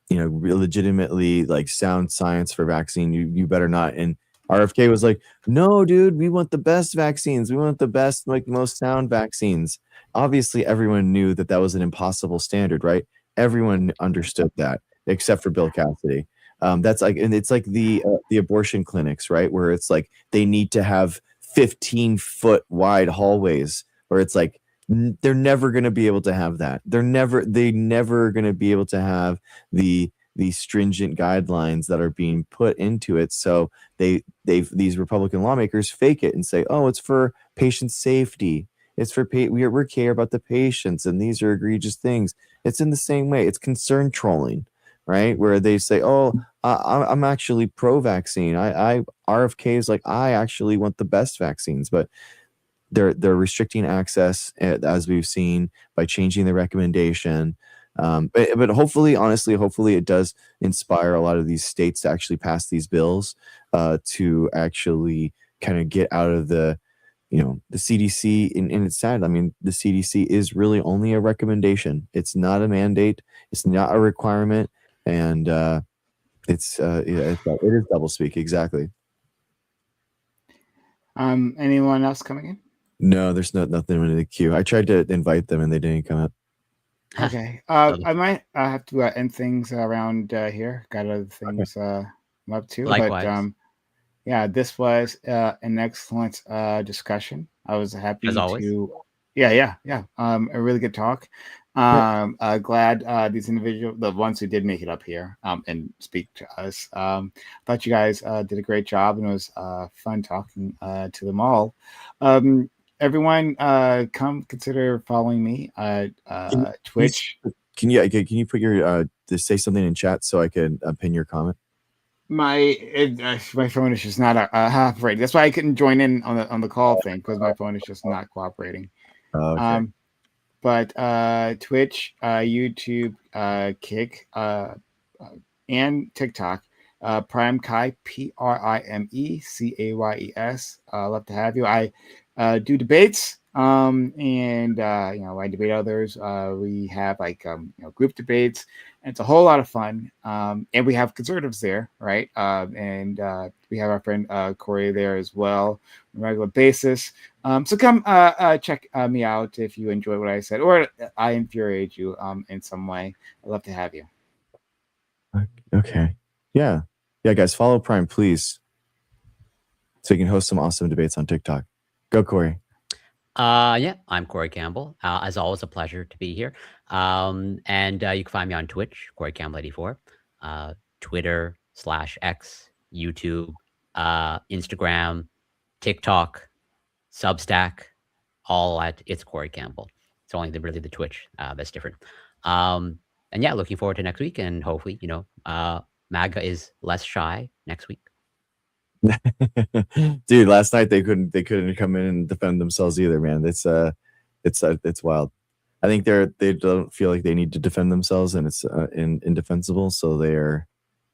legitimately like sound science for vaccine. You better not. And RFK was like, no, dude, we want the best vaccines. We want the best, like most sound vaccines. Obviously, everyone knew that was an impossible standard, right? Everyone understood that, except for Bill Cassidy. That's like, and it's like the abortion clinics, right? Where it's like they need to have 15-foot wide hallways, where it's like they're never going to be able to have that. They never going to be able to have the stringent guidelines that are being put into it. So these Republican lawmakers fake it and say, oh, it's for patient safety. It's for we care about the patients, and these are egregious things. It's in the same way. It's concern trolling, right? Where they say, oh, I'm actually pro-vaccine. I RFK is like, I actually want the best vaccines, but they're restricting access, as we've seen, by changing the recommendation. But hopefully, honestly, it does inspire a lot of these states to actually pass these bills, to actually kind of get out of the CDC. And it's sad. I mean, the CDC is really only a recommendation. It's not a mandate. It's not a requirement. And it is doublespeak. Exactly. Anyone else coming in? No, there's nothing in the queue. I tried to invite them and they didn't come up. Okay. I might have to end things around here. Got other things I'm up to. Likewise. But yeah, this was an excellent discussion. I was happy As always. Yeah. A really good talk. Glad these individuals, the ones who did make it up here and speak to us, thought you guys did a great job, and it was fun talking to them all. Everyone, come consider following me at Twitch. Can you put your to say something in chat so I can pin your comment? My phone is just not operating. That's why I couldn't join in on the call thing, because my phone is just not cooperating. Okay. But Twitch, YouTube, Kick, and TikTok, Prime Kai, PRIMECAYES. Love to have you. I do debates, and I debate others. We have like group debates, and it's a whole lot of fun. And we have conservatives there, right? And we have our friend Corey there as well on a regular basis. So come check me out if you enjoy what I said, or I infuriate you in some way. I'd love to have you. Okay. Yeah, guys, follow Prime, please, so you can host some awesome debates on TikTok. Go, Corey. Yeah, I'm Corey Campbell. As always, a pleasure to be here. And you can find me on Twitch, Corey Campbell 84, Twitter /X, YouTube, Instagram, TikTok, Substack, all at It's Corey Campbell. It's only really the Twitch that's different. And yeah, looking forward to next week, and hopefully, MAGA is less shy next week. Dude, last night they couldn't come in and defend themselves either, man. It's wild. I think they don't feel like they need to defend themselves, and it's indefensible, so they're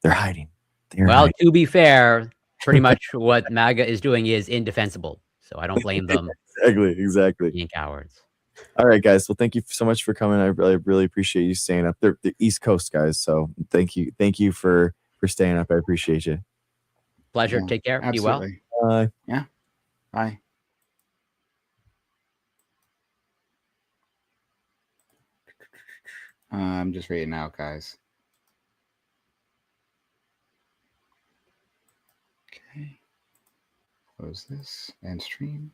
hiding. To be fair, pretty much what MAGA is doing is indefensible, so I don't blame them. Exactly. Being cowards. All right, guys. Well, thank you so much for coming. I really appreciate you staying up. They're the East Coast guys, so thank you for staying up. I appreciate you. Pleasure. Yeah, take care. absolutely. Be well. Bye. Yeah. Bye. I'm just reading out, guys. Okay. Close this and stream.